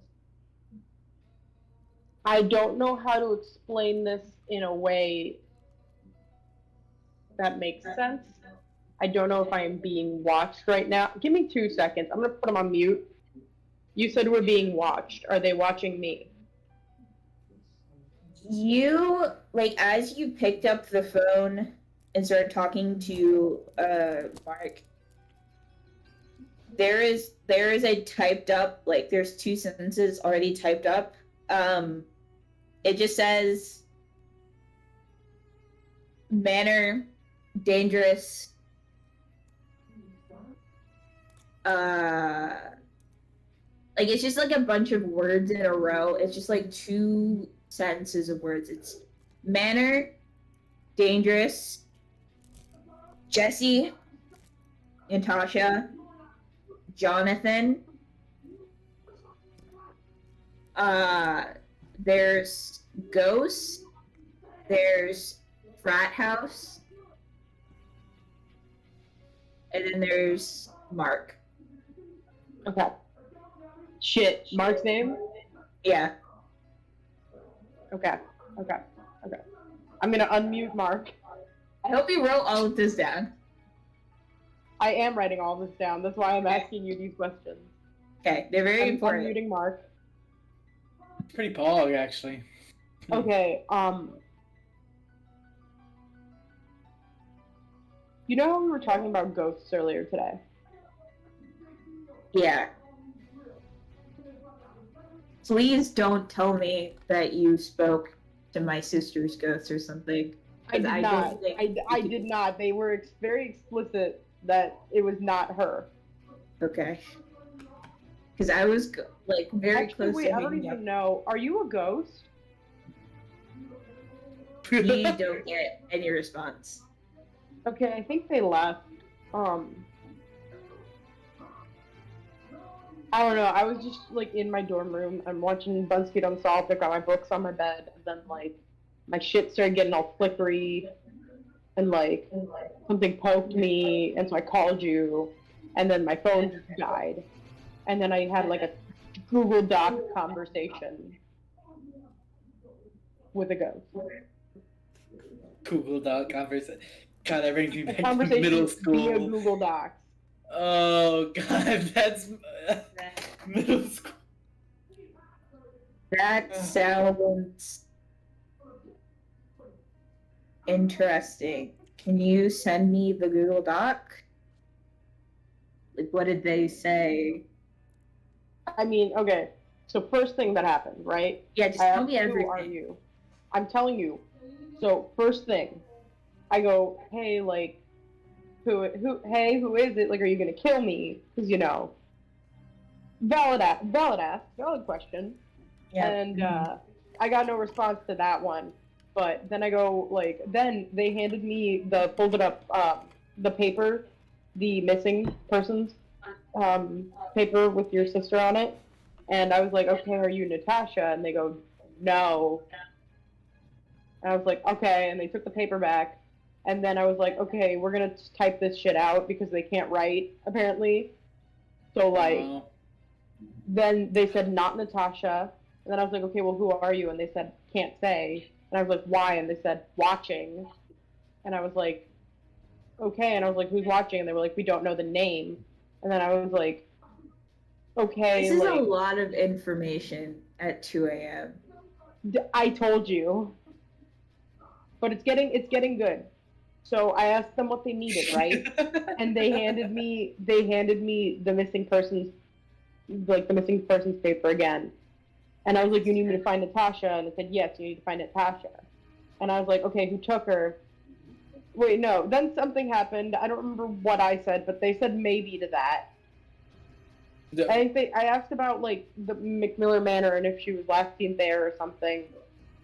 I don't know how to explain this in a way that makes sense. I don't know if I am being watched right now. Give me 2 seconds. I'm gonna put them on mute. You said we're being watched. Are they watching me? You, like, as you picked up the phone and started talking to Mark, there is a typed up, like, there's 2 sentences already typed up. It just says manner, dangerous, like, it's just like a bunch of words in a row. It's just like 2 sentences of words. It's manner, dangerous, Jesse, Natasha, Jonathan. There's Ghost. There's Frat House. And then there's Mark. Okay. Shit. Mark's name? Yeah. Okay. I'm gonna unmute Mark. I hope you wrote all of this down. I am writing all this down. That's why I'm asking you these questions. Okay, they're very I'm important. unmuting Mark. Pretty pog, actually. Okay, you know how we were talking about ghosts earlier today? Yeah. Please don't tell me that you spoke to my sister's ghost or something. I did not. don't think I you did not. They were very explicit that it was not her. Okay. Because I was very Actually, close wait, to I don't hanging even out. know. Are you a ghost? You don't get any response. Okay, I think they left. I don't know. I was just in my dorm room. I'm watching BuzzFeed Unsolved. I've got my books on my bed, and then my shit started getting all flickery, and something poked me, and so I called you, and then my phone just died, and then I had a Google Doc conversation with a ghost. Google Doc conversation. God, that brings me back to Conversation middle via school. Google Docs. Oh God, that's middle school. That sounds interesting. Can you send me the Google Doc? What did they say? I mean, okay. So first thing that happened, right? Yeah, just I tell asked, me everything. Who are you? I'm telling you. So first thing, I go, hey, who is it? Are you gonna kill me? Because valid question. Yeah. And I got no response to that one. But then I go then they handed me the folded up the paper, the missing persons paper with your sister on it, and I was like, okay, are you Natasha? And they go, no. And I was like, okay, and they took the paper back. And then I was like, okay, we're gonna type this shit out because they can't write, apparently. So then they said not Natasha. And then I was like, okay, well, who are you? And they said, can't say. And I was like, why? And they said, watching. And I was like, okay. And I was like, who's watching? And they were like, we don't know the name. And then I was like, okay. This is a lot of information at 2 a.m. I told you. But it's getting good. So I asked them what they needed, right? And they handed me the missing persons paper again. And I was like, you need me to find Natasha? And they said, yes, you need to find Natasha. And I was like, okay, who took her? Wait, no. Then something happened. I don't remember what I said, but they said maybe to that. I asked about the McMiller Manor and if she was last seen there or something.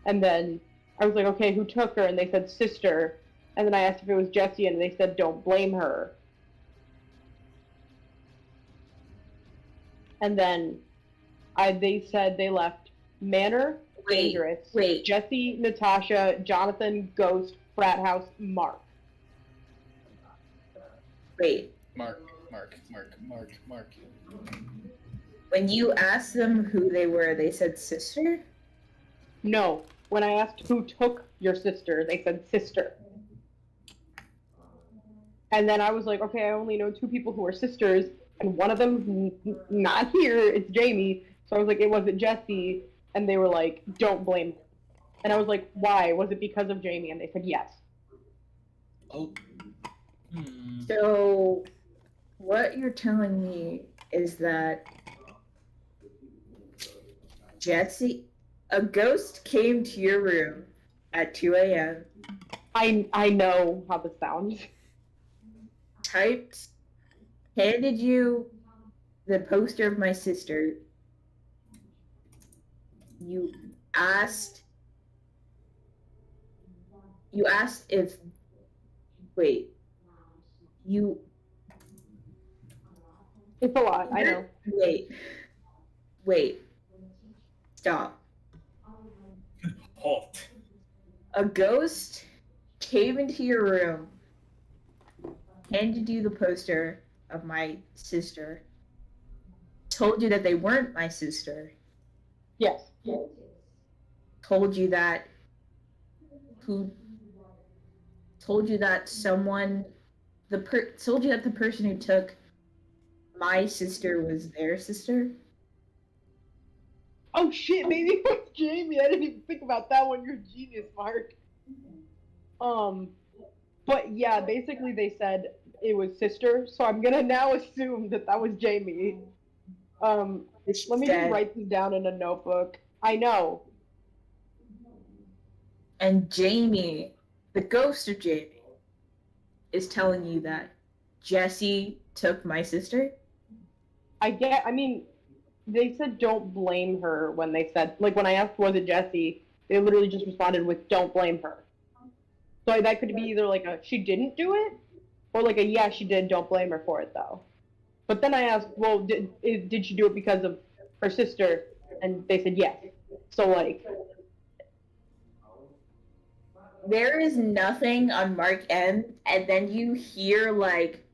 And then I was like, okay, who took her? And they said sister. And then I asked if it was Jessie, and they said don't blame her. and then they said they left Manor, Dangerous, wait. Jesse, Natasha, Jonathan, Ghost, Frat House, Mark. Wait. Mark. When you asked them who they were, they said sister? No. When I asked who took your sister, they said sister. And then I was like, okay, I only know 2 people who are sisters, and one of them's not here. It's Jamie. So I was like, it wasn't Jesse. And they were like, don't blame her. And I was like, why? Was it because of Jamie? And they said yes. Oh. So, what you're telling me is that Jesse, a ghost came to your room at 2 a.m. I know how this sounds. Typed, handed you the poster of my sister. You asked if, wait, you, It's a lot, I know. Wait, stop. Halt. A ghost came into your room, handed you the poster of my sister, told you that they weren't my sister, Yes. told you that someone, told you that the person who took my sister was their sister. Oh shit, maybe it was Jamie. I didn't even think about that one. You're a genius, Mark. But yeah, basically they said it was sister, so I'm gonna now assume that was Jamie. Let me just write this down in a notebook. I know. And Jamie, the ghost of Jamie, is telling you that Jesse took my sister? I mean, they said don't blame her when they said, like, when I asked was it Jesse, they literally just responded with don't blame her. So that could be either like a she didn't do it, or like a yeah she did, don't blame her for it though. But then I asked, well, did she do it because of her sister? And they said yes. So like, there is nothing on Mark N, and then you hear like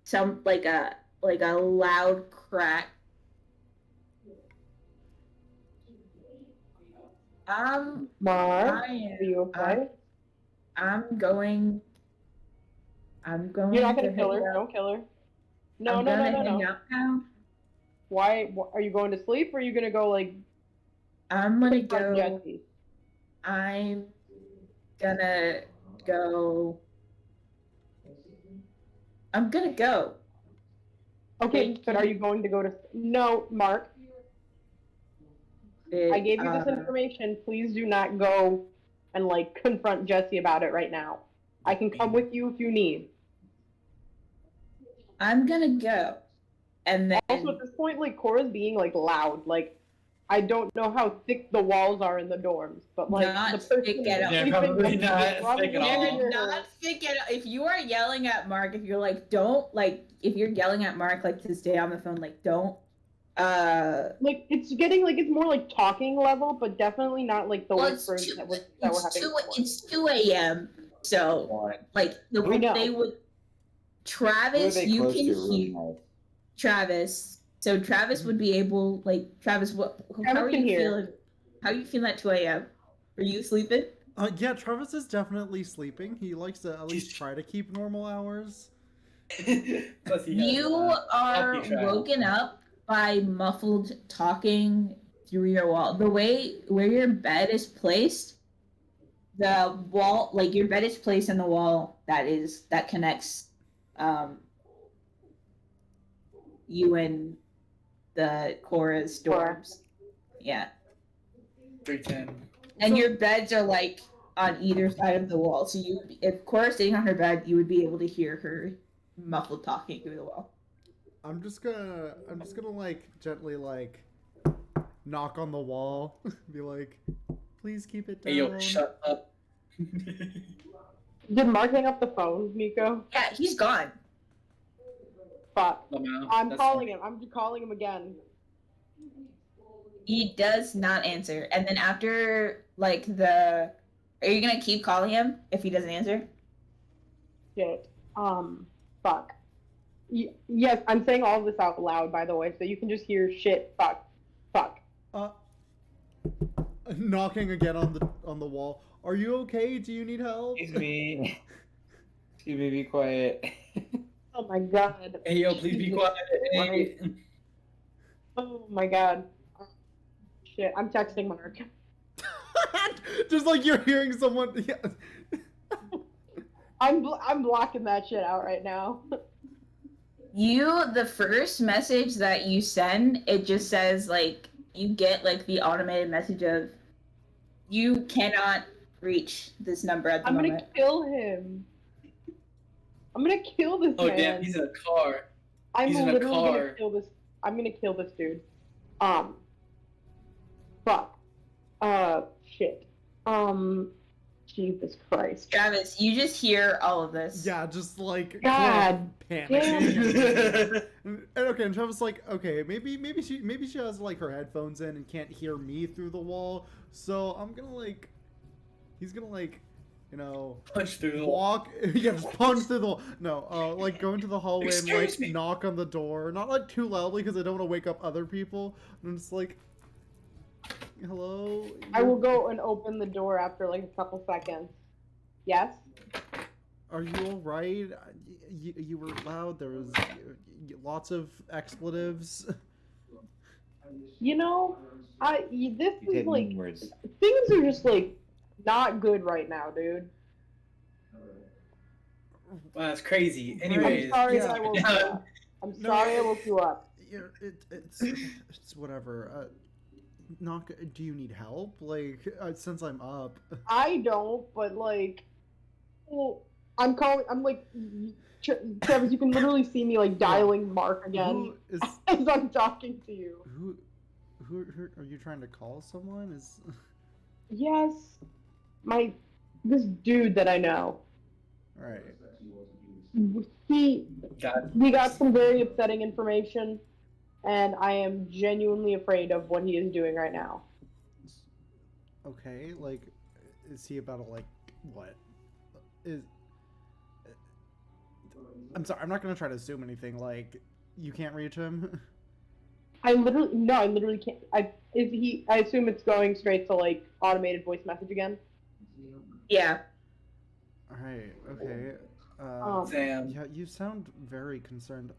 some like a loud crack. Mark, are you okay? I'm going. You're not gonna kill her. Don't kill her. No. Hang up now. Why? Are you going to sleep, or are you gonna go like? I'm gonna go. Jesse? I'm gonna go. I'm gonna go. Okay, but are you going to go to? No, Mark. I gave you this information. Please do not go and like confront Jesse about it right now. I can come with you if you need. I'm gonna go. And then also at this point, like Cora's being like loud. Like I don't know how thick the walls are in the dorms, but like not the person thick at all. Yeah, probably not thick at all. Not thick at all. If you are yelling at Mark, if you're like, don't like, if you're yelling at Mark like to stay on the phone, like don't. Like it's getting like it's more like talking level, but definitely not like the whispers that were happening. It's 2 a.m. So like they would. Travis, you can hear Travis. So Travis would be able, like Travis. How are you feeling? How are you feeling at 2 a.m.? Are you sleeping? Yeah, Travis is definitely sleeping. He likes to at least try to keep normal hours. You are woken up by muffled talking through your wall. The way where your bed is placed, the wall, like your bed is placed on the wall that connects you and the Cora's dorms. Yeah. 310. And your beds are like on either side of the wall. So if Cora's sitting on her bed, you would be able to hear her muffled talking through the wall. I'm just gonna like gently like knock on the wall, be like, please keep it down. Hey yo, shut up. Did Mark hang up the phone, Nico? Yeah, he's gone. Fuck. Oh, no, I'm calling him. I'm calling him again. He does not answer. And then after, like, are you gonna keep calling him if he doesn't answer? Shit. Fuck. Yes, I'm saying all of this out loud, by the way, so you can just hear shit, fuck, fuck. Knocking again on the wall. Are you okay? Do you need help? Excuse me. Excuse me, be quiet. Oh my god. Hey, yo, please be Jesus quiet. Hey. Christ. Oh my god. Shit, I'm texting Mark. Just like you're hearing someone. Yeah. I'm blocking that shit out right now. The first message that you send, it just says, like, you get, like, the automated message of, you cannot reach this number at the I'm moment. gonna kill him. I'm gonna kill this Oh man. damn, he's in a car. I'm he's in a literally car. gonna kill this. I'm gonna kill this dude. Fuck. Shit. Jesus Christ. Travis, you just hear all of this. Yeah, just like God panicking. And okay, and Travis like, okay, maybe she has like her headphones in and can't hear me through the wall. So he's gonna like, you know, Punch through the wall. walk. Yeah, just punch through the wall. No, like go into the hallway and Excuse like me. knock on the door, not like too loudly because I don't want to wake up other people. And I'm just like, hello. I will go and open the door after like a couple seconds. Yes? Are you all right? You were loud. There was lots of expletives. You know, this You is said like mean words. things are just like not good right now, dude. Wow, that's crazy. I'm Anyways, sorry yeah. that I woke you up. I'm sorry I woke you up. Yeah, it's whatever. Do you need help? Like, since I'm up. I don't, but like, well, I'm calling. I'm like, Travis, you can literally see me like dialing Mark again Who is as I'm talking to you. who are you trying to call someone? Is Yes, this dude that I know. all right. We got some very upsetting information, and I am genuinely afraid of what he is doing right now. Okay, like, is he about to like what? Is I'm sorry. I'm not gonna try to assume anything. Like, you can't reach him. I literally can't. I assume it's going straight to like automated voice message again. Yeah. All right. Okay. Sam. Yeah, you sound very concerned.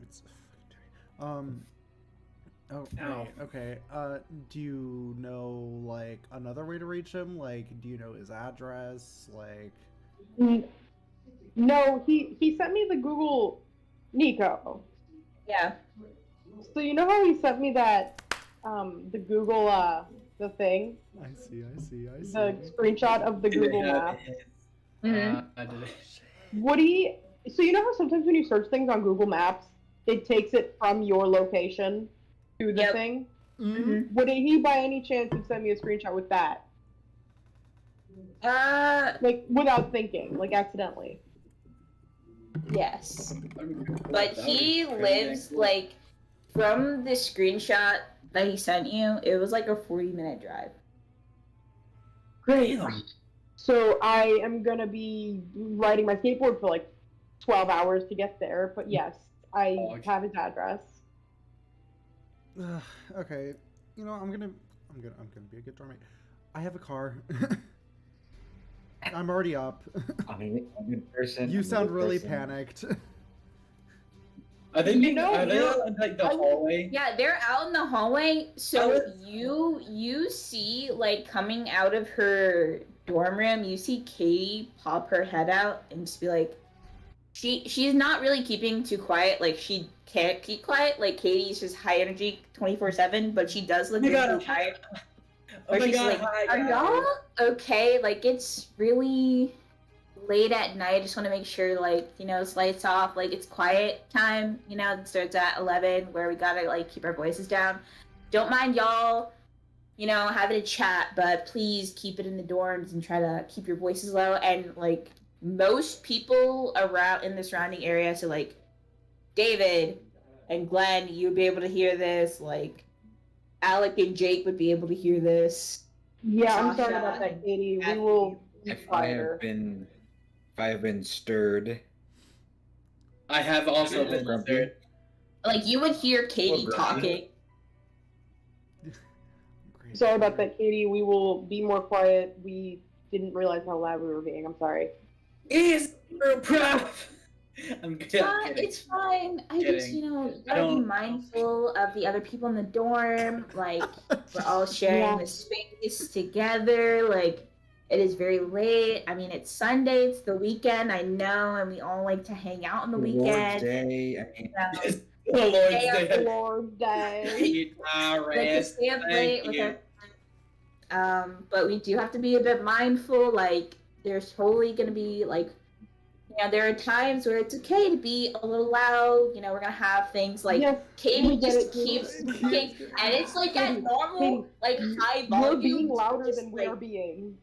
It's Oh, Ow. right. Okay. Do you know like another way to reach him? Like, do you know his address? Like, No, he sent me the Google Nico. Yeah. So you know how he sent me that the Google the thing, I see. the screenshot of the Google map. Mhm. I did it. So you know how sometimes when you search things on Google Maps, it takes it from your location to the Yep. thing? Mm-hmm. Would he by any chance have sent me a screenshot with that? Like without thinking, like accidentally. Yes. But That he was lives crazy. like from the screenshot that he sent you, it was like a 40-minute drive. Great. Damn. So I am gonna be riding my skateboard for like 12 hours to get there, but yes, I have his address. Okay. You know, I'm gonna be a good doormate. I have a car. I'm already up. I'm a good person. You I'm a sound good really person. panicked. Are they You know, are they you're- out in like the hallway? Yeah, they're out in the hallway. So Oh. you see like coming out of her dorm room, you see Katie pop her head out and just be like, she's not really keeping too quiet. Like she can't keep quiet. Like Katie's just high energy 24/7, but she does look Oh my God. really tired. Oh Where my she's God, like, hi, are guys." y'all okay? Like it's really late at night. I just want to make sure, like, you know, it's lights off, like it's quiet time, you know, it starts at 11 where we gotta like keep our voices down. Don't mind y'all, you know, having a chat, but please keep it in the dorms and try to keep your voices low. And like most people around in the surrounding area, so like David, and Glenn, you'd be able to hear this. Like Alec and Jake would be able to hear this. Yeah, I'm sorry Sasha about that, and Katie. We Matthew. will be If I quieter. have been stirred, I have also been grumpy. stirred. Like you would hear Katie grumpy. talking. Great. Sorry about that, Katie. We will be more quiet. We didn't realize how loud we were being. I'm sorry. Is prof. I'm kidding. It's fine. I just, Kidding. you I gotta be don't- mindful of the other people in the dorm. Like, we're all sharing Yeah. the space together. Like, it is very late. I mean, it's Sunday, it's the weekend, I know, and we all like to hang out on the Lord's weekend. Day. I mean, So, Oh, Lord's Day of Day. Lord's Day. Eat my like to rest. stay up late Thank with you. our but we do have to be a bit mindful. Like, there's totally gonna be like, there are times where it's okay to be a little loud. We're gonna have things like Yes, Katie we get just it, Katie. keeps talking, and it's like at Katie, normal, Katie, like high you're volume. being louder just, than we are like, being.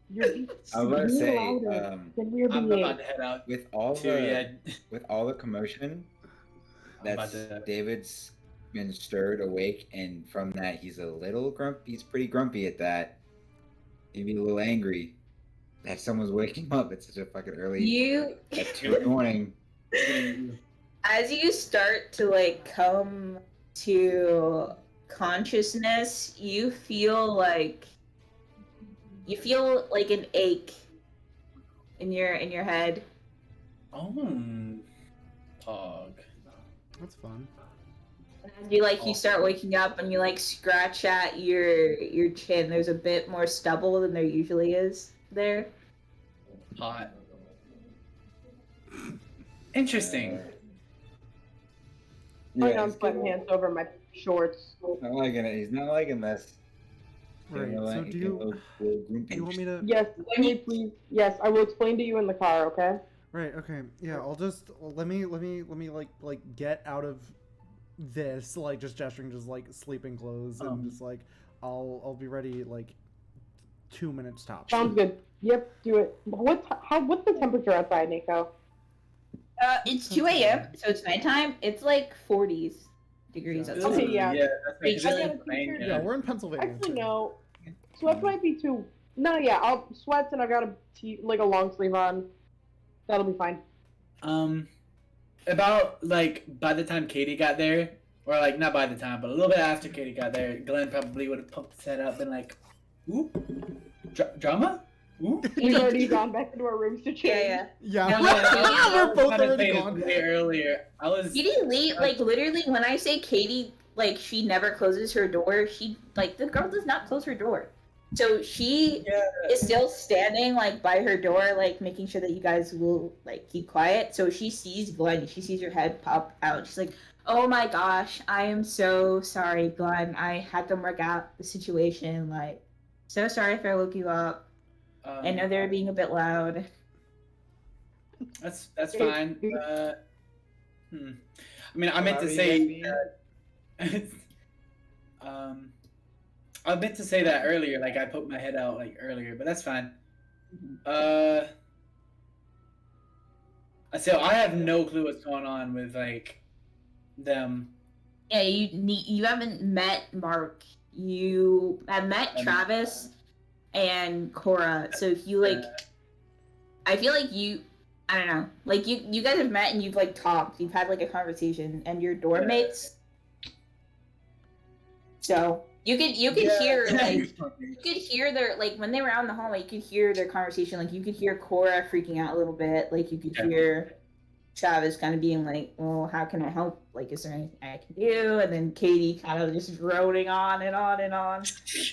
You're being I was gonna say, louder than we are I'm being. about to head out with all too. Yeah. the commotion, I'm about that's to- David's been stirred awake, and from that he's a little grumpy. He's pretty grumpy at that. Maybe a little angry that someone's waking him up at such a fucking early at 2 in the morning. As you start to like come to consciousness, you feel like an ache in your head. Oh, Pog. That's fun. As you start waking up and you like scratch at your chin, there's a bit more stubble than there usually is there. Hot. Interesting. Right Yeah, now I'm he's putting hands over my shorts. not liking it. He's not liking this. Right. Getting a So little- do getting a you little grumpy. want me to? Yes, can we please? Yes, I will explain to you in the car. Okay. Right. Okay. Yeah. I'll just let me like get out of this, like just gesturing, just like sleeping clothes, and just like I'll be ready like 2 minutes tops. Sounds good. Yep, do it. What's the temperature outside, Nico? It's 2 a.m., so it's nighttime. It's like 40s degrees outside. Okay, yeah. That's Wait, just I got a Pennsylvania. t-shirt. Yeah, we're in Pennsylvania. Actually, too. no. Sweats might be too. No, yeah, I'll sweats and I've got a long sleeve on. That'll be fine. About like by the time Katie got there, or like not by the time, but a little bit after Katie got there, Glenn probably would have poked his head up and like, ooh, drama? Ooh. We've already gone back into our rooms to change. Yeah. Yeah. No, We're both Kinda already played it gone. way earlier. I was. Katie like literally when I say Katie, like she never closes her door. She like the girl does not close her door. So she Yeah. is still standing like by her door, like making sure that you guys will like keep quiet. So she sees Glenn, she sees your head pop out. She's like, "Oh my gosh, I am so sorry, Glenn. I had to work out the situation. Like, so sorry if I woke you up. I know they were being a bit loud." That's fine. I mean, I meant to say. I meant to say that earlier. Like I poked my head out like earlier, but that's fine. So I have no clue what's going on with like them. Yeah, you haven't met Mark. You have met Travis and Cora. So if you like, I feel like I don't know, like you guys have met and you've like talked. You've had like a conversation, and your dorm mates. So you could hear like you could hear their like when they were out in the hallway. You could hear their conversation. Like you could hear Cora freaking out a little bit. Like you could hear Travis kind of being like, "Well, how can I help? Like, is there anything I can do?" And then Katie kind of just droning on and on and on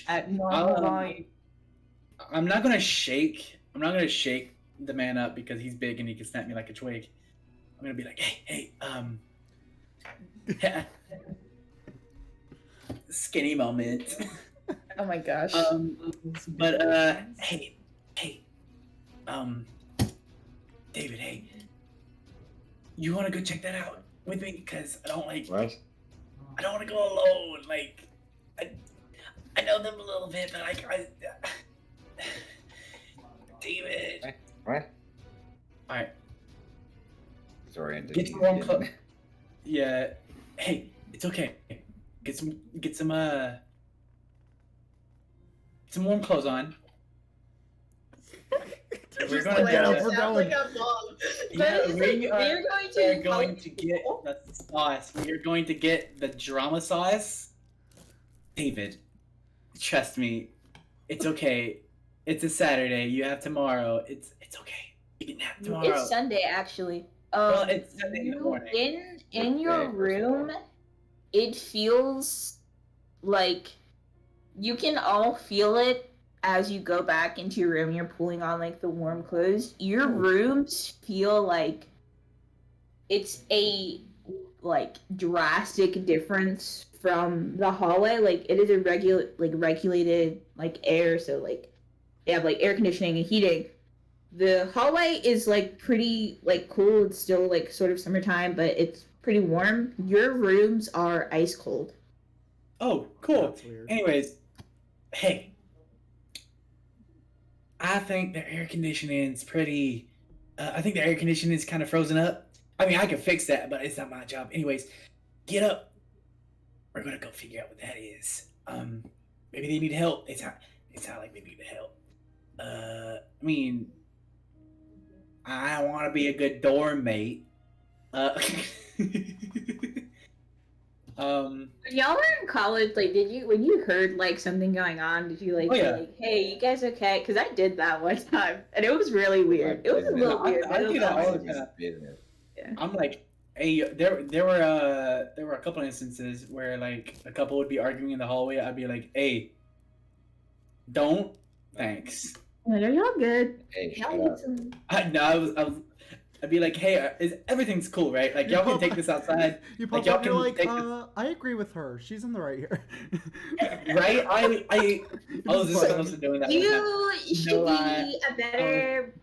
at normal volume. I'm not gonna shake the man up because he's big and he can snap me like a twig. I'm gonna be like, hey, skinny moment. Oh my gosh. But hey, David, hey, you want to go check that out with me? Because I don't like. What? I don't want to go alone. Like, I know them a little bit, but like, David. What? All right. Disoriented. Get to warm clothes. Yeah. Hey, it's okay. Get some warm clothes on. We're Just gonna like, get up, get- we're going. Yeah, we are going going to get the sauce. We are going to get the drama sauce. David, trust me, it's okay. It's a Saturday. You have tomorrow. It's okay. You can have tomorrow. It's Sunday actually. Well, it's Sunday in the You- morning. in your Okay, first of all. room, it feels like you can all feel it as you go back into your room. You're pulling on like the warm clothes. Your rooms feel like it's a like drastic difference from the hallway. Like it is a regulated like air, so like they have like air conditioning and heating. The hallway is like pretty like cool. It's still like sort of summertime, but it's pretty warm. Your rooms are ice cold. Oh, cool. That's weird. Anyways, hey, I think the air conditioning's pretty. I think the air conditioning is kind of frozen up. I mean, I can fix that, but it's not my job. Anyways, get up. We're gonna go figure out what that is. Maybe they need help. It's not like they need help. I mean, I want to be a good dorm mate. When y'all were in college, like, when you heard like something going on, did you like, Oh, yeah. be like, hey, you guys okay? Because I did that one time, and it was really weird. It was a little I- weird. I but it do was that all awesome. the time. Business. I'm like, hey, there were a couple instances where like a couple would be arguing in the hallway. I'd be like, hey, don't, thanks. Like, are y'all good? Hey, Y'all shut need up. some. I'd be like, hey, everything's cool, right? Like y'all can take this outside, You pop y'all up, you're can like, take this- I agree with her. She's in the right here. right? I was just But- supposed to doing that. one time. You should lie. be a better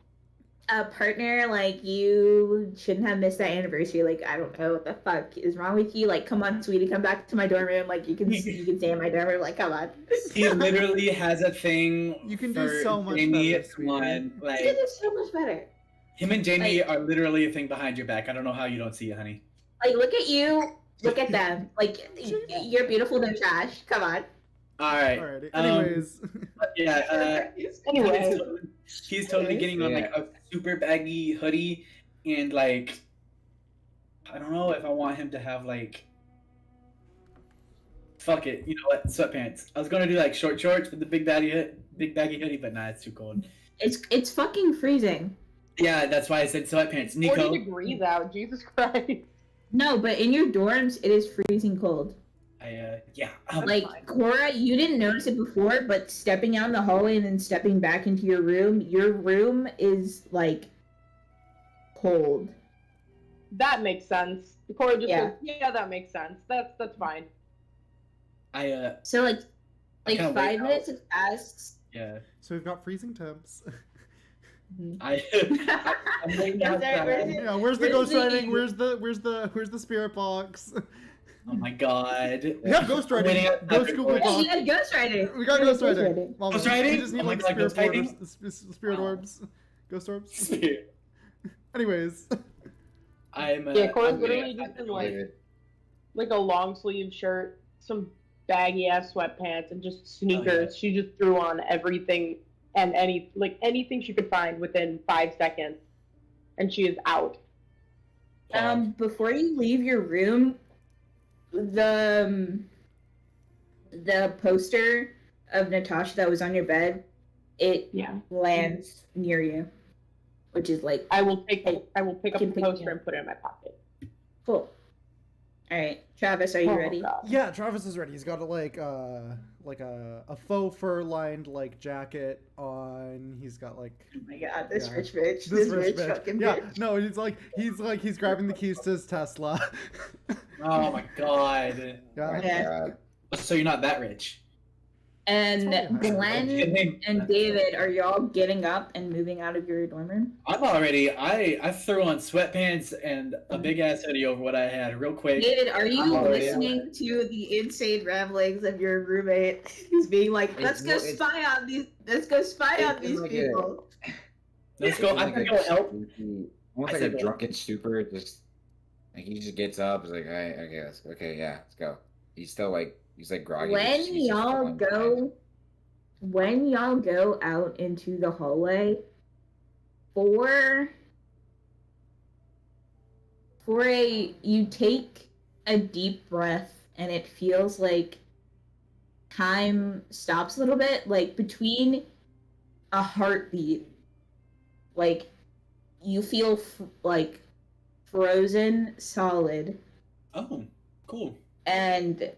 partner. Like, you shouldn't have missed that anniversary. Like, I don't know what the fuck is wrong with you. Like, come on, sweetie, come back to my dorm room. Like, you can stay in my dorm room. Like, come on. He literally has a thing. You can do for so much Jamie. better, Come on, sweetie. like You did so much better. him and Jamie Like- are literally a thing behind your back. I don't know how you don't see it, honey. Like, look at you. Look at them. Like, you're beautiful, no trash. Come on. All right. Alrighty. Um, Anyways, Yeah. Anyway, He's totally getting on like a super baggy hoodie, and like I don't know if I want him to have like fuck it, you know what, sweatpants. I was gonna do like short shorts with the big baggy hoodie, but nah, it's too cold. It's fucking freezing. Yeah, that's why I said sweatpants. 40 Nico, degrees out. Jesus Christ. No, but in your dorms, it is freezing cold. yeah. Like, fine. Cora, you didn't notice it before, but stepping out in the hallway and then stepping back into your room is, like, cold. That makes sense. Cora just Yeah. goes, yeah, that makes sense. That's fine. So, like I kinda wait 5 minutes have passed. yeah. so we've got freezing temps. I'm waiting Yes, outside. where's it? Yeah, where's the Where's ghost the- writing? Where's the spirit box? Oh my god. We have ghost I'm waiting writing. outside Ghost for Google Cora. Yeah, you Doc. had ghostwriting. We got You had ghost writing. Ghost writing? We just need Oh my like God, spirit ghost writing? orbs, spirit Wow. orbs, ghost orbs. Spirit. Anyways, Yeah, Cora's I'm literally waiting just outside in for Cora. like a long sleeve shirt, some baggy ass sweatpants, and just sneakers. She just threw on everything and anything she could find within 5 seconds, and she is out. Before you leave your room, the poster of Natasha that was on your bed, it Yeah, lands near you, which is like I will pick up can the pick it poster up. and put it in my pocket. cool. All right, Travis, are you Oh, ready? God. yeah, Travis is ready. He's got a faux fur lined like jacket on. He's got like Oh my god, this Yeah. rich bitch, this this rich rich bitch. fucking Yeah, bitch. no, he's grabbing the keys to his Tesla. Oh my god. Yeah. Yeah. So you're not that rich. And It's probably Glenn Kidding. and David, are y'all getting up and moving out of your dorm room? I'm already. I threw on sweatpants and a big ass hoodie over what I had real quick. David, are you I'm already listening to the insane ramblings of your roommate? He's being like, "Let's go It's- spy on these. Let's go spy on it's these like people." Let's go. I'm gonna go help. Almost I like said a go. drunken stupor. Just Like he just gets up, is like, all right, okay, yeah, let's go. He's still like groggy. When he's just y'all falling behind. go out into the hallway for you take a deep breath and it feels like time stops a little bit, like between a heartbeat, like you feel like frozen solid, Oh, cool. and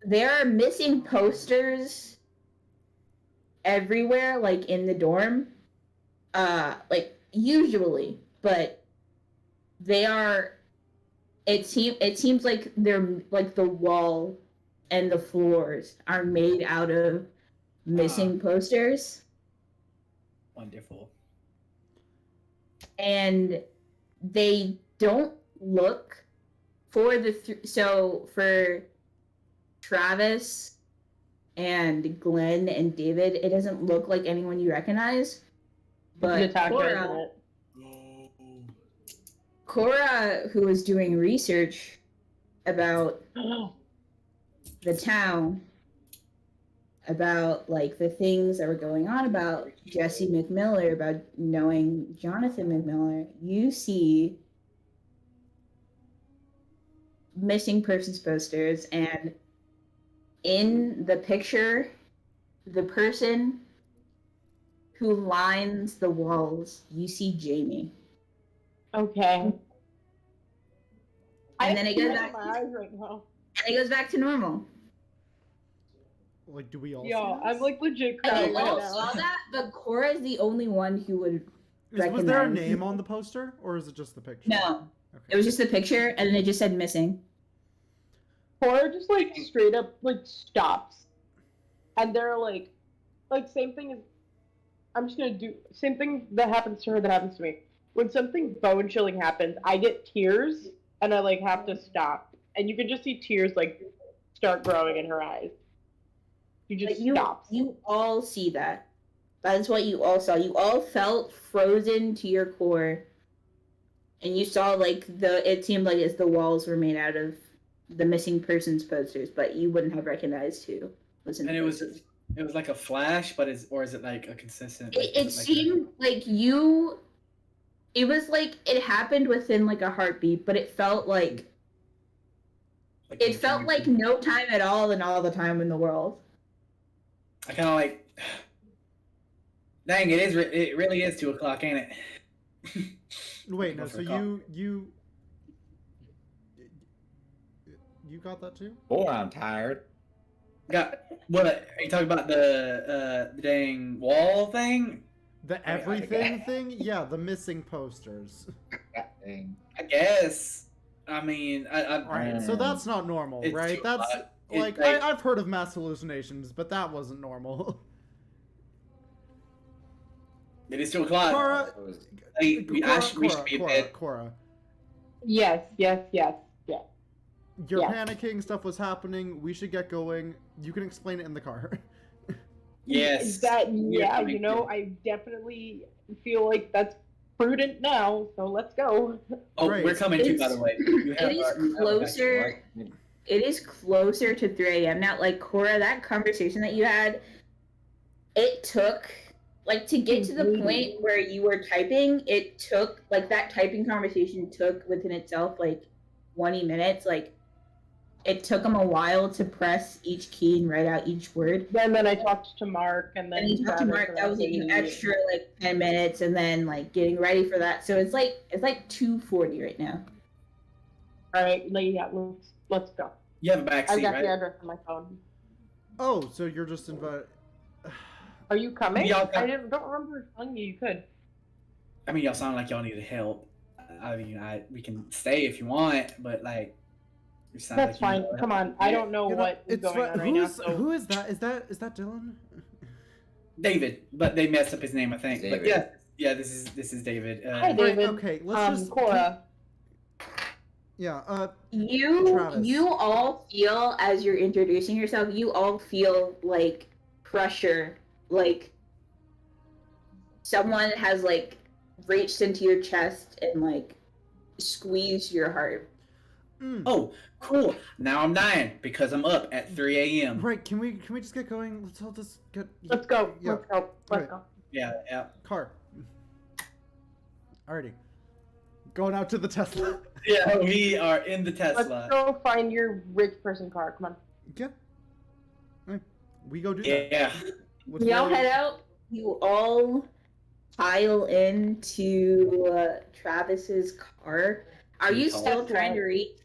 there are missing posters everywhere, like in the dorm, like usually, but they are. It seems like they're like the wall and the floors are made out of missing posters, Wonderful. and they don't look for so for Travis and Glenn and David, it doesn't look like anyone you recognize. But Natasha, Cora, who was doing research about isn't it? the town, about like the things that were going on about Jesse McMiller, about knowing Jonathan McMiller, you see missing persons posters, and in the picture, the person who lines the walls, you see Jamie. Okay. And then it goes back. My eyes right now. And it goes back to normal. Like, do we all? Yo, see I'm this? like legit I crying right all now. saw that, but Cora is the only one who would recognize. Was there a name on the poster, or is it just the picture? No, Okay. it was just a picture, and then it just said missing. Cora just like straight up like stops, and they're like same thing as I'm just gonna do same thing that happens to her that happens to me. When something bone chilling happens, I get tears and I like have to stop, and you can just see tears like start growing in her eyes. She just stops. You all see that. That's what you all saw. You all felt frozen to your core, and you saw like it seemed like the walls were made out of the missing persons posters, but you wouldn't have recognized who was in. And it was like a flash, but is it like a consistent? Like, It seemed like you. It was like it happened within like a heartbeat, but it felt like it felt like no time at all and all the time in the world. I kind of like. Dang, it really is 2:00, ain't it? Wait, no. Go So for a call. you got that too? Oh, I'm tired. Got what? Are you talking about the dang wall thing? The everything thing? Yeah, the missing posters. Dang. I guess. I mean, All right, so that's not normal, It's right? too That's hot. like It's like- I've heard of mass hallucinations, but that wasn't normal. It is 2:00. Cora, I should be in bed. Cora, Yes. you're Yes. panicking. Stuff was happening. We should get going. You can explain it in the car. Yes. Yeah, coming you know, too. I definitely feel like that's prudent now, so let's go. Oh, Right. we're coming too, by the way. You have It is our- you have our- closer. It is closer to 3 a.m. now. Like Cora, that conversation that you had, it took like to get to the point where you were typing. It took like that typing conversation took within itself like 20 minutes. Like it took them a while to press each key and write out each word. And then I talked to Mark, and then And you talked to Travis, Mark. and That was like then an me. extra like 10 minutes, and then like getting ready for that. So it's like 2:40 right now. All right, yeah, let's go. You have a back I've seat, got right? the address on my phone. Oh, so you're just invited. Are you coming? Yeah, I don't remember telling you could. I mean, y'all sound like y'all needed help. I mean, we can stay if you want, but like, you sound That's like you fine. know- Come on. I don't know You know, what is it's going fine. on right now. Who's So who is that? Is that Dylan? David, but they messed up his name, I think. But David. yeah, this is David. Hi, Right, David. okay, let's just Cora. Yeah. You Travis. all feel as you're introducing yourself, you all feel like pressure, like someone has like reached into your chest and like squeeze your heart. Oh, cool. Now I'm dying because I'm up at 3 a.m. Right, can we just get going? Let's all just get... Let's go. Yeah. Let's go. Let's Right. go. Yeah. Car. Alrighty. Going out to the Tesla. Yeah, we are in the Let's Tesla. go find your rich person car. Come on. Yeah. Right. We go do that. Yeah. What's Y'all really- head out. You all pile into Travis's car. Are you still Tesla. trying to reach?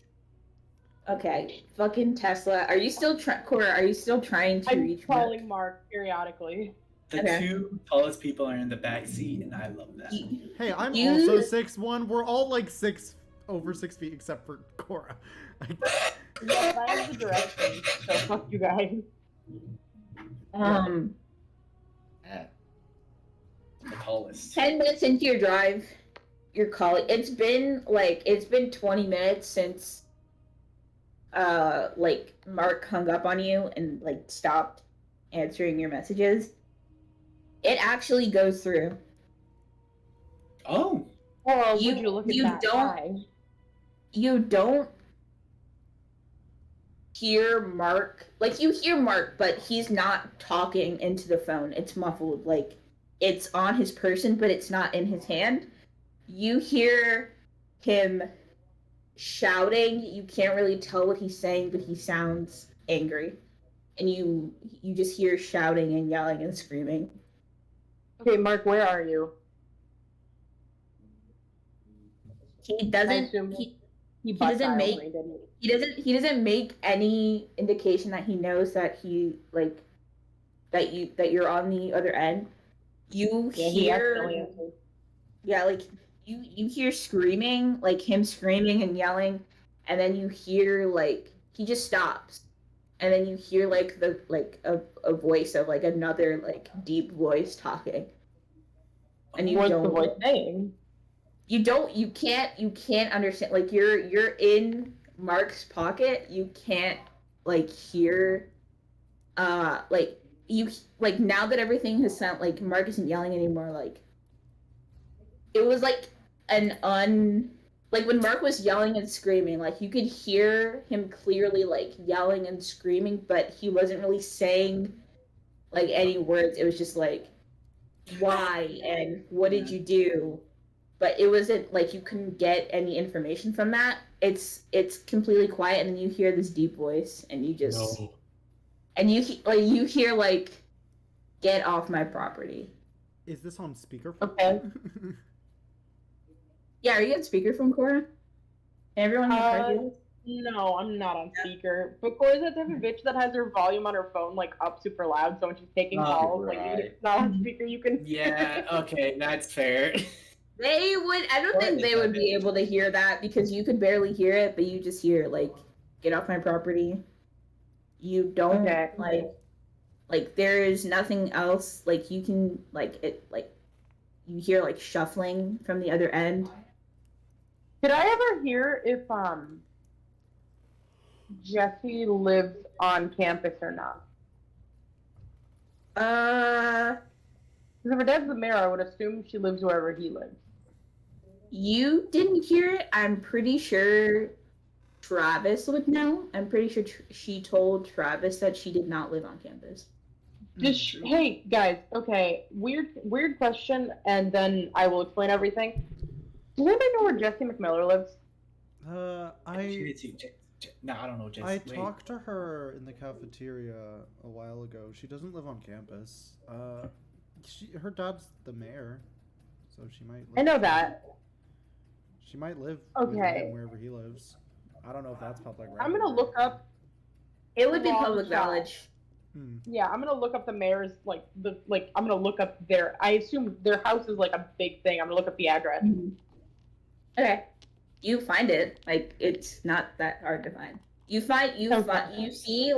Okay, fucking Tesla. Are you still Cora? Are you still trying to I'm reach? calling Mark periodically. The Okay. two tallest people are in the back seat, and I love that. Hey, I'm You- also 6'1". We're all like over 6 feet except for Cora. Yeah, that is the direction. So fuck you guys. Yeah. The tallest. 10 minutes into your drive, you're calling. It's been 20 minutes since Mark hung up on you and stopped answering your messages. It actually goes through. Oh. Oh, You- would you look at you that don't- guy? You don't hear Mark. You hear Mark, but he's not talking into the phone. It's muffled. It's on his person, but it's not in his hand. You hear him shouting. You can't really tell what he's saying, but he sounds angry. And you just hear shouting and yelling and screaming. Okay, Mark, where are you? He I doesn't assume he, he doesn't butt-dialed make- me, didn't he doesn't make any indication that he knows that that you're on the other end. You he? Yeah, he accidentally hear answered. yeah, you hear screaming, him screaming and yelling, and then you hear he just stops. And then you hear a voice of another deep voice talking. And you What's the don't voice saying? you can't understand, you're in Mark's pocket. You can't hear you now that everything has sound Mark isn't yelling anymore. It was when Mark was yelling and screaming, you could hear him clearly yelling and screaming, but he wasn't really saying any words. It was just why and what did you do? But it wasn't you couldn't get any information from that. It's completely quiet, and then you hear this deep voice, and you just and you hear get off my property. Is this on speakerphone? Okay. Yeah, are you on speakerphone, Cora? Everyone hear you? No, I'm not on speaker. But Cora's that type of bitch that has her volume on her phone up super loud, so when she's taking calls, even if it's not on speaker, you can. Yeah, okay, that's fair. They would. I don't think they would be able to hear that because you could barely hear it, but you just hear "Get off my property." You don't Okay. there is nothing else you can you hear shuffling from the other end. Did I ever hear if Jessie lives on campus or not? Because if her dad's the mayor, I would assume she lives wherever he lives. You didn't hear it. I'm pretty sure Travis would know. I'm pretty sure she told Travis that she did not live on campus. Hey guys, okay, weird question, and then I will explain everything. Does anybody know where Jessie McMiller lives? No, I don't know. Just I wait. talked to her in the cafeteria a while ago. She doesn't live on campus. Her dad's the mayor, so she might. I know that. She might live with Okay. him wherever he lives. I don't know if that's public record. I'm gonna look up. It would be Long public shot. knowledge. Yeah, I'm gonna look up the mayor's I'm gonna look up their. I assume their house is a big thing. I'm gonna look up the address. Okay, you find it. It's not that hard to find. You see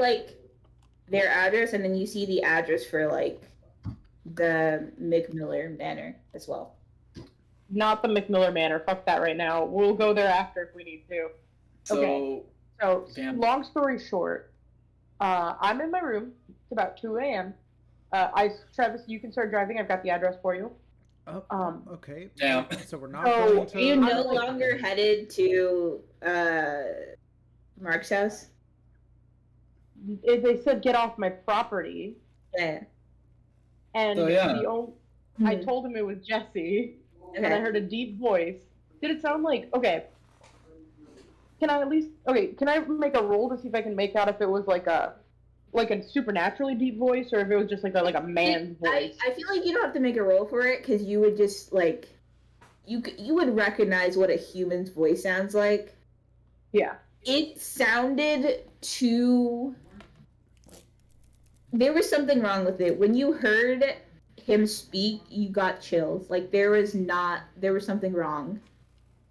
their address, and then you see the address for the McMiller Manor as well. Not the McMiller Manor. Fuck that right now. We'll go there after if we need to. So, Okay. So, Damn. long story short, I'm in my room. It's about 2 a.m. Travis, you can start driving. I've got the address for you. Oh, okay. Damn. So we're not So, going to. Are you I'm no like- longer headed to Mark's house? They said get off my property, Yeah. and So, yeah. I told him it was Jesse, and I Okay. heard a deep voice. Did it sound like okay? Can I make a roll to see if I can make out if it was like a supernaturally deep voice or if it was just like a man's voice? I feel like you don't have to make a roll for it because you would just like you would recognize what a human's voice sounds like. Yeah. It sounded too. There was something wrong with it. When you heard him speak, you got chills. Like there was something wrong.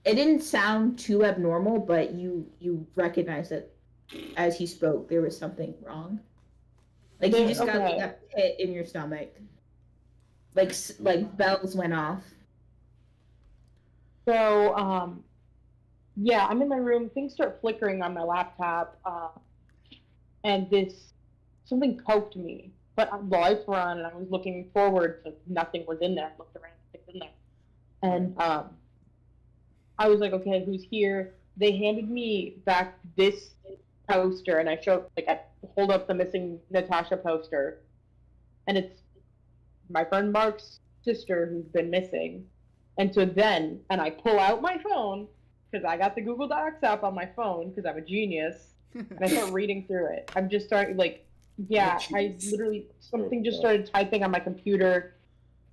It didn't sound too abnormal, but you recognized it as he spoke. There was something wrong. Like you just got like Okay. that pit in your stomach. Like bells went off. So, yeah, I'm in my room. Things start flickering on my laptop, and something poked me. But the lights were on, and I was looking forward, so nothing was in there. I looked around, nothing's in there. And I was like, okay, who's here? They handed me back this poster, and I hold up the missing Natasha poster, and it's my friend Mark's sister who's been missing. And so then, and I pull out my phone because I got the Google Docs app on my phone because I'm a genius, and I start reading through it. I'm just starting I literally something just started typing on my computer,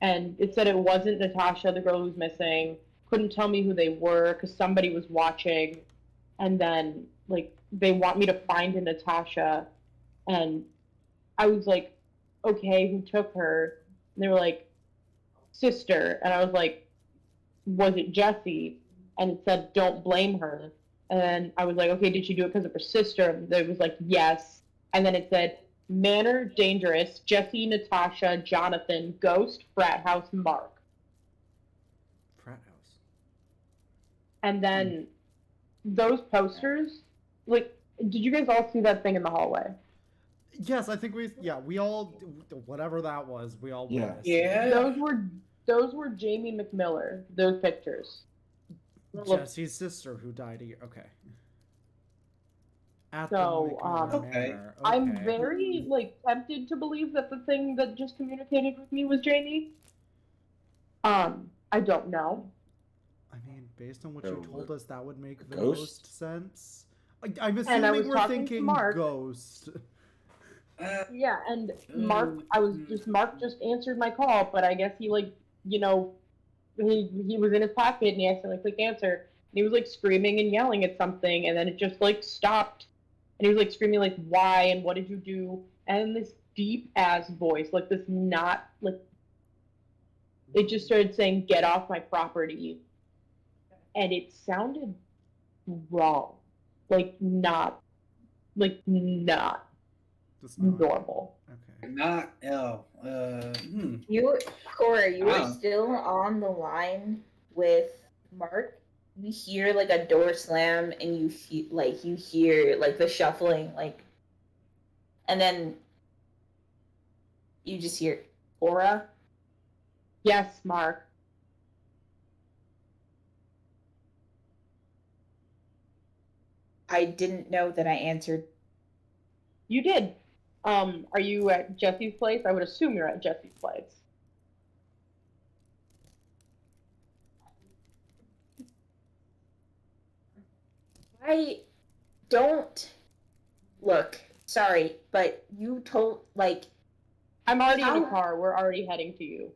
and it said it wasn't Natasha, the girl who's missing. Couldn't tell me who they were because somebody was watching, and then they want me to find a Natasha, and I was like, okay, who took her? And they were like, sister, and I was like, was it Jessie? And it said, don't blame her. And then I was like, okay, did she do it because of her sister? And it was like, yes. And then it said, Manor, dangerous, Jessie, Natasha, Jonathan, ghost, frat house, Mark. Frat house. And then those posters, did you guys all see that thing in the hallway? Yes, I think we all, whatever that was, we all Yeah. witnessed. Yeah. Those were Jamie McMiller, those pictures. Jesse's sister who died a year. Okay. At So, the McMillan okay. Manor. I'm very tempted to believe that the thing that just communicated with me was Jamie. I don't know. I mean, based on what So, you told us, that would make the ghost? most sense. I'm And I was assuming we're talking to thinking Mark. ghost. Yeah, and Mark just answered my call, but I guess he he was in his pocket and he accidentally clicked answer. And he was screaming and yelling at something, and then it just stopped. And he was screaming why and what did you do? And this deep ass voice, this not it just started saying get off my property, and it sounded wrong, not Just not. normal. Okay. Not Corey, you were Wow. still on the line with Mark. You hear a door slam, and you hear the shuffling, and then you just hear Aura. Yes, Mark. I didn't know that I answered. You did. Are you at Jesse's place? I would assume you're at Jesse's place. I don't look. Sorry, but you told I'm already in How- the car. We're already heading to you.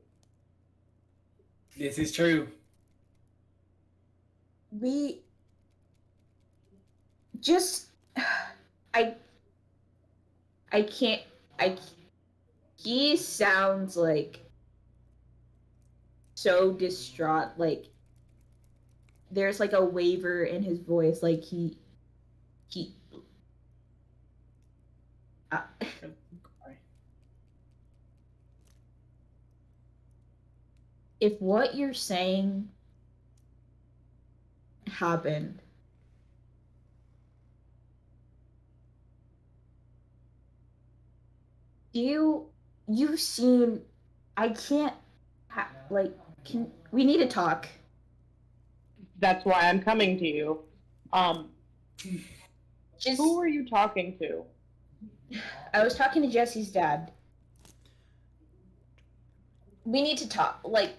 This is true. we just I can't he sounds so distraught, there's a waver in his voice, he if what you're saying happened, you've seen, I can't we need to talk. That's why I'm coming to you. Just, Who are you talking to? I was talking to Jesse's dad. We need to talk. Like,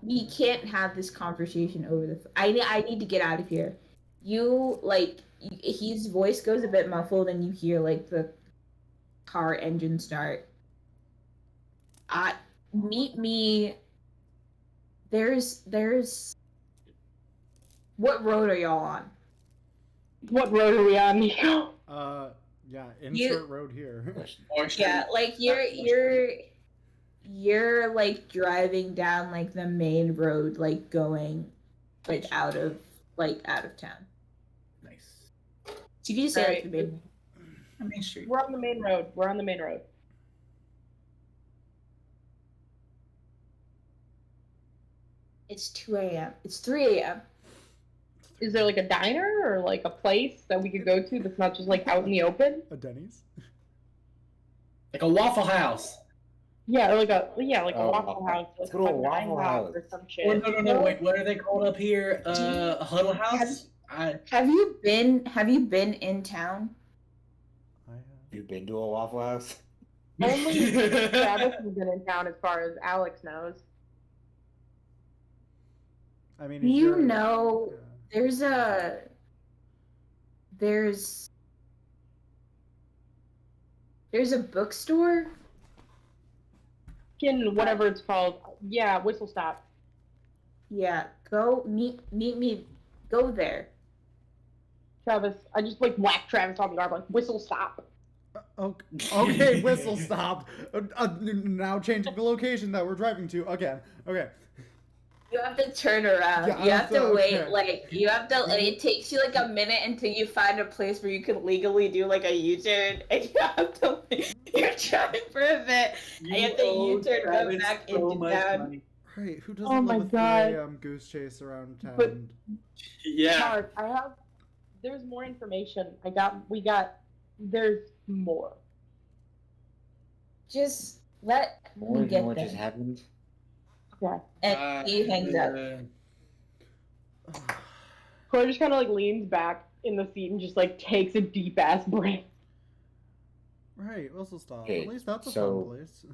we can't have this conversation over the. I need to get out of here. His voice goes a bit muffled, and you hear like the car engine start. Meet me. There's. What road are y'all on? What road are we on, Nico? Yeah, insert road here. Yeah, like you're like driving down like the main road, like going like out of town. Nice. So you can just say like the Alright. main street. We're on the main road. We're on the main road. It's 2 a.m. It's 3 a.m. Is there like a diner or like a place that we could go to that's not just like out in the open? A Denny's? Like a Waffle House. Yeah, or like a Oh, Waffle House. let's Like go to a fucking Waffle House House. or some Oh, shit. no. Wait, what are they called up here? A Huddle House? Have you been in town? I have. You've been to a Waffle House? Only Travis has been in town as far as Alex knows. I mean, You you're- know, yeah. there's a bookstore. Whatever it's called. Yeah, Whistle Stop. Yeah, go meet me. Go there. Travis, I just like whacked Travis on the arm like Whistle Stop. Okay, whistle stop. Now changing the location that we're driving to again. Okay. You have to turn around. Yeah, you have to wait. okay. Like you have to. And it takes you like a minute until you find a place where you can legally do like a U-turn, and you have to. You're driving for a bit. I have to U-turn, go back into town. Right, who doesn't Oh live my a 3 God. a.m. goose chase around town? But- Yeah. Mark, there's more information. There's more. Just let More me than get what there. just happened? Okay. And he hangs up. Corey just kind of like leans back in the seat and just like takes a deep ass breath. Right, whistle stop. Okay, At least that's a so- fun place.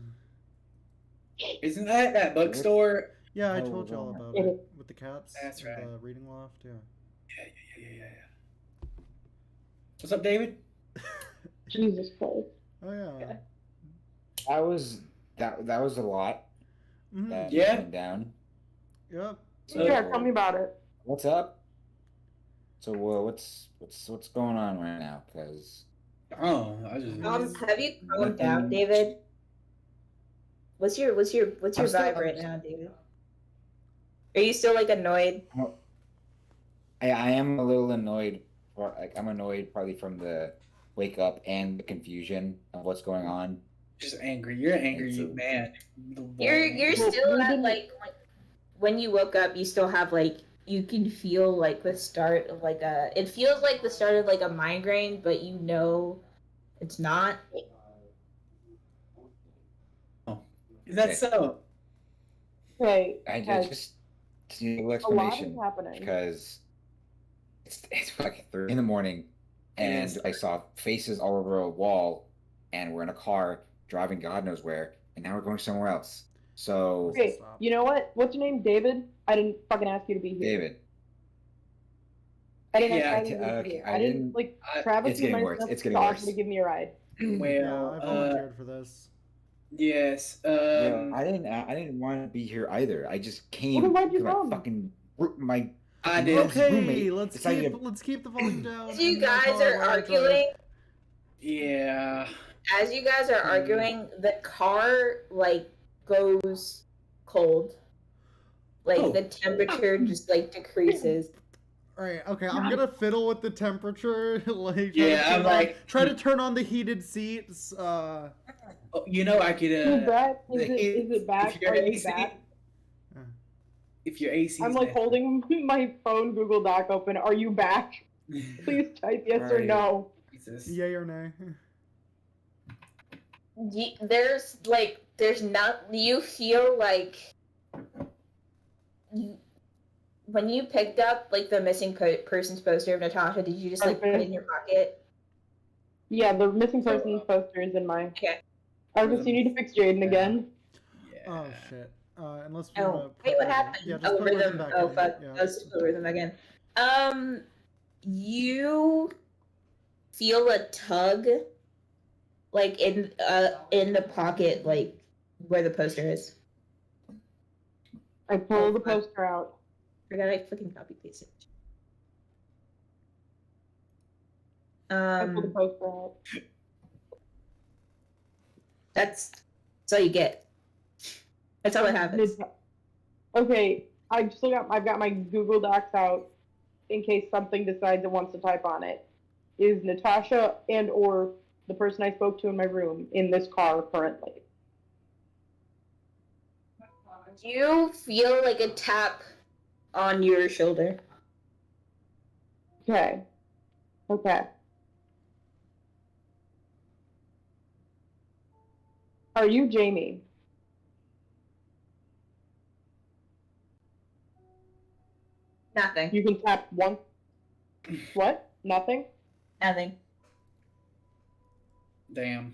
Isn't that bookstore? Yeah, I Oh, told y'all wow. about It it with the cats. That's and right. The reading loft. Yeah. Yeah. What's up, David? Jesus Christ. Oh yeah. That was a lot. Mhm. That Yeah. went down. Yep. So- Yeah, tell me about it. What's up? So what's going on right now? Because Oh, I just. Have you calmed down, David? What's your I'm still- vibe right now, David? Are you still like annoyed? I am a little annoyed. I'm annoyed partly from the wake up and the confusion of what's going on. Just angry. You're an angry It's a- man. You're Well, still we at didn't- like when you woke up, you still have like you can feel like the start of like a. It feels like the start of like a migraine, but you know it's not. Is that Okay. so? Okay, I guys, just need a little a lot is explanation happening. because it's like 3 in the morning, and is. I saw faces all over a wall, and we're in a car driving God knows where, and now we're going somewhere else. So Okay, Stop. you know what? What's your name? David? I didn't fucking ask you to be here. David, I didn't Yeah, ask you to be okay, here. I I didn't didn't- like I- Travis. it's you getting might worse, have it's getting offered worse. to give me a ride. Yeah, Well, I volunteered for this. yes. well, I didn't want to be here either. I just came Well, then why'd you because come? my fucking my I His did. Okay, roommate let's decided keep the volume down. As you and that's guys all I are wanted to- arguing, Yeah. as you guys are arguing, the car like goes cold. Like Oh. the temperature just like decreases. Right. Okay. I'm gonna fiddle with the temperature. Like. Yeah, I'm like- Try to turn on the heated seats. Oh, you know, I could. Is that is it back? If you're Are you AC, back? if your AC. I'm like holding my phone Google Doc open. Are you back? Please type yes or Right. no. Jesus. Yay or nay? there's not. You feel like you when you picked up like the missing person's poster of Natasha. Did you just like put it in your pocket? Yeah, the missing So, person's poster is in my. Okay. Arcus, you need to fix Jaden again. Yeah. Oh shit. Unless you Oh, wanna wait, put what rhythm. happened? Yeah, just Oh, put rhythm rhythm. back Oh, in. fuck. Yeah. Let's put rhythm again. You feel a tug, like in the pocket, like where the poster is. I pull the poster out. I gotta fucking copy paste it. I pull the poster out. That's all you get. That's all that happens. Okay, I've got my Google Docs out in case something decides it wants to type on it. Is Natasha and or the person I spoke to in my room in this car currently? You feel like a tap on your shoulder. Okay. Okay. Are you Jamie? Nothing. You can tap once. What? Nothing? Nothing. Damn.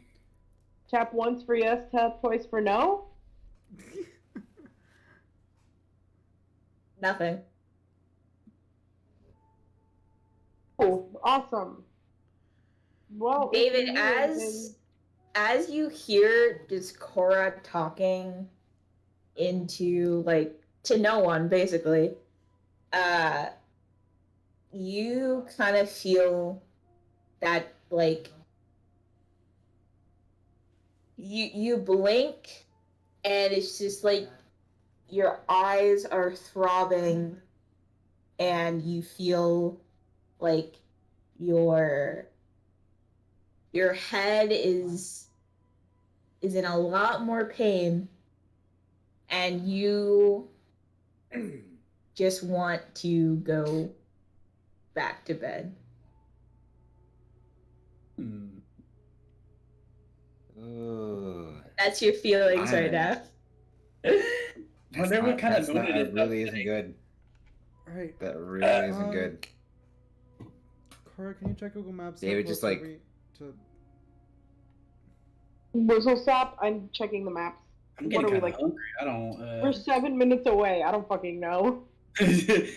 Tap once for yes, tap twice for no? Nothing. Oh, awesome. Well, if David, you would, as you hear this Cora talking into like to no one basically, you kind of feel that like you blink and it's just like your eyes are throbbing and you feel like your head is in a lot more pain and you just want to go back to bed. Ugh. That's your feelings right now. Wonder what kind of mood it is. That really isn't good. Right. That really isn't good. Cora, can you check Google Maps? David, just like Whistle stop. I'm checking the maps. I'm getting What are we, kind of like- hungry. I don't. We're 7 minutes away. I don't fucking know. I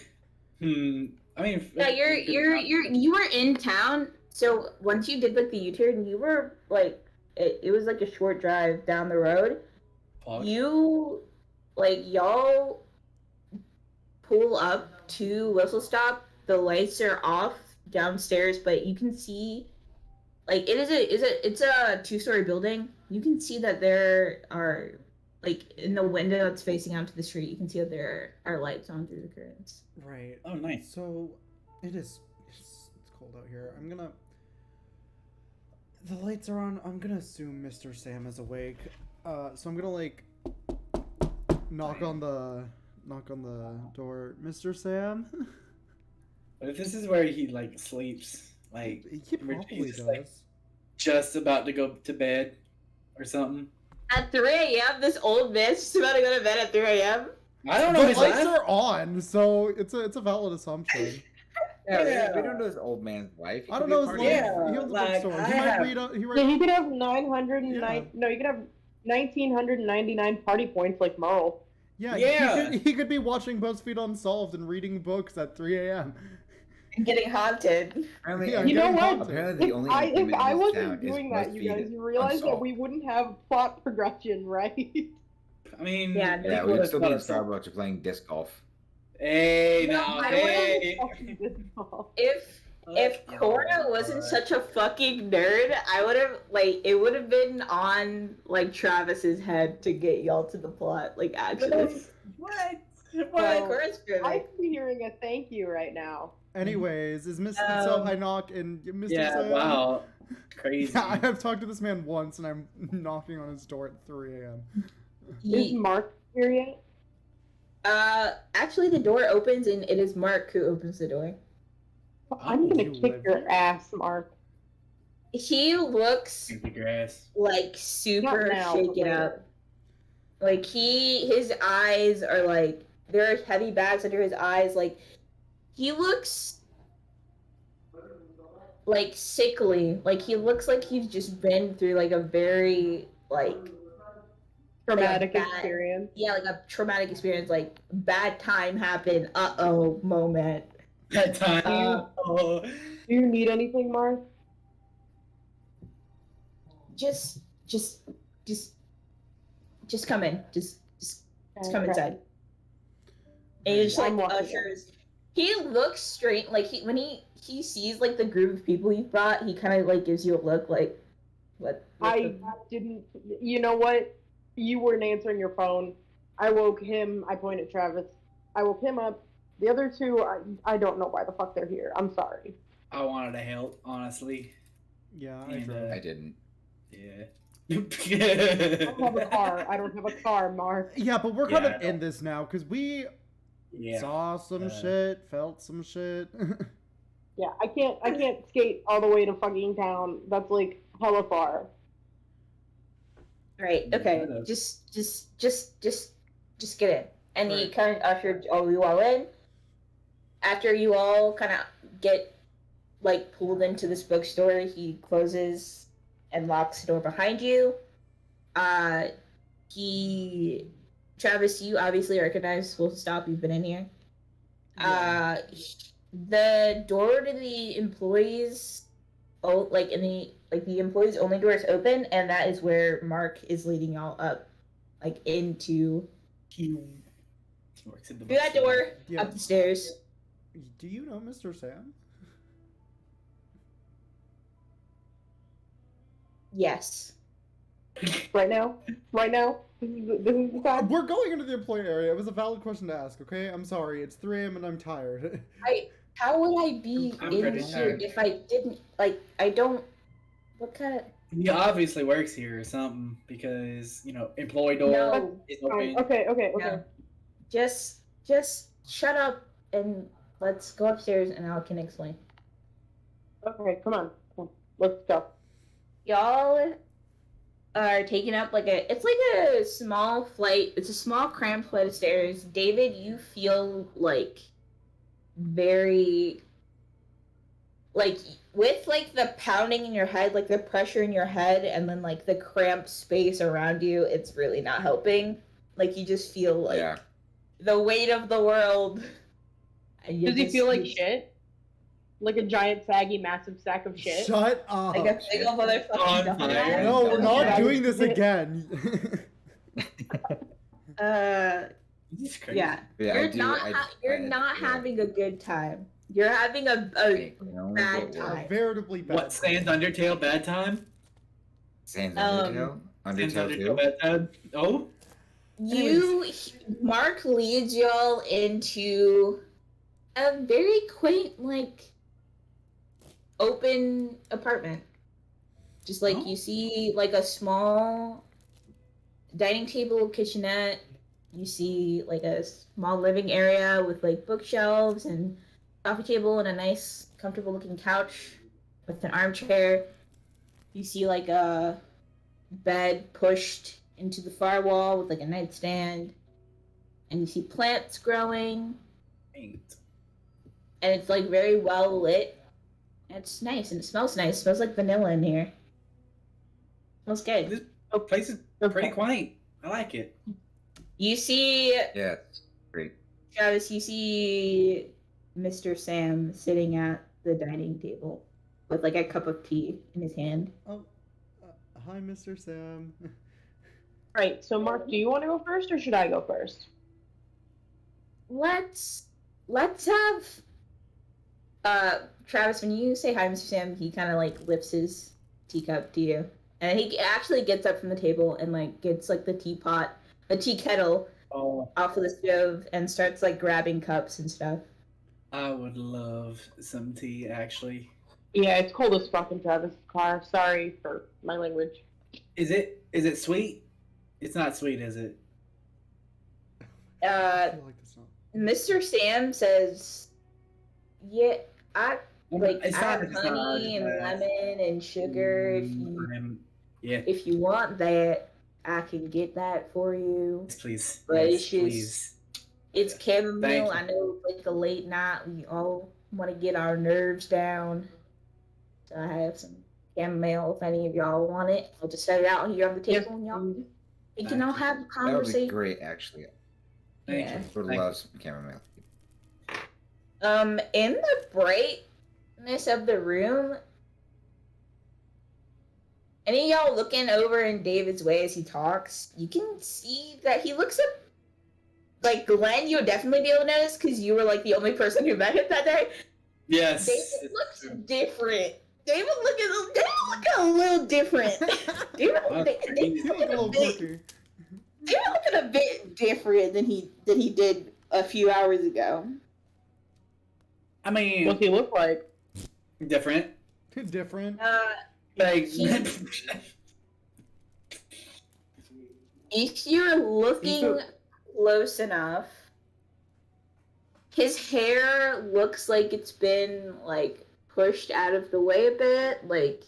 mean, Yeah, you were in town, so once you did like the U-turn, you were like it was like a short drive down the road. Fuck. You y'all pull up to Whistle Stop. The lights are off downstairs, but you can see like it's a 2-story building. You can see that there are like in the window that's facing out to the street. You can see that there are lights on through the curtains. Right. Oh, nice. So, it's cold out here. The lights are on. I'm gonna assume Mr. Sam is awake. So I'm gonna like knock on the door. Mr. Sam? But if this is where he like sleeps, like He probably he's does. like, just about to go to bed or something. At 3 a.m., this old man's just about to go to bed at 3 a.m. I don't know. The His lights life. are on, so it's a valid assumption. Yeah, we don't know this old man's life. He I could don't be a know his party life. Yeah, He owns a like, bookstore. I He might have- read. Yeah, you could have 909. Yeah. No, you could have 1,999 party points like Merle. Yeah, Yeah. He could be watching BuzzFeed Unsolved and reading books at 3 a.m. Getting haunted. Apparently, Yeah, You know getting what? haunted. apparently the only If entertainment I in this wasn't town is doing that, you BuzzFeed guys, you realize that Unsolved. we wouldn't have plot progression, right? I mean, Yeah, Yeah, people we would have still be in thought of- Starbucks or playing disc golf. Hey, No, now, I hey. If Cora wasn't such a fucking nerd, I would have it would have been on like Travis's head to get y'all to the plot. Like actually, What? but Well, Cora's I perfect. could be hearing a thank you right now. Anyways, is Mr. so Um, I knock and Mr. Yeah, Sam? wow. Crazy. Yeah, I have talked to this man once, and I'm knocking on his door at 3 a.m. Is Mark here yet? Actually, the door opens and it is Mark who opens the door. I'm gonna you kick live your here? ass, Mark. he looks Drink the grass. like Not super now, but shaken up. later. Like his eyes are like there are heavy bags under his eyes. Like he looks like sickly. Like he looks like he's just been through like a very like Traumatic bad- experience. yeah, like a traumatic experience. Like bad time happened. Moment. That time. Oh. Do you need anything, Mark? Just come in. Just come inside. And he just like I'm walking ushers. He looks straight like when he sees like the group of people he brought, he kind of like gives you a look like, what I didn't. You know what? You weren't answering your phone. I woke him. I point at Travis. I woke him up. The other two, I don't know why the fuck they're here. I'm sorry. I wanted to help, honestly. Yeah, I And, drove. I didn't. Yeah. I don't have a car. I don't have a car, Mark. Yeah, but we're kind Yeah, of in this now because we Yeah. saw some Uh, shit, felt some shit. Yeah, I can't skate all the way to fucking town. That's like hella far. right? Okay, Yeah. just get in. And he Right. kind of ushered all you all in. After you all kind of get like pulled into this bookstore, he closes and locks the door behind you. Travis, you obviously recognize Full Stop. You've been in here. Yeah. The door to the employees, the employees only door is open, and that is where Mark is leading y'all up, like into He works in the through that door, Yeah. up the stairs. Do you know Mr. Sam? Yes. Right now, this is the time. We're going into the employee area. It was a valid question to ask, okay? I'm sorry. It's 3 a.m. and I'm tired. How would I be I'm in pretty here sure. if I didn't like? I don't. What kind of? He obviously works here or something because, employee door No. is Fine. open. Okay. No. Just shut up and let's go upstairs and I can explain. Okay, come on. Let's go. Y'all are taking up it's like a small flight. It's a small cramped flight of stairs. David, you feel like very like with like the pounding in your head, like the pressure in your head and then like the cramped space around you, it's really not helping. Like you just feel like Yeah. the weight of the world. And Does he feel like shit? Like a giant, saggy, massive sack of shit? Shut up. Like a big old On motherfucking fire. dumbass. No, we're not Yeah. doing this again. Jesus Christ. Yeah. Yeah, You're not having a good time. You're having a Hey, you know, bad what- time. Veritably bad. What, Sans Undertale bad time? Sans Um, Undertale? Sans Undertale Undertale 2? bad time? Oh? Mark leads y'all into a very quaint, like, open apartment. Just like Oh. you see, like a small dining table, kitchenette. You see like a small living area with like bookshelves and coffee table and a nice, comfortable looking couch with an armchair. You see like a bed pushed into the far wall with like a nightstand, and you see plants growing, Ain't. and it's like very well lit. And it's nice and it smells nice. It smells like vanilla in here. Smells good. This place is pretty quaint. I like it. You see, Yeah, great. Travis, you see Mr. Sam sitting at the dining table with like a cup of tea in his hand. Oh, hi, Mr. Sam. Right, so Mark, do you want to go first or should I go first? Let's have Travis, when you say hi, Mr. Sam, he kind of like lifts his teacup to you, and he actually gets up from the table and like gets like the tea kettle Oh, off of the stove and starts like grabbing cups and stuff. I would love some tea, actually. Yeah, it's cold as fuck in Travis' car. Sorry for my language. Is it sweet? It's not sweet, is it? I feel like it's not. Mr. Sam says, "Yeah, Like It's I not. have It's not. honey and lemon and sugar. Yeah. If you want that, I can get that for you. Please. But Yes, it's just please. it's chamomile. Thank you. I know it's like a late night. We all want to get our nerves down. So I have some chamomile. If any of y'all want it, I'll just set it out here on the Yes, table, and y'all please. we can all have a That would be conversation. great, actually. Thank Yeah. you. I would Thank love some chamomile. In the brightness of the room, any of y'all looking over in David's way as he talks, you can see that he looks up like Glenn. You would definitely be able to notice because you were like the only person who met him that day. Yes. David looks different. David looking a little different. David Wow. David You look a little quirky. looking a bit different than he did a few hours ago. I mean, What's he look like? different. Different. Like, If you're looking close enough, his hair looks like it's been like pushed out of the way a bit. Like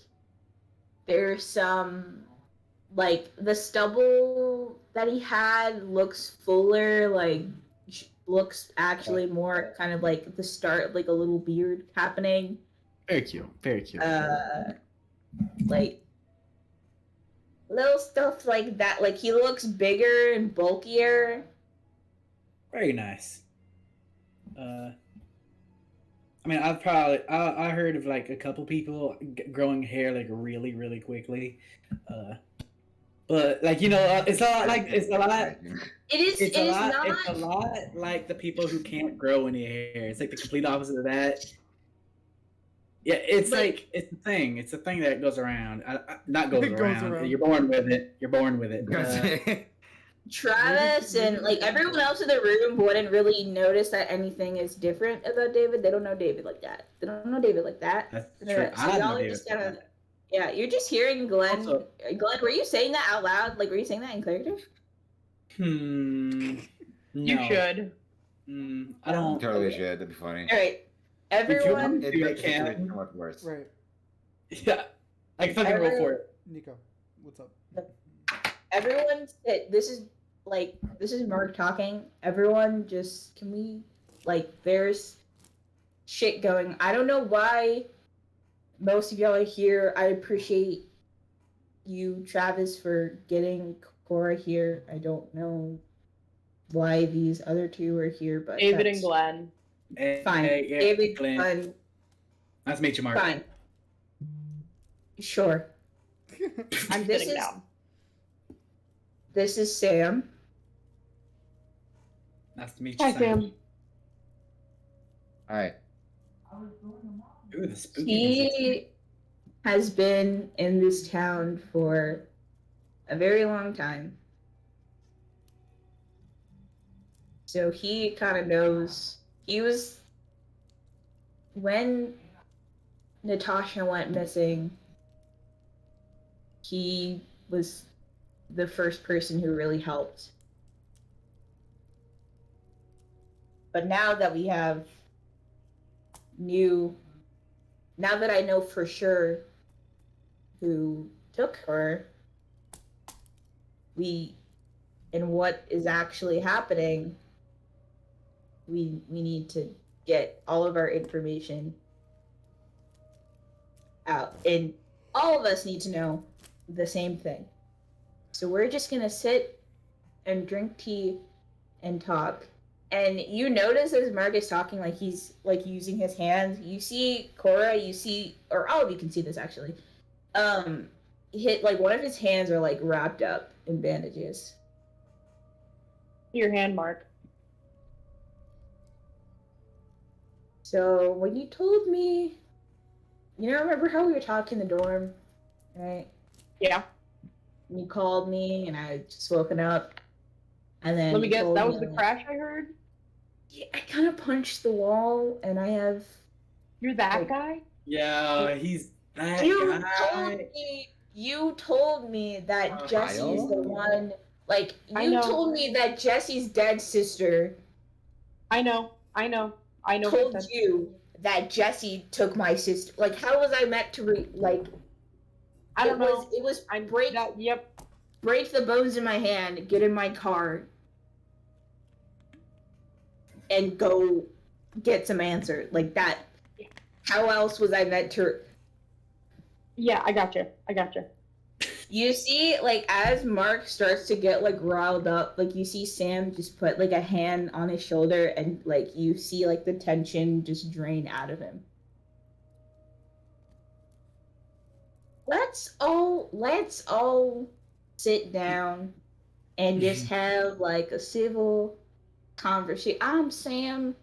there's some like the stubble that he had looks fuller, like looks actually more kind of like the start of like a little beard happening. very cute. Very cute. Like little stuff like that. Like he looks bigger and bulkier. Very nice. I mean, I heard of like a couple people growing hair like really, really quickly. But like, you know, it's a lot like it's a lot. It's a lot like the people who can't grow any hair. It's like the complete opposite of that. Yeah, it's like it's a thing. It's a thing that goes around. Not goes It goes around. around. You're born with it. You're born with it. Travis and like everyone else in the room wouldn't really notice that anything is different about David. They don't know David like that. They don't know David like that. That's So true. I y'all know are David just like kind of that. yeah. You're just hearing Glenn. Also- Glenn, were you saying that out loud? Like, were you saying that in character? No. You should. I don't. Totally should. That'd be funny. All right, everyone. It You makes the can. situation so much worse. Right. Yeah. I can fucking roll for it. Nico, what's up? Everyone, this is Mark talking. Everyone, just can we like? There's shit going. I don't know why most of y'all are here. I appreciate you, Travis, for getting Cora here. I don't know why these other two are here, but David and that's Glenn. fine. David, Glenn. Glenn, Nice to meet you, Mark. fine. Sure. And this Sitting is down. this is Sam. Nice to meet you, Hi, Sam. Sam. Alright. Ooh, the spooky music. He has been in this town for a very long time. So he kind of knows. He was. When Natasha went missing, he was the first person who really helped. But now that we have now that I know for sure who took her, and what is actually happening, we need to get all of our information out, and all of us need to know the same thing. So we're just gonna sit and drink tea and talk. And you notice as Mark is talking, like he's like using his hands. You see Cora. You see, or all of you can see this actually. Hit like one of his hands are like wrapped up in bandages. Your hand, Mark. So when you told me, remember how we were talking in the dorm, right? Yeah. And you called me, and I had just woken up, and then Let me you guess. told That me, was the like, crash I heard. Yeah, I kind of punched the wall, and I have. You're that Like- guy. Yeah, he's that You guy. told me that Jesse's the Kyle? one. Like I you know. told me that Jesse's dead sister I know. told Vincent. you that Jesse took my sister. Like, how was I meant to I don't know. It was I'm break Yep. break the bones in my hand, get in my car, and go get some answers. Like that. How else was I meant to? Yeah, I got you. You see, like, as Mark starts to get, like, riled up, like, you see Sam just put, like, a hand on his shoulder, and, like, you see, like, the tension just drain out of him. Let's all sit down and just have, like, a civil conversation. I'm Sam.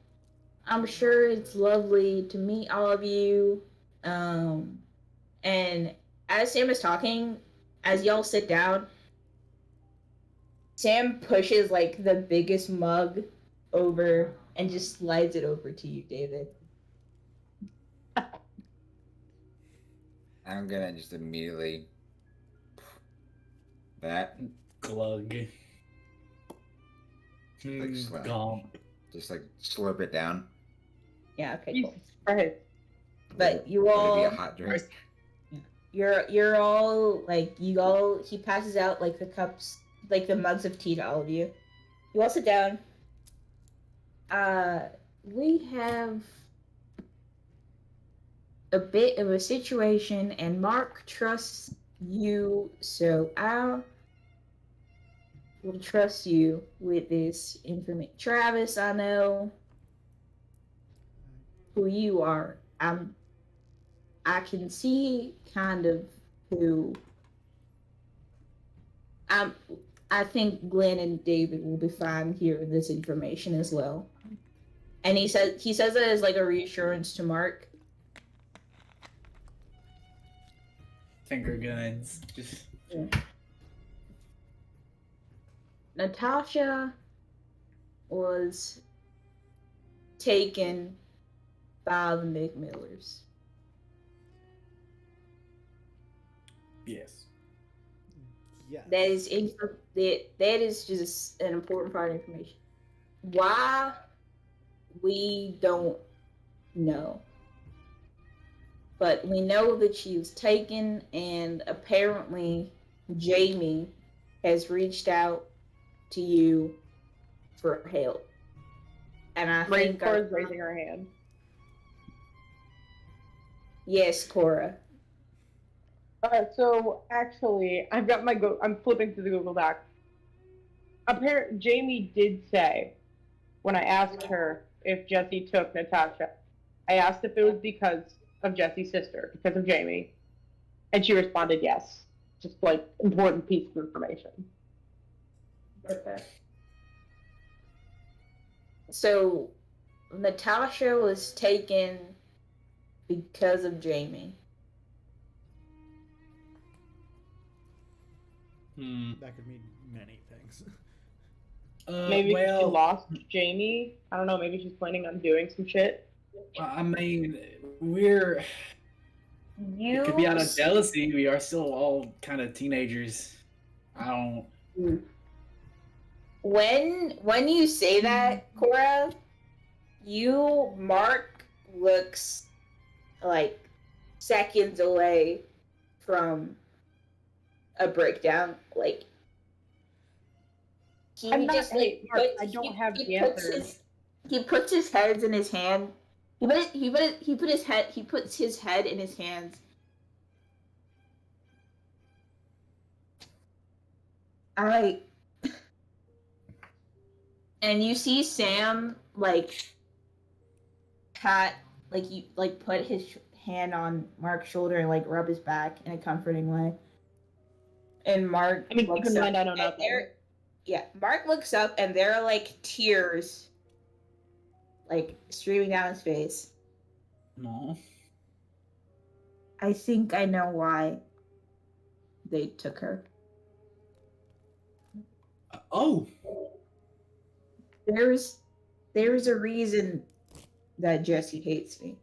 I'm sure it's lovely to meet all of you. And as Sam is talking, as y'all sit down, Sam pushes like the biggest mug over and just slides it over to you, David. I'm gonna just immediately that Glug. like slap. Gomp. Just like slurp it down. Yeah, okay, Jesus cool. Christ. But you Would it be all, a hot drink? you're all like, you all. He passes out like the cups, like the mugs of tea to all of you. You all sit down. We have a bit of a situation, and Mark trusts you, so I will trust you with this information. Travis, I know who you are. I can see kind of who. I think Glenn and David will be fine hearing this information as well. And he says it as like a reassurance to Mark. Finger guns. Just. Yeah. Natasha was taken by the McMillers. Yes. Yes. That is just an important part of information. Why, we don't know. But we know that she was taken, and apparently Jamie has reached out to you for help. And I think Cora's raising her hand. Yes, Cora. Alright, so actually, I've got I'm flipping through the Google Doc. Jamie did say, when I asked her if Jesse took Natasha, I asked if it was because of Jesse's sister, because of Jamie, and she responded yes. Just like important piece of information. Okay. So Natasha was taken because of Jamie. That could mean many things. Maybe she Well, lost Jamie. I don't know. Maybe she's planning on doing some shit. I mean, it could be out of jealousy. We are still all kind of teenagers. I don't. When you say that, Cora, Mark looks like seconds away from a breakdown. Like he I'm not. just Hey, like Mark, puts, I don't have he the puts answers. he puts his head in his hand. He puts his head in his hands. And you see Sam like put his hand on Mark's shoulder and like rub his back in a comforting way. And Mark, I mean, keep in mind, I don't know. Mark looks up and there are like tears like streaming down his face. No. I think I know why they took her. Oh. There's a reason that Jesse hates me.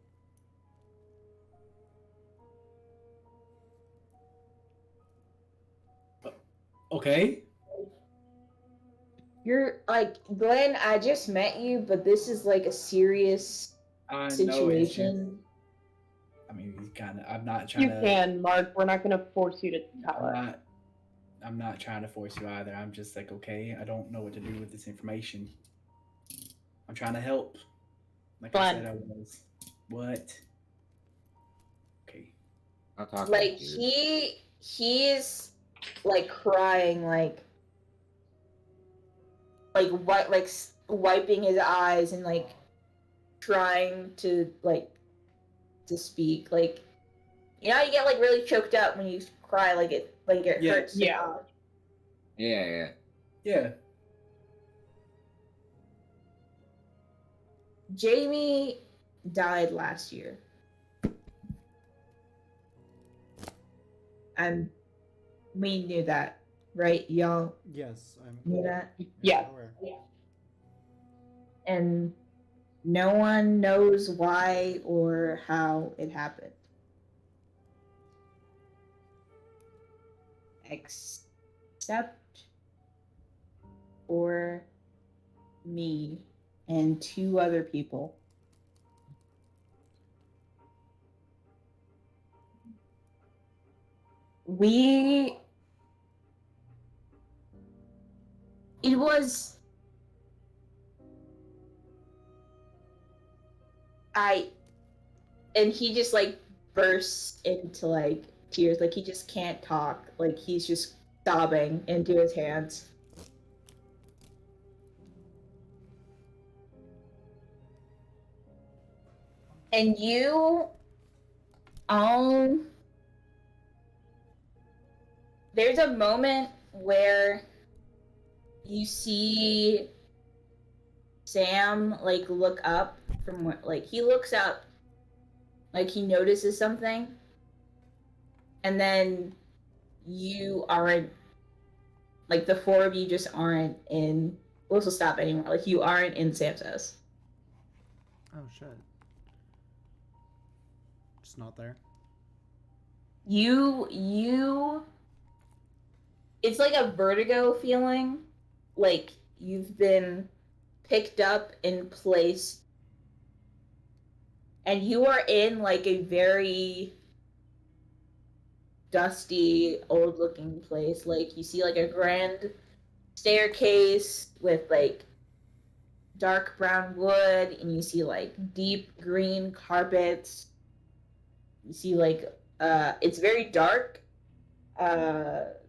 Okay. You're like, Glenn, I just met you, but this is like a serious I know it's just. situation. I mean, he's kind of. I'm not trying You to. can, Mark. We're not gonna force you to tell I'm us. not. I'm not trying to force you either. I'm just like, okay, I don't know what to do with this information. I'm trying to help. Like I said, I was. What? Okay. I'll talk Like to you. he's like crying, what, like wiping his eyes and like trying to to speak. Like, you know, how you get like really choked up when you cry, like it Yeah. hurts. Yeah. Yeah. Yeah. Jamie died last year. And we knew that, right? Y'all Yes, I'm knew that? Yeah. aware. And no one knows why or how it happened. Except for me and two other people. We it was I and he just like bursts into like tears, like he just can't talk, like he's just sobbing into his hands. And you um there's a moment where you see Sam like look up from what, like he looks up, like he notices something, and then you aren't, like the four of you just aren't in Whistle Stop anymore. Like you aren't in Sam's house. Oh shit. Just not there. You it's like a vertigo feeling, like you've been picked up and placed, and you are in like a very dusty, old looking place. Like you see like a grand staircase with like dark brown wood, and you see like deep green carpets. You see like it's very dark.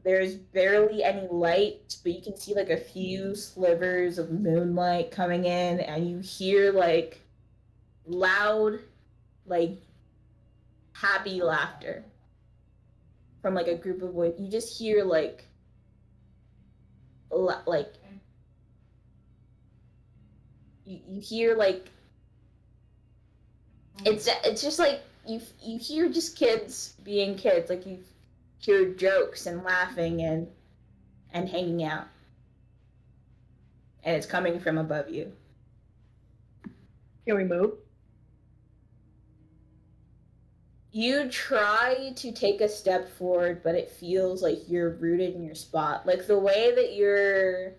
There's barely any light, but you can see like a few slivers of moonlight coming in, and you hear like loud, like happy laughter from like a group of boys. You just hear like you hear like it's just like you hear just kids being kids, like you hear jokes and laughing and hanging out, and it's coming from above you. Can we move? You try to take a step forward, but it feels like you're rooted in your spot. Like the way that you're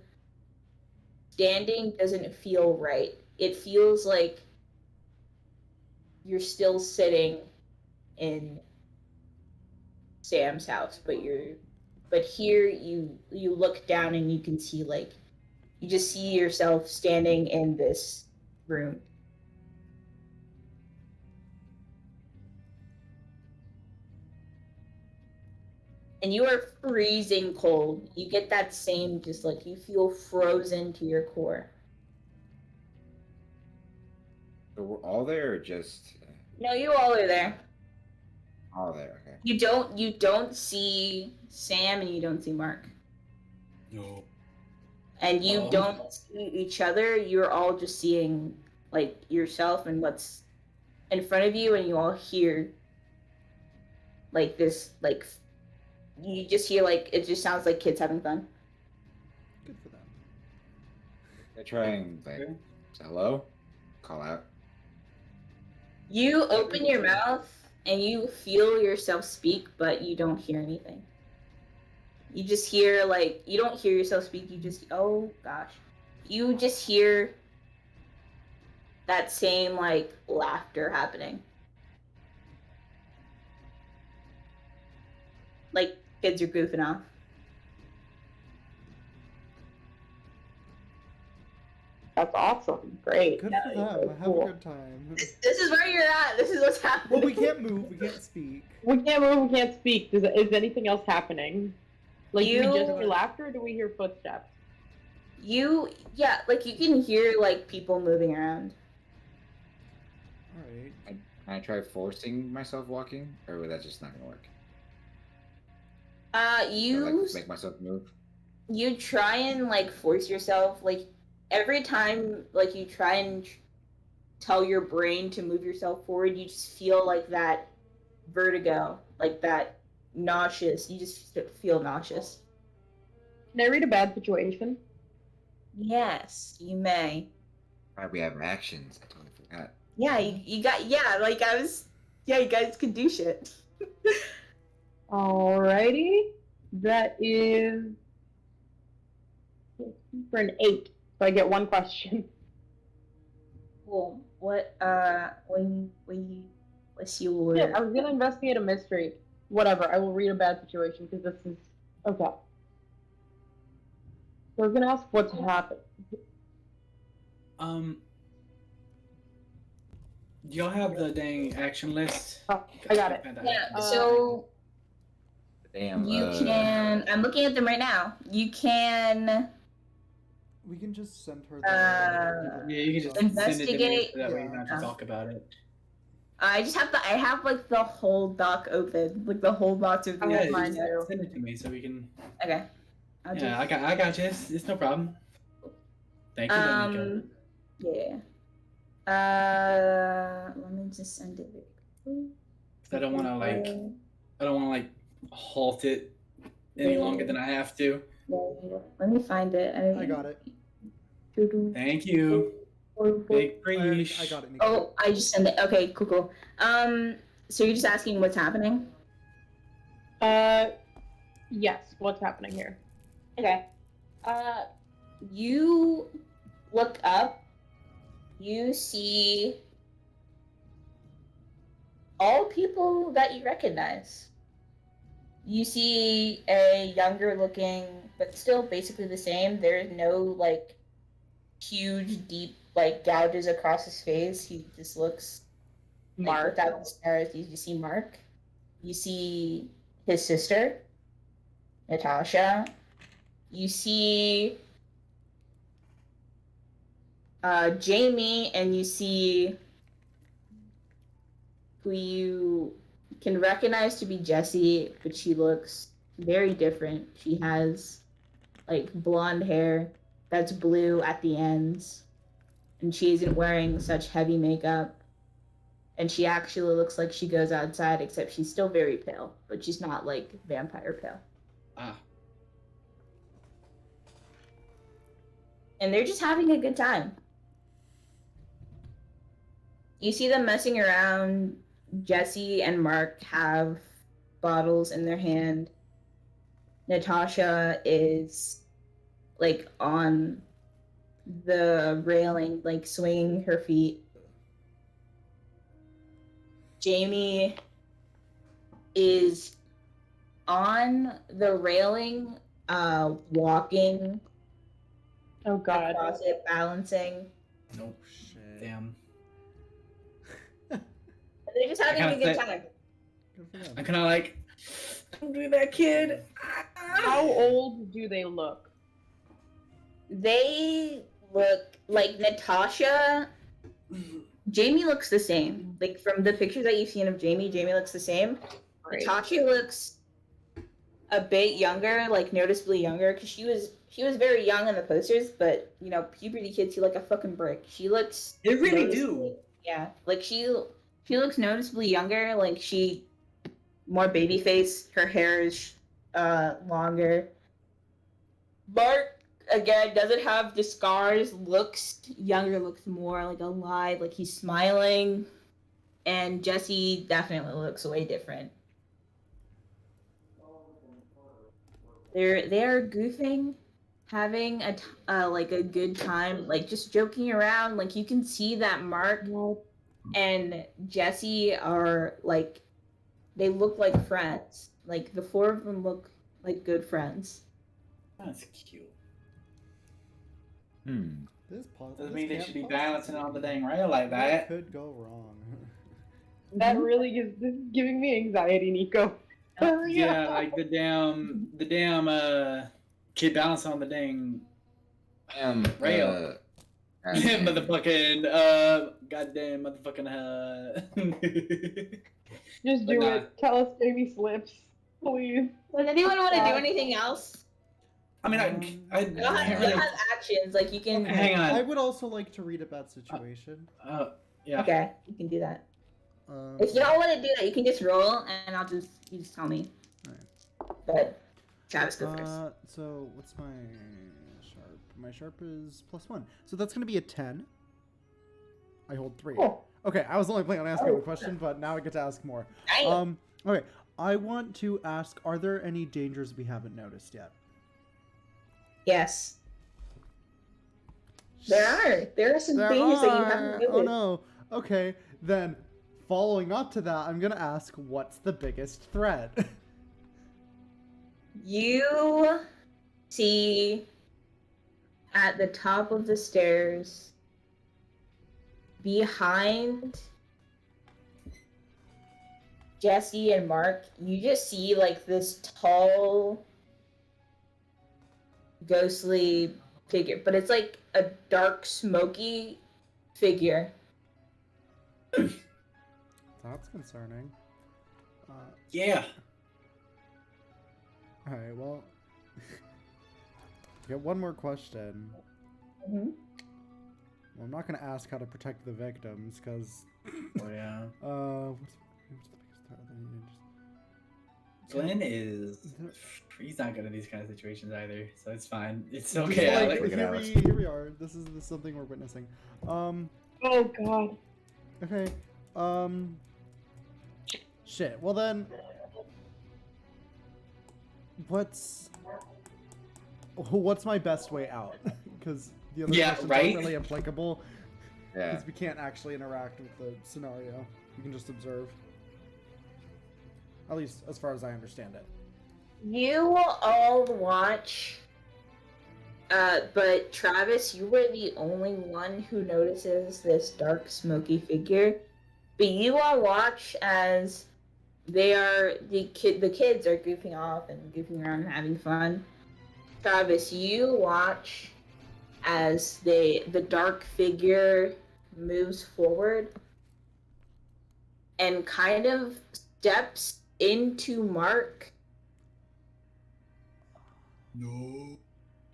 standing doesn't feel right. It feels like you're still sitting in Sam's house, but here you look down and you can see like you just see yourself standing in this room. And you are freezing cold. You get that same, just like you feel frozen to your core. So we're all there, or just No, you all are there. all there? Okay. You don't see Sam and you don't see Mark. No. And you Oh. don't see each other. You're all just seeing like yourself and what's in front of you, and you all hear like this, like you just hear like it just sounds like kids having fun. Good for them. I try and like, Okay. say hello, call out. You open your mouth and you feel yourself speak, but you don't hear anything. You just hear like you don't hear yourself speak. You just, oh gosh, you just hear that same like laughter happening. Like kids are goofing off. That's awesome. Great. Good for Yeah, them. Have cool. a good time. This is where you're at. This is what's happening. Well, we can't move. We can't speak. We can't move, we can't speak. Is anything else happening? Like, do we just You- hear laughter or do we hear footsteps? Yeah, like you can hear like people moving around. All right. Can I try forcing myself walking, or would that just not gonna work? Or, like, You make myself move. you try and like force yourself. Like every time, like you try and tell your brain to move yourself forward, you just feel like that vertigo, like that nauseous. You just feel nauseous. Can I read a bad situation? Yes, you may. Right, we have actions. I totally forgot. Yeah, you got like I was. Yeah, you guys can do shit. Alrighty. That is for an 8. So I get 1 question. Cool. What's your? Yeah, I was gonna investigate a mystery. Whatever, I will read a bad situation because this is okay. So I was gonna ask what's happened. Do y'all have the dang action list? Oh, I got it. Yeah. So Damn. you can. I'm looking at them right now. You can. We can just send her Yeah, you can just send it to me Investigate. so that way you don't have to Yeah. talk about it. I just have I have like the whole doc open, like the whole box of the. Yeah, Yeah, mine just too. send it to me so we can. Okay. I'll Yeah, I got you. It's no problem. Thank you, Danica. Yeah. Let me just send it. I don't want to like halt it any longer than I have to. Let me find it. I got it. Thank you. Big I preach. got it. Nico. Oh, I just sent it. Okay, cool. So you're just asking what's happening? Yes, what's happening here? Okay. You look up. You see all people that you recognize. You see a younger looking, but still basically the same. There's no like huge, deep like gouges across his face. He just looks like, Mark. without the stars. You see Mark. You see his sister, Natasha. You see Jamie, and you see who you can recognize to be Jessie, but she looks very different. She has like blonde hair that's blue at the ends, and she isn't wearing such heavy makeup. And she actually looks like she goes outside, except she's still very pale, but she's not like vampire pale. Ah, And they're just having a good time. You see them messing around. Jesse and Mark have bottles in their hand. Natasha is like on the railing, like swinging her feet. Jamie is on the railing, walking Oh god. across it, balancing. nope. Shit. Damn. They're just having a kinda good think- time. Good for them. I'm kind of like, don't do that, kid. How old do they look? They look like Natasha. Jamie looks the same. Like from the pictures that you've seen of Jamie, Jamie looks the same. Great. Natasha looks a bit younger, like noticeably younger, because she was very young in the posters. But you know, puberty kids see like a fucking brick. She looks. They really noticeably- do. Yeah, like she looks noticeably younger. Like she more baby face. Her hair is longer. Mark again doesn't have the scars. Looks younger. Looks more like alive. Like he's smiling. And Jesse definitely looks way different. They are goofing having like a good time, like just joking around. Like you can see that Mark and Jesse are like, they look like friends. Like the four of them look like good friends. That's cute. This Doesn't mean they should be balancing on the dang rail like that. Could go wrong. That really is. This is giving me anxiety, Nico. Yeah, like the damn kid balancing on the dang rail. Motherfucking goddamn motherfucking Just But do nah. it. Tell us Jamie slips, please. Does anyone want to do anything else? I mean, I You'll can't have, really. you'll have actions, like you can. Okay, Hang on. I would also like to read about situation. Yeah. Okay, you can do that. If you don't want to do that, you can just roll, and you just tell me. Alright. But Travis, go first. So what's my sharp? My sharp is +1. So that's gonna be a 10. I hold 3. Cool. Okay, I was only planning on asking one question, but now I get to ask more. Damn. Okay. I want to ask, are there any dangers we haven't noticed yet? Yes. There are some things that you haven't noticed. Oh no. Okay, then following up to that, I'm gonna ask, what's the biggest threat? You see at the top of the stairs, behind Jesse and Mark, you just see like this tall, ghostly figure, but it's like a dark, smoky figure. That's concerning. Yeah. Alright, well, I got one more question. Mm-hmm. Well, I'm not gonna ask how to protect the victims, because Oh yeah. what's the biggest threat of the ninjas? Glenn is. He's not good at these kind of situations either, so it's fine. It's Just okay. like, Alex. Look at Alex. here we are. This is something we're witnessing. Oh God. Okay. Shit. Well then, what's my best way out? Because the other questions right? aren't really applicable. Yeah. Because we can't actually interact with the scenario. We can just observe. At least as far as I understand it. You all watch, but Travis, you were the only one who notices this dark, smoky figure. But you all watch as the kids are goofing off and goofing around and having fun. Travis, you watch as the dark figure moves forward and kind of steps into Mark. No.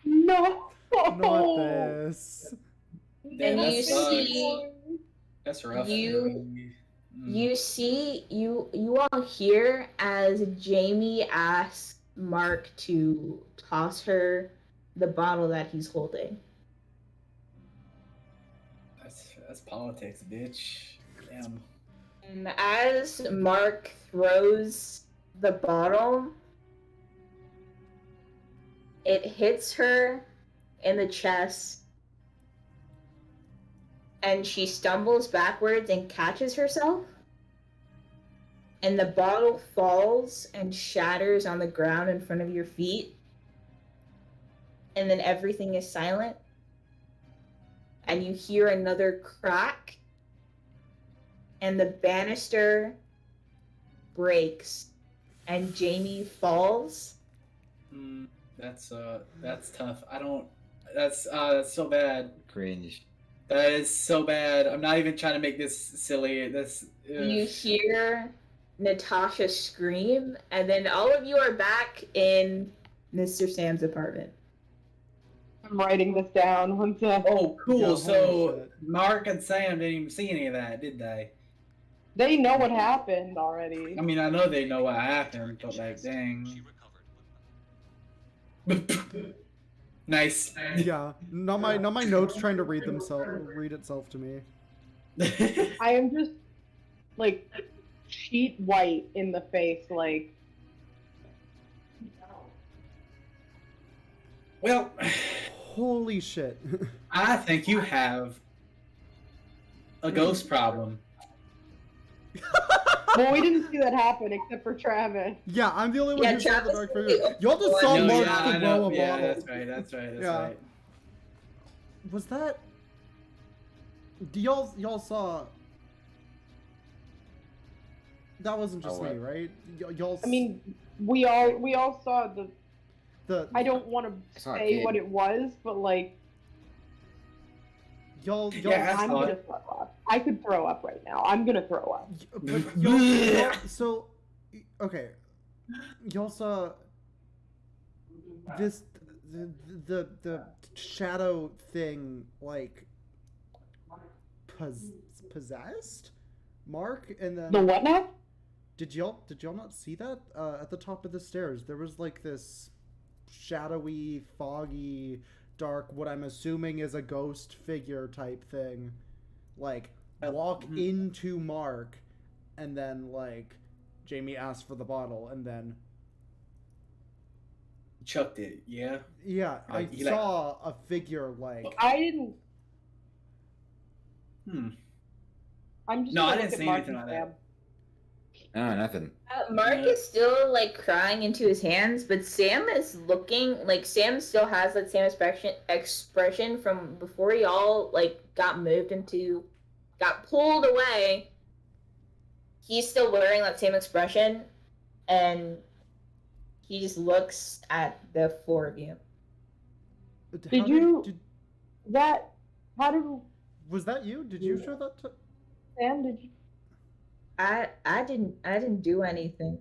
No. Not this. Damn, And that you sucks. see, That's rough. you see, you all hear as Jamie asks Mark to toss her the bottle that he's holding. That's politics, bitch. Damn. And as Mark throws the bottle, it hits her in the chest, and she stumbles backwards and catches herself. And the bottle falls and shatters on the ground in front of your feet. And then everything is silent. And you hear another crack. And the banister breaks. And Jamie falls. That's tough. That's so bad. Cringe. That is so bad. I'm not even trying to make this silly. You hear Natasha scream, and then all of you are back in Mr. Sam's apartment. I'm writing this down. One sec. Oh, cool. Yeah, holy So shit. Mark and Sam didn't even see any of that, did they? They know what happened already. I mean, I know they know what happened, but like, dang. Nice. Yeah. Not my notes trying to read itself to me. I am just like sheet white in the face, like Well, Holy shit. I think you have a ghost problem. Well, we didn't see that happen except for Travis. Yeah, I'm the only one Yeah, who saw the Travis dark is figure. the Y'all just only saw one. No, Mark yeah, I throw know. a Yeah, bottle. that's right. That's right. That's Yeah. right. Was that? Do y'all saw? That wasn't just Oh, me, what? right? Y'all. I mean, we all saw the. the I don't want I to saw a say kid. what it was, but like, y'all. Yeah, I I'm saw gonna it. throw up. I could throw up right now. I'm gonna throw up. But y'all. So, okay. Y'all saw this the shadow thing like possessed Mark, and then The what now? did y'all not see that at the top of the stairs? There was like this shadowy, foggy, dark, what I'm assuming is a ghost figure type thing, like walk into Mark, and then like Jamie asked for the bottle, and then Chucked it. Yeah. yeah, I He, like- saw a figure like I didn't. Hmm. I'm just. No, gonna I look didn't at see Mark anything and like that. Sam. No, nothing. Mark Yeah. is still like crying into his hands, but Sam is looking like Sam still has that same expression from before y'all like got pulled away. He's still wearing that same expression, and he just looks at the four of you. Did you- That. How did was that you? Did you show that to? Sam? Did you? I didn't do anything.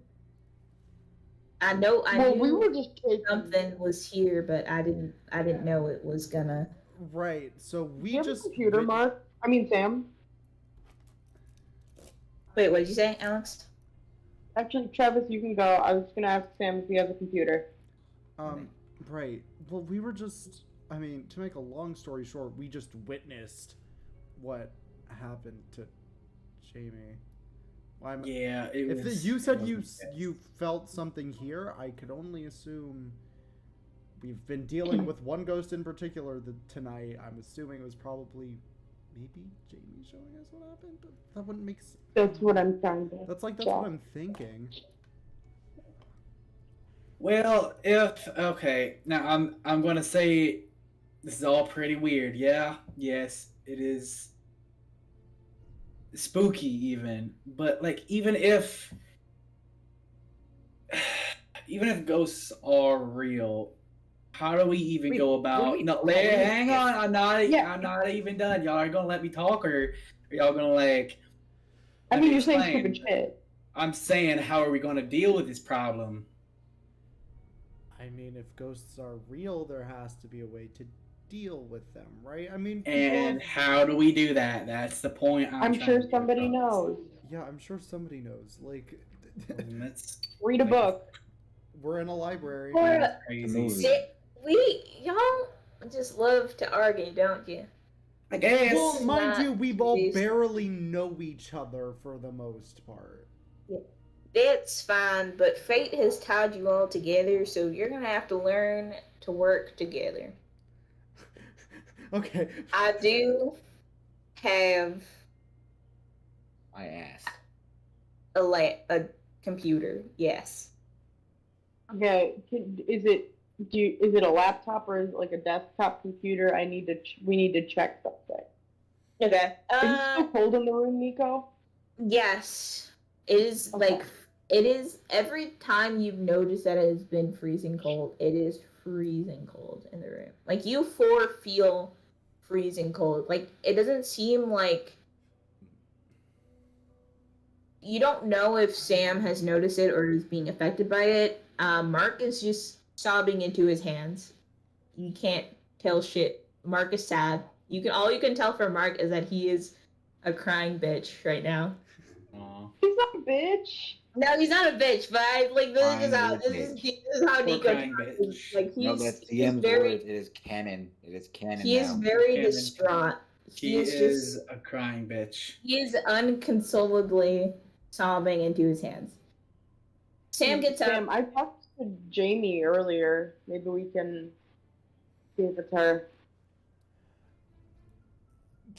I know I Well, knew we were just taking. something was here, but I didn't know it was gonna. Right. So Do we you have just a computer, Mark? I mean, Sam. Wait, what did you say, Alex? Actually, Travis, you can go. I was gonna ask Sam if he has a computer. Right. Well, we were just. I mean, to make a long story short, we just witnessed what happened to Jamie. Well, Yeah. It if was, you said it you wasn't you felt something here, I could only assume we've been dealing with one ghost in particular tonight. I'm assuming it was probably maybe Jamie showing us what happened, but that wouldn't make sense. That's what I'm trying to. That's what I'm thinking. Well, if okay, now I'm gonna say this is all pretty weird. Yeah, yes, it is spooky even, but like even if ghosts are real, how do we even Wait, go what about? do you- No, what do you- hang on, Yeah. I'm not even done. Y'all are gonna let me talk, or are y'all gonna like? I let mean, me you're saying explain? stupid shit. I'm saying, how are we gonna deal with this problem? I mean, if ghosts are real, there has to be a way to deal with them, right? I mean, And how do we do that? That's the point. I'm trying sure to get somebody across. knows. yeah, I'm sure somebody knows. Like, And that's Read a book. we're in a library. Or that's crazy. movie. y'all just love to argue, don't you? I guess. Well, mind not you, we all based- barely know each other for the most part. That's fine, but fate has tied you all together, so you're gonna have to learn to work together. Okay. I do have My ass. a computer, yes. Okay, is it a laptop or is it like a desktop computer? We need to check something. Okay. Is it still cold in the room, Nico? Yes. It is Okay. like it is every time you've noticed that it has been freezing cold, it is freezing cold in the room. Like you four feel freezing cold. Like it doesn't seem like you don't know if Sam has noticed it or is being affected by it. Mark is just sobbing into his hands. You can't tell shit. Mark is sad. All you can tell from Mark is that he is a crying bitch right now. Aw. He's not a bitch. No, he's not a bitch, but Crying this is how Poor Nico crying bitch. like No, he's that's he's DM's very words. It is canon. It is canon he is now. very Canon. distraught. He is is just a crying bitch. he is unconsolably sobbing into his hands. Sam gets Sam, up. I talked to Jamie earlier. Maybe we can see if it's her.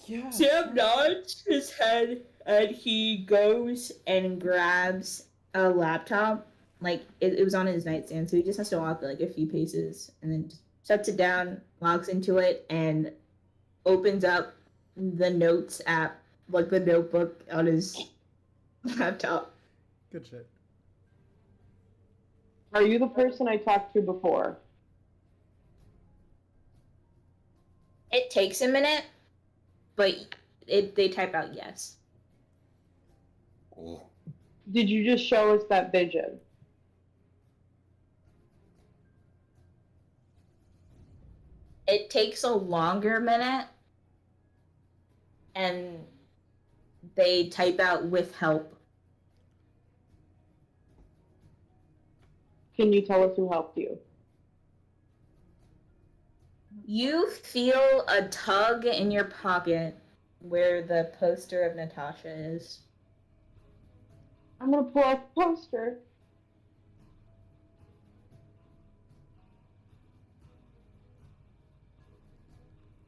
Yeah. Sam nods his head and he goes and grabs a laptop. Like it was on his nightstand, so he just has to walk like a few paces and then just sets it down, logs into it, and opens up the notes app, like the notebook on his laptop. Good shit. Are you the person I talked to before? It takes a minute, but they type out yes. Oh. Did you just show us that vision? It takes a longer minute, and they type out with help. Can you tell us who helped you? You feel a tug in your pocket where the poster of Natasha is. I'm gonna pull out the poster.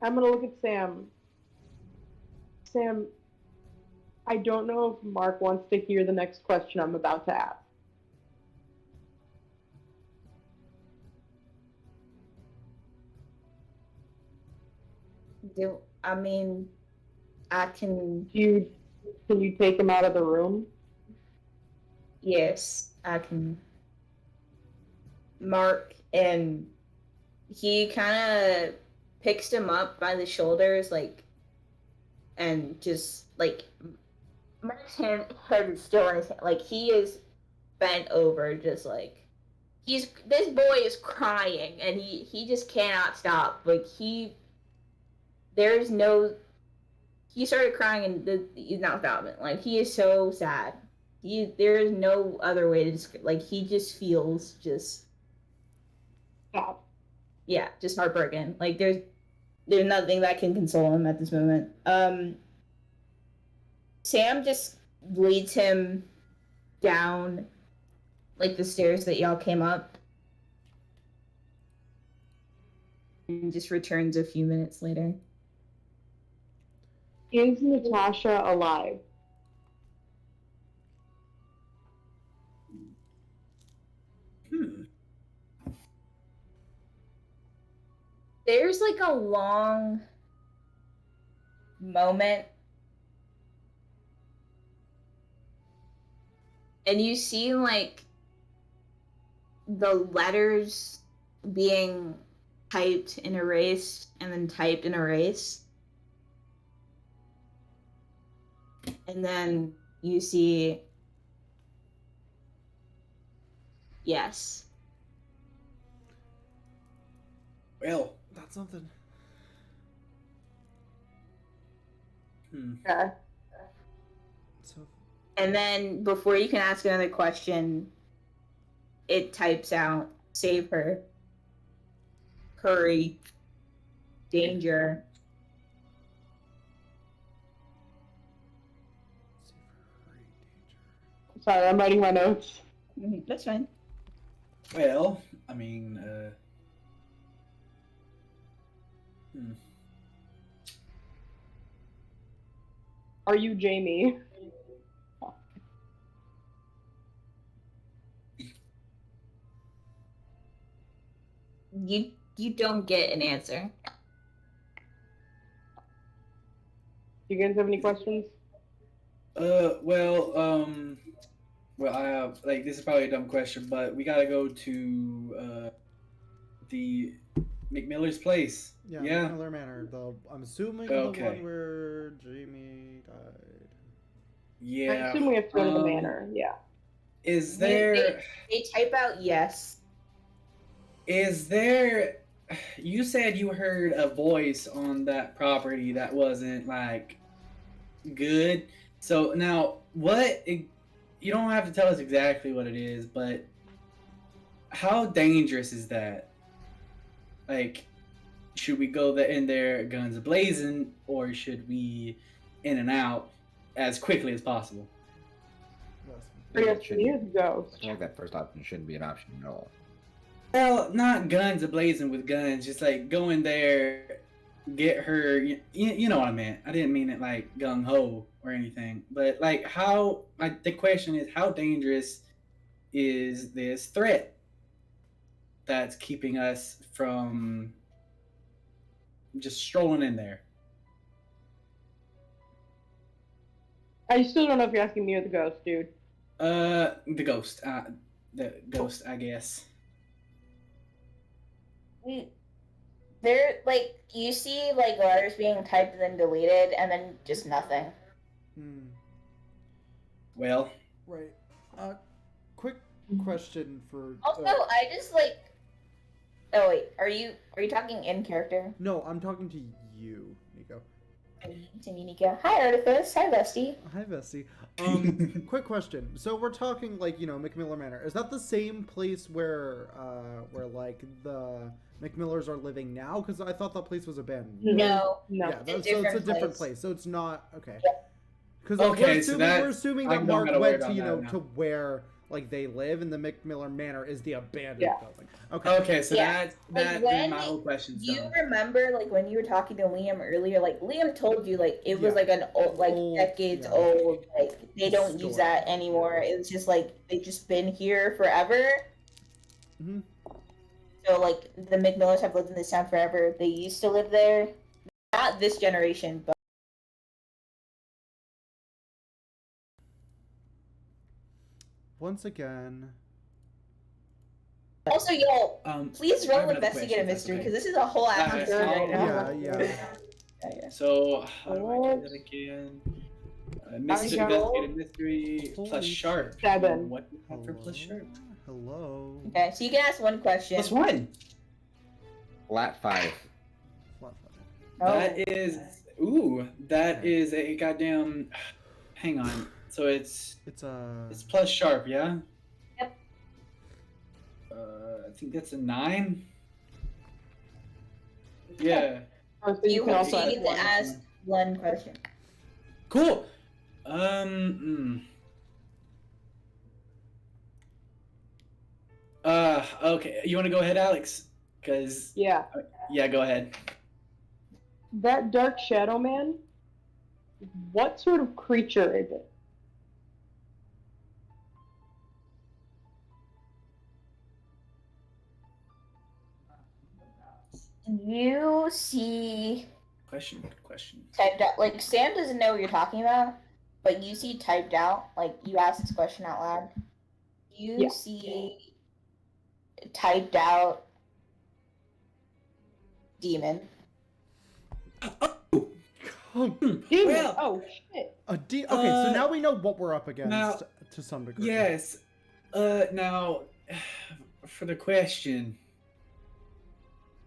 I'm gonna look at Sam. Sam, I don't know if Mark wants to hear the next question I'm about to ask. I mean, I can. Can you take him out of the room? Yes, I can. Mark, and he kind of picks him up by the shoulders, like, and just like Mark's head is still in his hand, like he is bent over, just like this boy is crying, and he just cannot stop. Like there's no. He started crying and he's not stopping. Like he is so sad. There is no other way to describe. Like he just feels just Stop. yeah, just heartbroken. Like there's nothing that can console him at this moment. Sam just leads him down like the stairs that y'all came up, and just returns a few minutes later. Is Natasha alive? There's like a long moment, and you see like the letters being typed and erased and then typed and erased, and then you see yes. Well, That's something. Okay. So And then before you can ask another question, it types out save her, hurry, danger. Sorry, I'm writing my notes. That's fine. well, I mean, Are you Jamie? You don't get an answer. Do you guys have any questions? well, I have like this is probably a dumb question, but we gotta go to the McMiller's place. yeah, Miller Manor. I'm assuming the Okay. one where Jamie died. Yeah. I assume we have to go to the manor. Yeah. Is They- there? They type out yes. Is there? You said you heard a voice on that property that wasn't like good. So now, you don't have to tell us exactly what it is, but how dangerous is that? Like, should we go in there guns blazing, or should we in and out as quickly as possible? Yes. Or Yeah, yes, it he shouldn't- is ghost. I feel like that first option shouldn't be an option at all. Well, not guns ablazing with guns, just like go in there, get her. You know what I meant. I didn't mean it like gung ho or anything, but like how. The question is, how dangerous is this threat that's keeping us from just strolling in there? I still don't know if you're asking me or the ghost, dude. The ghost. The ghost, I guess. There, like, you see, like, letters being typed and then deleted, and then just nothing. Well, Right. Quick question for. Also, I just, like... Oh, wait, are you talking in character? No, I'm talking to you, Nico. To me, Nico. Hi, Artifice. Hi, Vesty. Hi, Vesty. Quick question. So we're talking like McMiller Manor. Is that the same place where like the McMillers are living now? Because I thought that place was abandoned. No. No. Yeah, It's a so it's a different different place. place. So it's not okay. Yep. Because Okay, we're assuming I that don't Mark gotta worry went to about that now. to where like they live, and the McMiller Manor is the abandoned Yeah. building. Okay. okay, so Yeah. that Like, then my whole question's You done. remember, like, when you were talking to Liam earlier, like, Liam told you, like, it was, Yeah. like, an old, like, Old, decades yeah. old, like, they don't use Story. that anymore. It was just, like, they've just been here forever. Mhm. So, like, the McMillers have lived in this town forever. They used to live there. Not this generation, but Once again. also, yo, please I roll have another Investigate a question, if that's Mystery, okay. because this is a whole ass Alright, mystery right now. Yeah. So how do I What? do that again? I Mystery, got- investigative mystery Holy plus sharp. 7. What do you have for plus sharp? Hello. Okay, so you can ask one question. Plus 1. Flat 5. Oh. That is a goddamn. Hang on. So it's It's plus sharp, yeah. Yep. I think that's a 9. Yeah. Oh, so you You can also get ask to one. ask one question. Cool. Okay. You want to go ahead, Alex? Because Yeah. yeah, go ahead. That dark shadow man, what sort of creature is it? You see Good question. typed out, like, Sam doesn't know what you're talking about, but you see typed out, like, you ask this question out loud. You Yeah. see typed out demon. Oh, Demon. Well- Oh shit. okay, so now we know what we're up against now- to some degree. Yes. Now, for the question.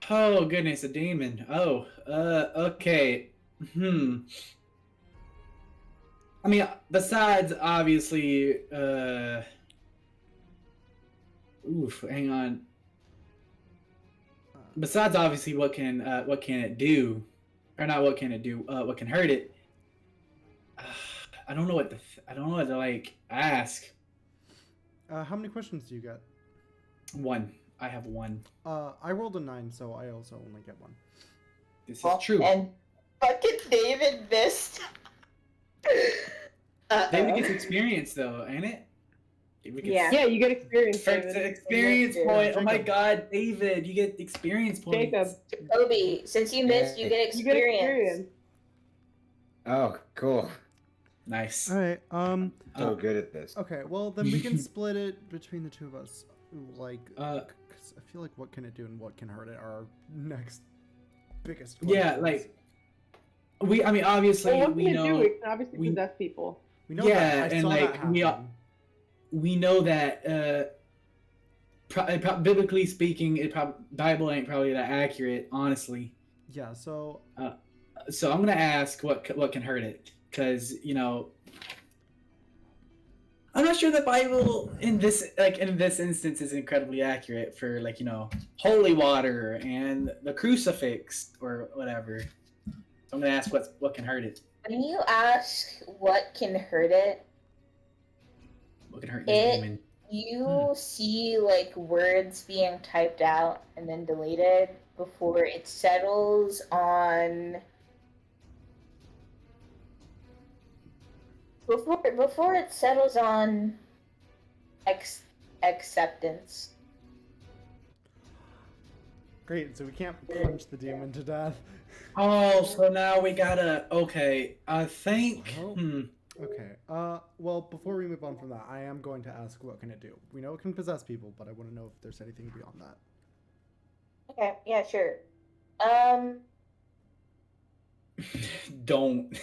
Oh goodness, a demon. Oh, okay. I mean, besides obviously, hang on. Besides obviously, what can it do, or not? What can it do? What can hurt it? I don't know what I don't know what to like ask. How many questions do you get? 1. I have 1. I rolled a 9, so I also only get 1. This is true. And fucking David missed. David gets experience though, ain't it? David gets Yeah. Yeah, you get experience. First David. experience Yeah, point. Oh my Jacob. god, David, you get experience points. Jacob, Kobe, since you missed, you get you get experience. experience. Oh, cool. Nice. All right. So good at this. Okay. Well, then we can split it between the two of us. Like, 'cause I feel like what can it do and what can hurt it are our next biggest. Yeah, questions. like I mean, obviously Well, what we can it know. do? It can obviously we- possess people. we know yeah, that. I and, saw like, that we happen. We know that biblically speaking, Bible ain't probably that accurate, honestly. Yeah. So So I'm gonna ask what can hurt it, because I'm not sure the Bible in this instance is incredibly accurate for holy water and the crucifix or whatever. So I'm gonna ask what can hurt it. When you ask what can hurt it, What can hurt this demon? You see like words being typed out and then deleted before it settles on before it settles on acceptance. Great, so we can't punch the demon to death. Oh, so now we gotta. Okay, I think. Well, Okay. Well, before we move on from that, I am going to ask, what can it do? We know it can possess people, but I want to know if there's anything beyond that. Okay, yeah, sure. Don't.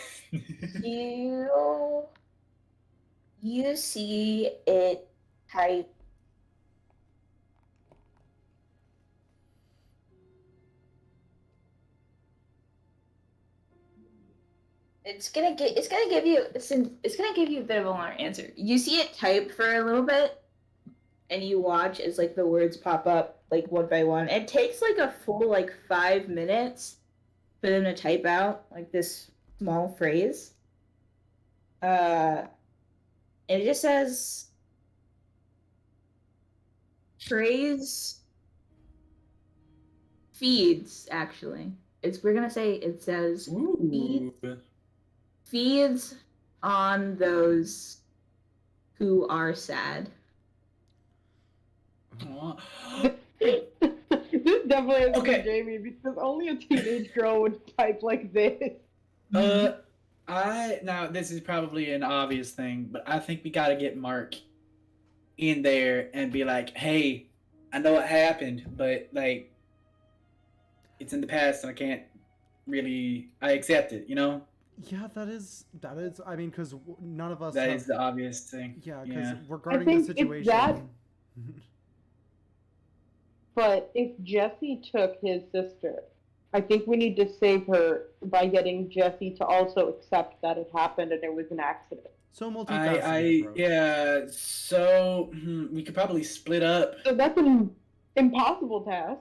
You see it type. It's gonna give you a bit of a longer answer. You see it type for a little bit, and you watch as like the words pop up like one by one. It takes like a full like 5 minutes for them to type out like this small phrase. And it just says phrase feeds actually. We're gonna say it says feeds on those who are sad. This definitely is Okay. for Jamie because only a teenage girl would type like this. Now this is probably an obvious thing, but I think we gotta get Mark in there and be like, "Hey, I know what happened, but like, it's in the past, and I can't really. I accept it, you know." Yeah, that is. I mean, because none of us. That have, is the obvious thing. Yeah, because Yeah. regarding think the it's situation. that- But if Jesse took his sister, I think we need to save her by getting Jesse to also accept that it happened and it was an accident. So multifaceted approach. Yeah. So we could probably split up. So that's an impossible task.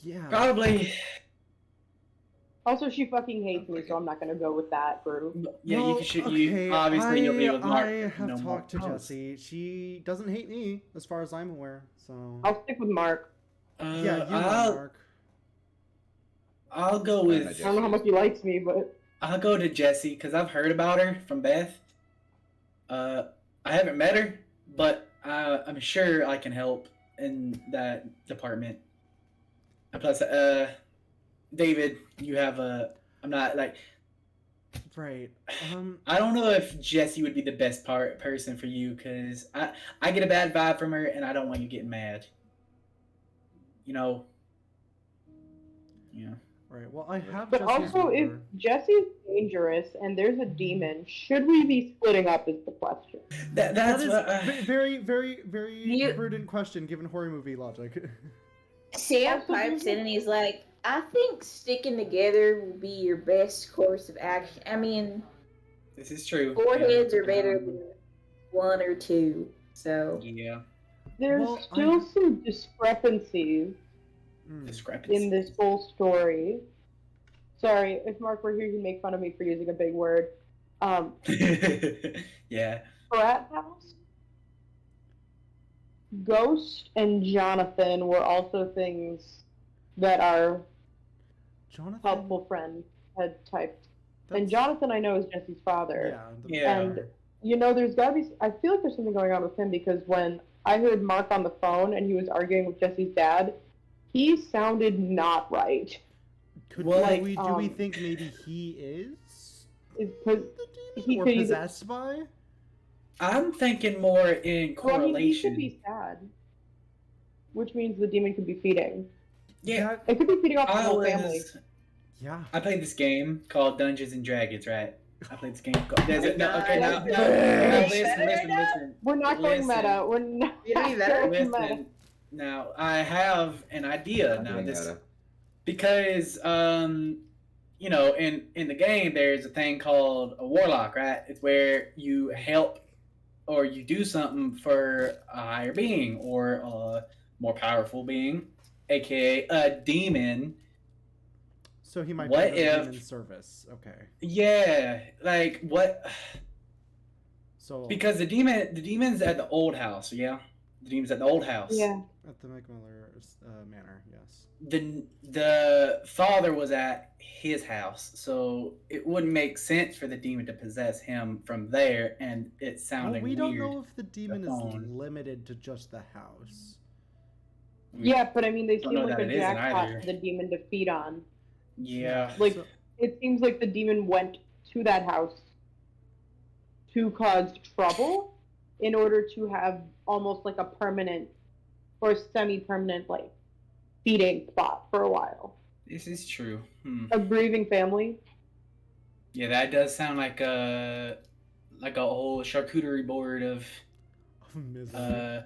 Yeah. Probably. Also, she fucking hates me, so I'm not gonna go with that group. Yeah, Well, you obviously you'll be with Mark. I have no talked to Mark. Jessie. She doesn't hate me, as far as I'm aware. So. I'll stick with Mark. Yeah, you know Mark. I'll go I with. know I don't know how much he likes me, but I'll go to Jessie because I've heard about her from Beth. I haven't met her, but I'm sure I can help in that department. And plus, David, you have a. I'm not like. Right. I don't know if Jessie would be the best person for you because I get a bad vibe from her and I don't want you getting mad. You know. Yeah. Right. Well, I have. but Jessie's also if number. Jesse's dangerous and there's a demon, should we be splitting up? Is the question. That That's is what, very, very, very You- prudent question given horror movie logic. Sam Also, pipes in and he's like, I think sticking together will be your best course of action. I mean, This is true. four Yeah. heads are better than one or two. So Yeah. There's Well, still some discrepancies Discrepancy. in this whole story. Sorry, if Mark were here, he'd make fun of me for using a big word. Yeah. Frat House, Ghost, and Jonathan were also things that our Jonathan. helpful friend had typed. And that's- Jonathan, I know, is Jesse's father. Yeah. Yeah. And, you know, there's gotta be, I feel like there's something going on with him because when I heard Mark on the phone and he was arguing with Jesse's dad, he sounded not right. Could Well, do like, we think maybe he is Is the he demon or could either- possessed by? I'm thinking more in Well, I mean, he correlation. could be sad, which means the demon could be feeding. Yeah. It could be feeding off the I whole family. was. Yeah. I played this game called Dungeons and Dragons, right? I played this game called. There's a, no, okay, now, listen. We're not going Listen. meta. We're not You don't need that. going meta. Listen. Now I have an idea. Not Now doing this that. because you know, in the game there's a thing called a warlock, right? It's where you help or you do something for a higher being or a more powerful being, aka a demon. So he might What be in if- demon service. Okay. Yeah, like what? So Because the demon's at the old house, yeah. The demon's at the old house. Yeah. at the McMiller manor, yes. The father was at his house, so it wouldn't make sense for the demon to possess him from there, and it Well, sounding we weird. don't know if the demon is phone. limited to just the house. Yeah, but I mean, they Don't seem know like that a it isn't jackpot either. for the demon to feed on. Yeah. Like, So- it seems like the demon went to that house to cause trouble in order to have almost like a permanent or semi-permanent like feeding spot for a while. This is true. A grieving family. Yeah, that does sound like a whole charcuterie board of Misery.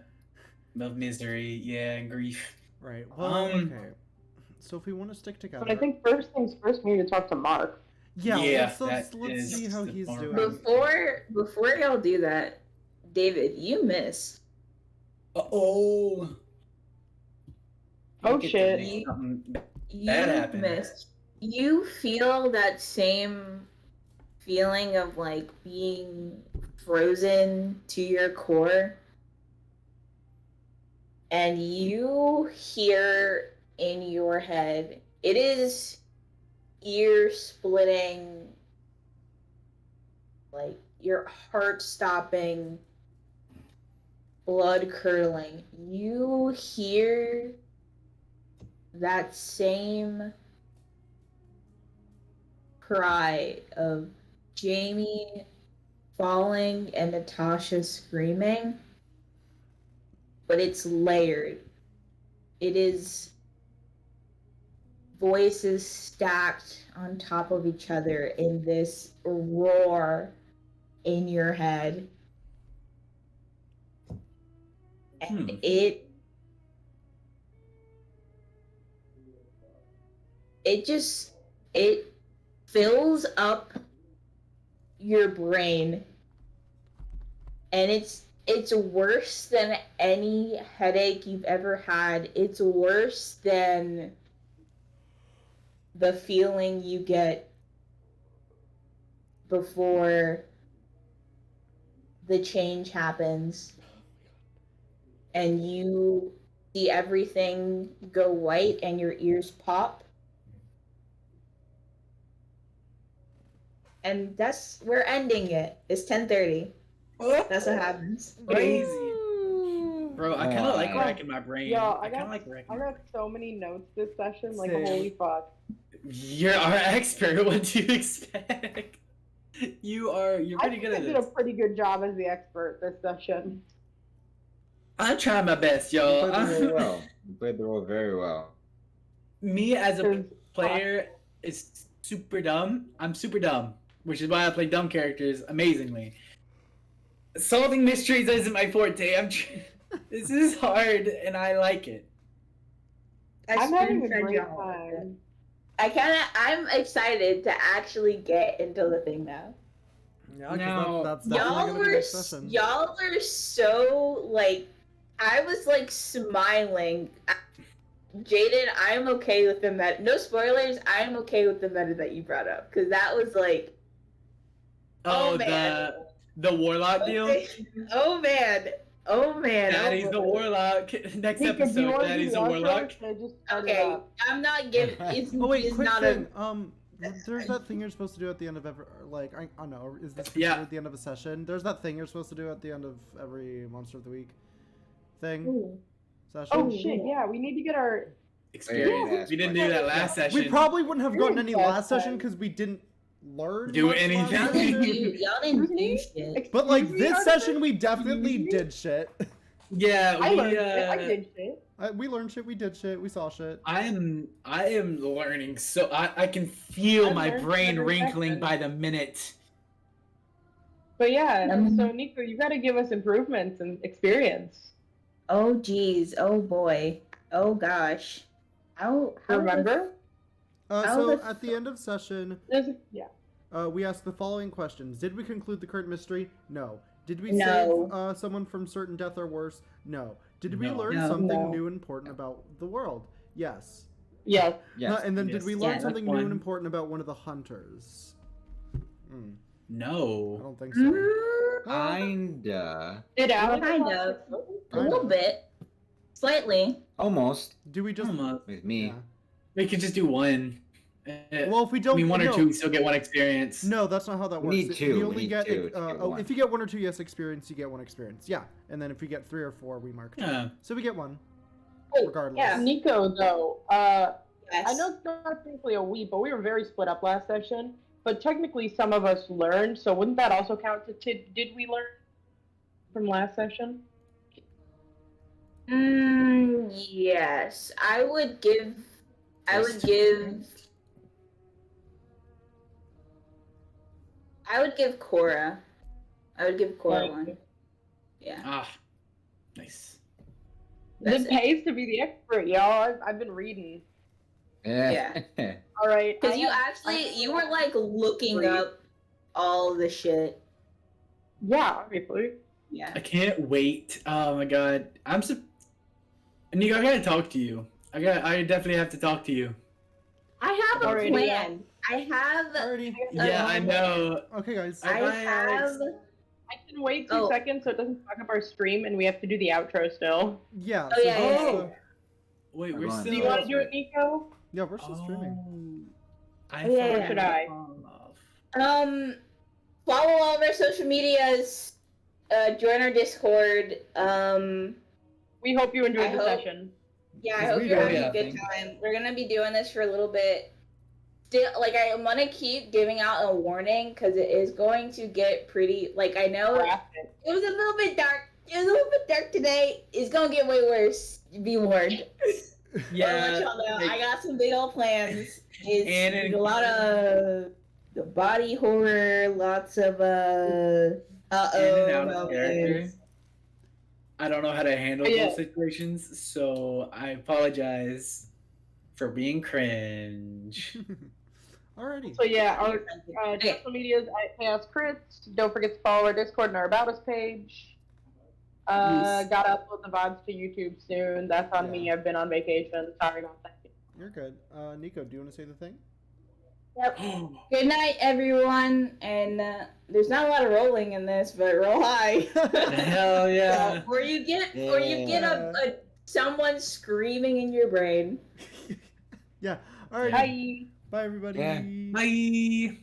misery, yeah, and grief. Right. Well, okay. So if we want to stick together, But I think first things first, we need to talk to Mark. yeah, Yeah, let's that let's is see how the he's more doing. Before y'all do that, David, you miss. Oh. Oh, Get to shit. make something You That happened. miss. You feel that same feeling of like being frozen to your core, and you hear in your head, it is ear splitting, like your heart stopping, blood curdling. You hear that same cry of Jamie falling and Natasha screaming, but it's layered. It is voices stacked on top of each other in this roar in your head. And Hmm. it fills up your brain, and it's worse than any headache you've ever had. It's worse than the feeling you get before the change happens and you see everything go white and your ears pop. And we're ending it. It's 10:30. That's what happens. Crazy. Bro, I kind of like Wow. racking my brain. Yo, I kind of like I racking. got so many notes this session, like Same. holy fuck. You're our expert. What do you expect? You're I pretty think good I at did a this. pretty good job as the expert this session. I'm trying my best, You y'all. played the role well. You played the role very well. Me as a 'Cause, player is super dumb. I'm super dumb, which is why I play dumb characters amazingly. Solving mysteries isn't my forte. This is hard, and I like it. I'm having a spoon-fed great y'all with it. time. I'm excited to actually get into the thing now. Yeah, 'cause No. that's definitely Y'all gonna be were next session. y'all were so like, I was like smiling. Jaden, I'm okay with the meta. No spoilers. I'm okay with the meta that you brought up because that was like, Oh, man. the warlock deal. Oh man. Oh man. Daddy's Oh, the warlock. Next Hey, could you episode, wanna do Daddy's the the outro, warlock. or should I just start it Okay, up? I'm not giving. It's, Oh wait, it's quick not thing. a. There's that thing you're supposed to do at the end of every I don't know. Is this Yeah. at the end of a session? There's that thing you're supposed to do at the end of every Monster of the Week thing Ooh. session. Oh shit, yeah, we need to get our Experience. We didn't do that last session. We probably wouldn't have gotten any Experience last that session time. because we didn't learn Do much last anything. Y'all didn't do, session. y'all didn't do shit. But like Excuse me, this Arthur? session, we definitely me? did shit. Yeah, I we. learned shit. I did shit. We learned shit. We did shit. We saw shit. I am learning, so I can feel I my learned brain every wrinkling second. by the minute. But yeah, Um, so Nico, you got to give us improvements and experience. Oh geez. Oh boy. Oh gosh. How Remember? How So the at the end of session, Yeah. we asked the following questions: did we conclude the current mystery? No. Did we No. save someone from certain death or worse? No. Did we No. learn No. something No. new and important about the world? Yes. Yes. Yes. And then Yes. did we Yeah, learn that's something new one. and important about one of the hunters? I No. don't think so. Kinda. Did Alex? Kind of. A little Kinda. bit. Slightly. Almost. Do we just? Almost. With me. Yeah. We could just do one. Well, if we I don't, mean, one or no. two, we still get one experience. No, that's not how that We works. need We two. We only need get two to get one. if you get 1 or 2 yes experience, you get 1 experience. Yeah, and then if we get 3 or 4, we mark 2. Yeah. So we get 1 Oh, regardless. yeah. Nico, though, Yes. I know it's not technically a we, but we were very split up last session. But technically, some of us learned, so wouldn't that also count to did we learn from last session? Yes. I would give Cora. I would give Cora Right. one. Yeah. Ah. Nice. That's It pays to be the expert, y'all. I've been reading. Yeah. All right. Because I you have- actually I have- you were like looking Read. up all the shit. Yeah, obviously. Yeah. I can't wait. Oh my god. Nico, I gotta talk to you. I definitely have to talk to you. I have a Alrighty. plan. I have Alrighty. Yeah, I know. Okay, guys. I have I can wait 2 Oh. seconds so it doesn't fuck up our stream, and we have to do the outro still. Yeah. Oh, yeah, just, yeah, Wait, Come we're on. still. Do you want to do it, Nico? yeah, we're still streaming. I Oh, yeah, thought yeah. Should I? Follow all of our social medias. Join our Discord. We hope you enjoyed I the hope- session. Yeah, I Because hope we you're don't having have a good things. time. We're gonna be doing this for a little bit. Still, like I'm gonna keep giving out a warning because it is going to get pretty. Like I know Graphic. it was a little bit dark. It was a little bit dark today. It's gonna get way worse. Be warned. I'll let Yeah. y'all know. like- I got some big old plans. It's And a lot of the body horror, lots of in and out of moments. character. I don't know how to handle Oh, yeah. those situations, so I apologize for being cringe. Alrighty. So yeah, our Okay. social medias at Chaos Crits. Don't forget to follow our Discord and our About Us page. Yes. Gotta upload the VODs to YouTube soon. That's on me. I've been on vacation. Sorry about that. You're good. Nico, do you want to say the thing? Yep. Good night, everyone. And there's not a lot of rolling in this, but roll high. Hell yeah. Or you get a someone screaming in your brain. Yeah. Alrighty. Bye. Bye, everybody. Yeah. Bye.